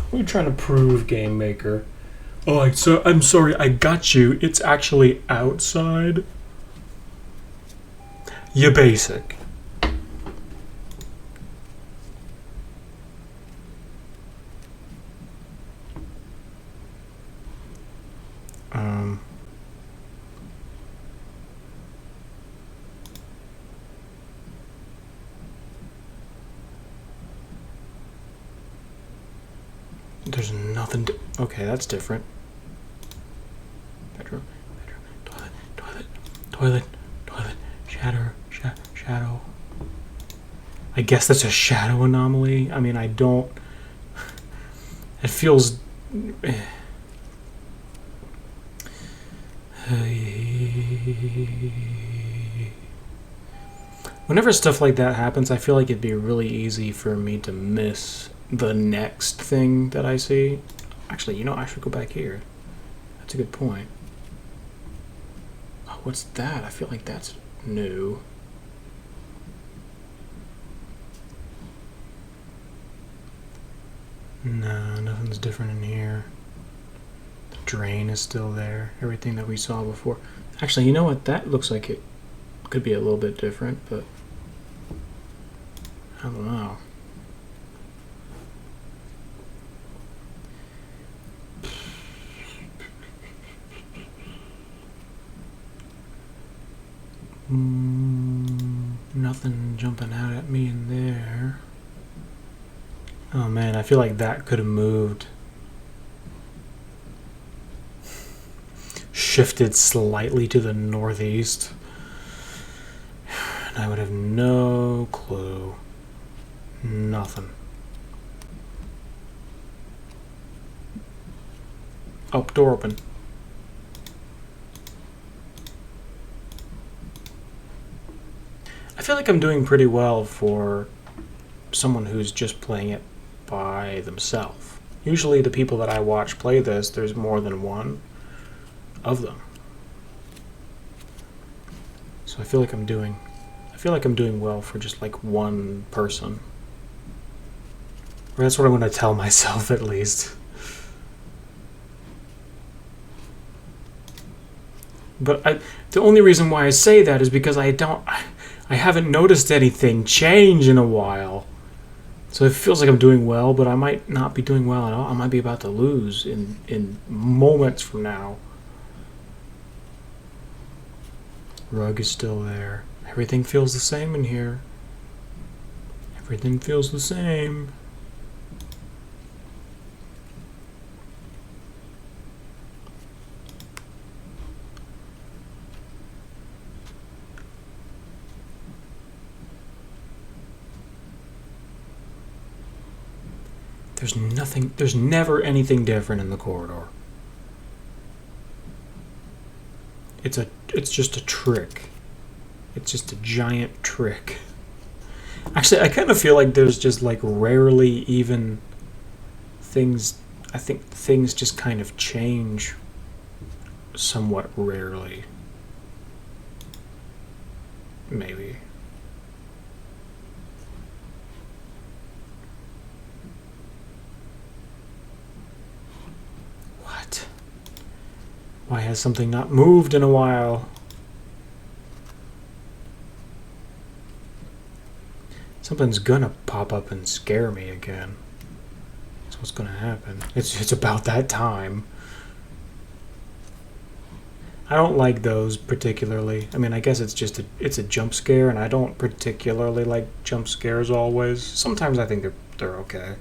What are you trying to prove, Game Maker? Oh, I'm sorry. I got you. It's actually outside. You basic. There's nothing to... Okay, that's different. Bedroom, toilet, shadow. I guess that's a shadow anomaly. I mean, I don't... It feels... Whenever stuff like that happens, I feel like it'd be really easy for me to miss the next thing that I see. Actually, I should go back here. That's a good point. Oh, what's that? I feel like that's new. No, nothing's different in here. The drain is still there. Everything that we saw before. Actually, you know what? That looks like it could be a little bit different, but I don't know. Nothing jumping out at me in there. Oh man, I feel like that could have moved. Shifted slightly to the northeast. And I would have no clue. Nothing. Oh, door open. I feel like I'm doing pretty well for someone who's just playing it by themselves. Usually the people that I watch play this, there's more than one of them. So I feel like I'm doing well for just like one person. Or that's what I'm going to tell myself at least. But the only reason why I say that is because I haven't noticed anything change in a while. So it feels like I'm doing well, but I might not be doing well at all. I might be about to lose in moments from now. Rug is still there. Everything feels the same in here. Everything feels the same. There's never anything different in the corridor. It's just a trick. It's just a giant trick. Actually, I kind of feel like there's just like rarely even things. I think things just kind of change somewhat rarely. Maybe. What? Why has something not moved in a while? Something's gonna pop up and scare me again. That's what's gonna happen. It's about that time. I don't like those particularly. I mean, I guess it's a jump scare, and I don't particularly like jump scares always. Sometimes I think they're okay.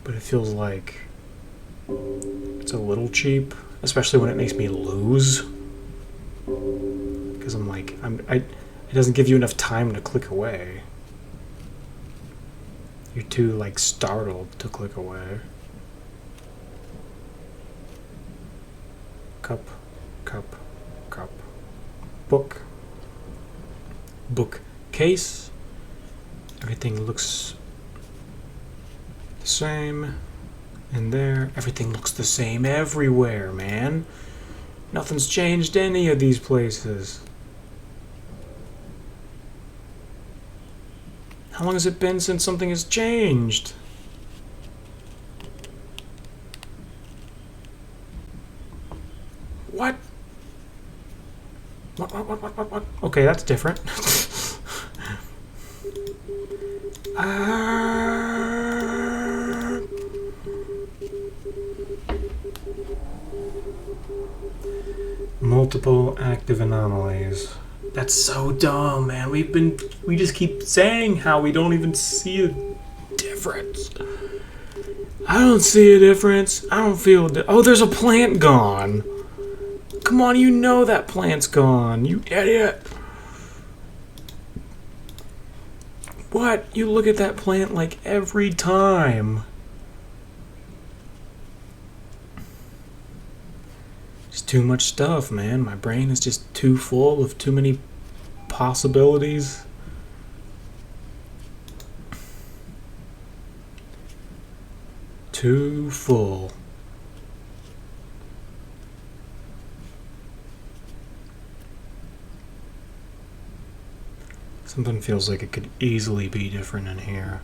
But it feels like it's a little cheap, especially when it makes me lose. Because I'm like, it doesn't give you enough time to click away. You're too, like, startled to click away. Cup, cup, cup. Book. Bookcase. Everything looks the same. And there, everything looks the same everywhere, man. Nothing's changed any of these places. How long has it been since something has changed? What? What? Okay, that's different. Multiple active anomalies. That's so dumb, man. We just keep saying how we don't even see a difference. I don't see a difference. I don't feel oh, there's a plant gone. Come on, you know that plant's gone. You idiot. What? You look at that plant like every time. Just too much stuff, man. My brain is just too full of too many possibilities. Too full. Something feels like it could easily be different in here.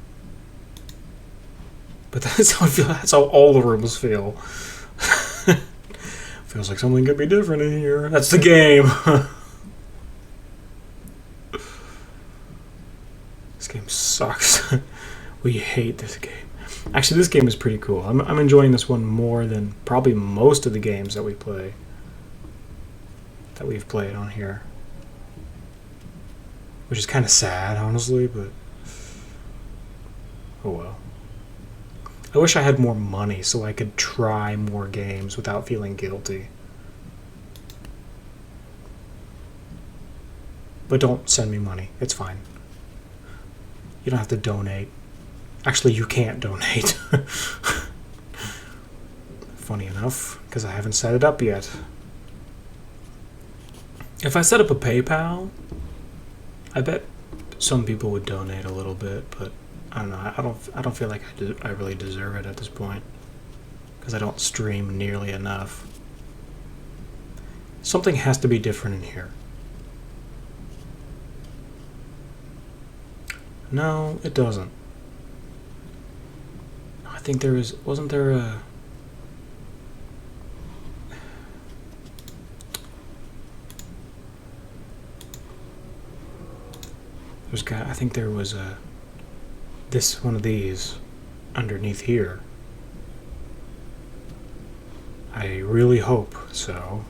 But that's how I feel. That's how all the rooms feel. Feels like something could be different in here. That's the game. This game sucks. We hate this game. Actually, this game is pretty cool. I'm enjoying this one more than probably most of the games that we've played on here. Which is kind of sad, honestly, but oh well. I wish I had more money so I could try more games without feeling guilty. But don't send me money. It's fine. You don't have to donate. Actually, you can't donate. Funny enough, because I haven't set it up yet. If I set up a PayPal, I bet some people would donate a little bit, but I don't know. I don't feel like I really deserve it at this point because I don't stream nearly enough. Something has to be different in here. No, it doesn't. I think there was... Wasn't there a... I think there was a... one of these underneath here. I really hope so.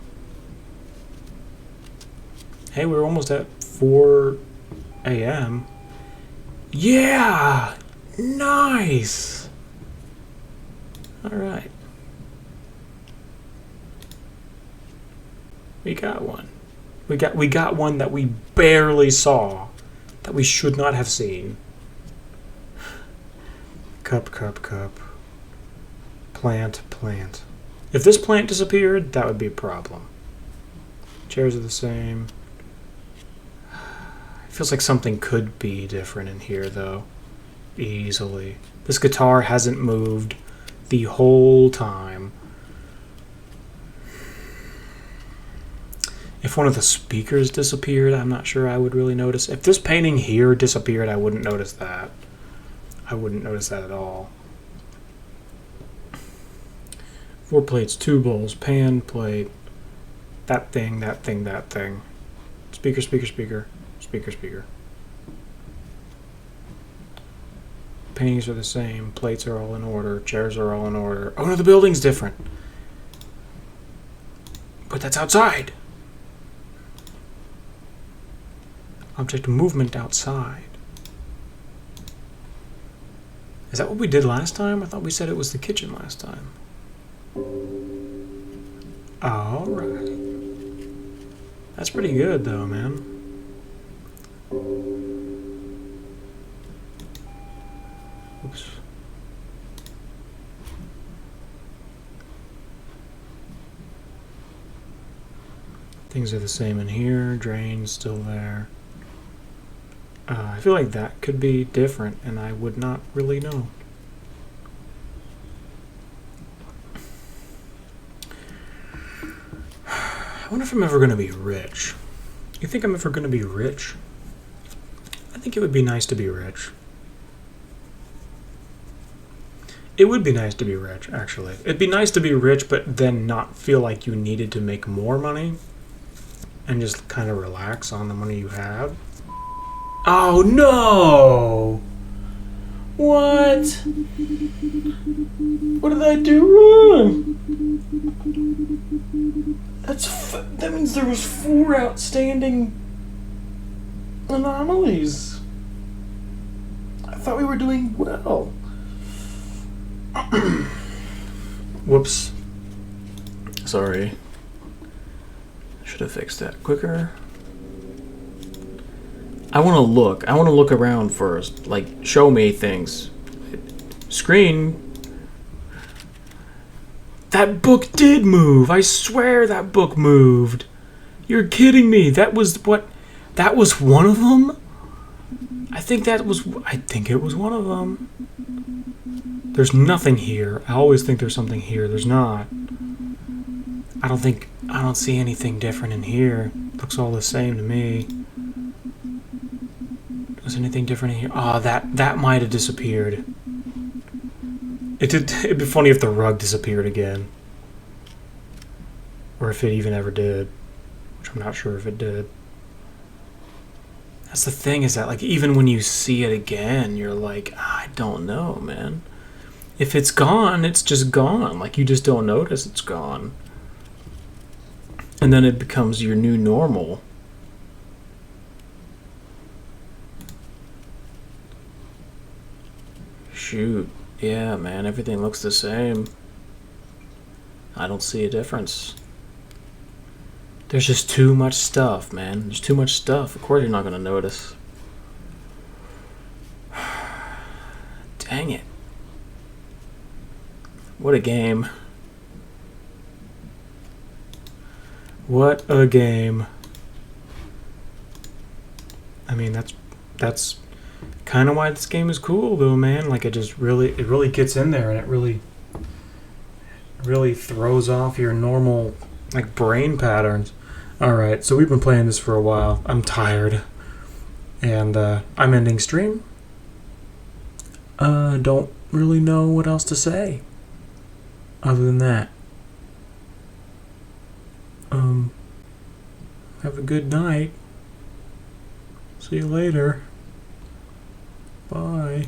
Hey, we're almost at 4 a.m. Yeah! Nice! Alright. We got one. We got one that we barely saw. That we should not have seen. Cup, cup, cup. Plant, plant. If this plant disappeared, that would be a problem. Chairs are the same. It feels like something could be different in here, though. Easily. This guitar hasn't moved the whole time. If one of the speakers disappeared, I'm not sure I would really notice. If this painting here disappeared, I wouldn't notice that. I wouldn't notice that at all. 4 plates, 2 bowls, pan, plate, that thing, that thing, that thing. Speaker, speaker, speaker, speaker, speaker. Paintings are the same, plates are all in order, chairs are all in order. Oh no, the building's different. But that's outside. Object movement outside. Is that what we did last time? I thought we said it was the kitchen last time. Alright. That's pretty good though, man. Oops. Things are the same in here. Drain's still there. I feel like that could be different, and I would not really know. I wonder if I'm ever going to be rich. You think I'm ever going to be rich? I think it would be nice to be rich. It would be nice to be rich, actually. It'd be nice to be rich, but then not feel like you needed to make more money. And just kind of relax on the money you have. Oh no! What? What did I do wrong? That means there was 4 outstanding anomalies. I thought we were doing well. Whoops. Sorry. Should have fixed that quicker. I want to look. I want to look around first. Like, show me things. Screen. That book did move. I swear that book moved. You're kidding me. That was what? That was one of them? I think it was one of them. There's nothing here. I always think there's something here. There's not. I don't see anything different in here. Looks all the same to me. Was anything different in here? Oh, that might have disappeared. It'd be funny if the rug disappeared again. Or if it even ever did. Which I'm not sure if it did. That's the thing, is that like even when you see it again, you're like, I don't know, man. If it's gone, it's just gone. Like, you just don't notice it's gone. And then it becomes your new normal. Shoot. Yeah, man, everything looks the same. I don't see a difference. There's just too much stuff, man. There's too much stuff. Of course you're not going to notice. Dang it. What a game. What a game. I mean, that's kind of why this game is cool, though, man. Like, it really gets in there, and it really throws off your normal, like, brain patterns. Alright, so we've been playing this for a while. I'm tired. And, I'm ending stream. Don't really know what else to say. Other than that. Have a good night. See you later. Bye.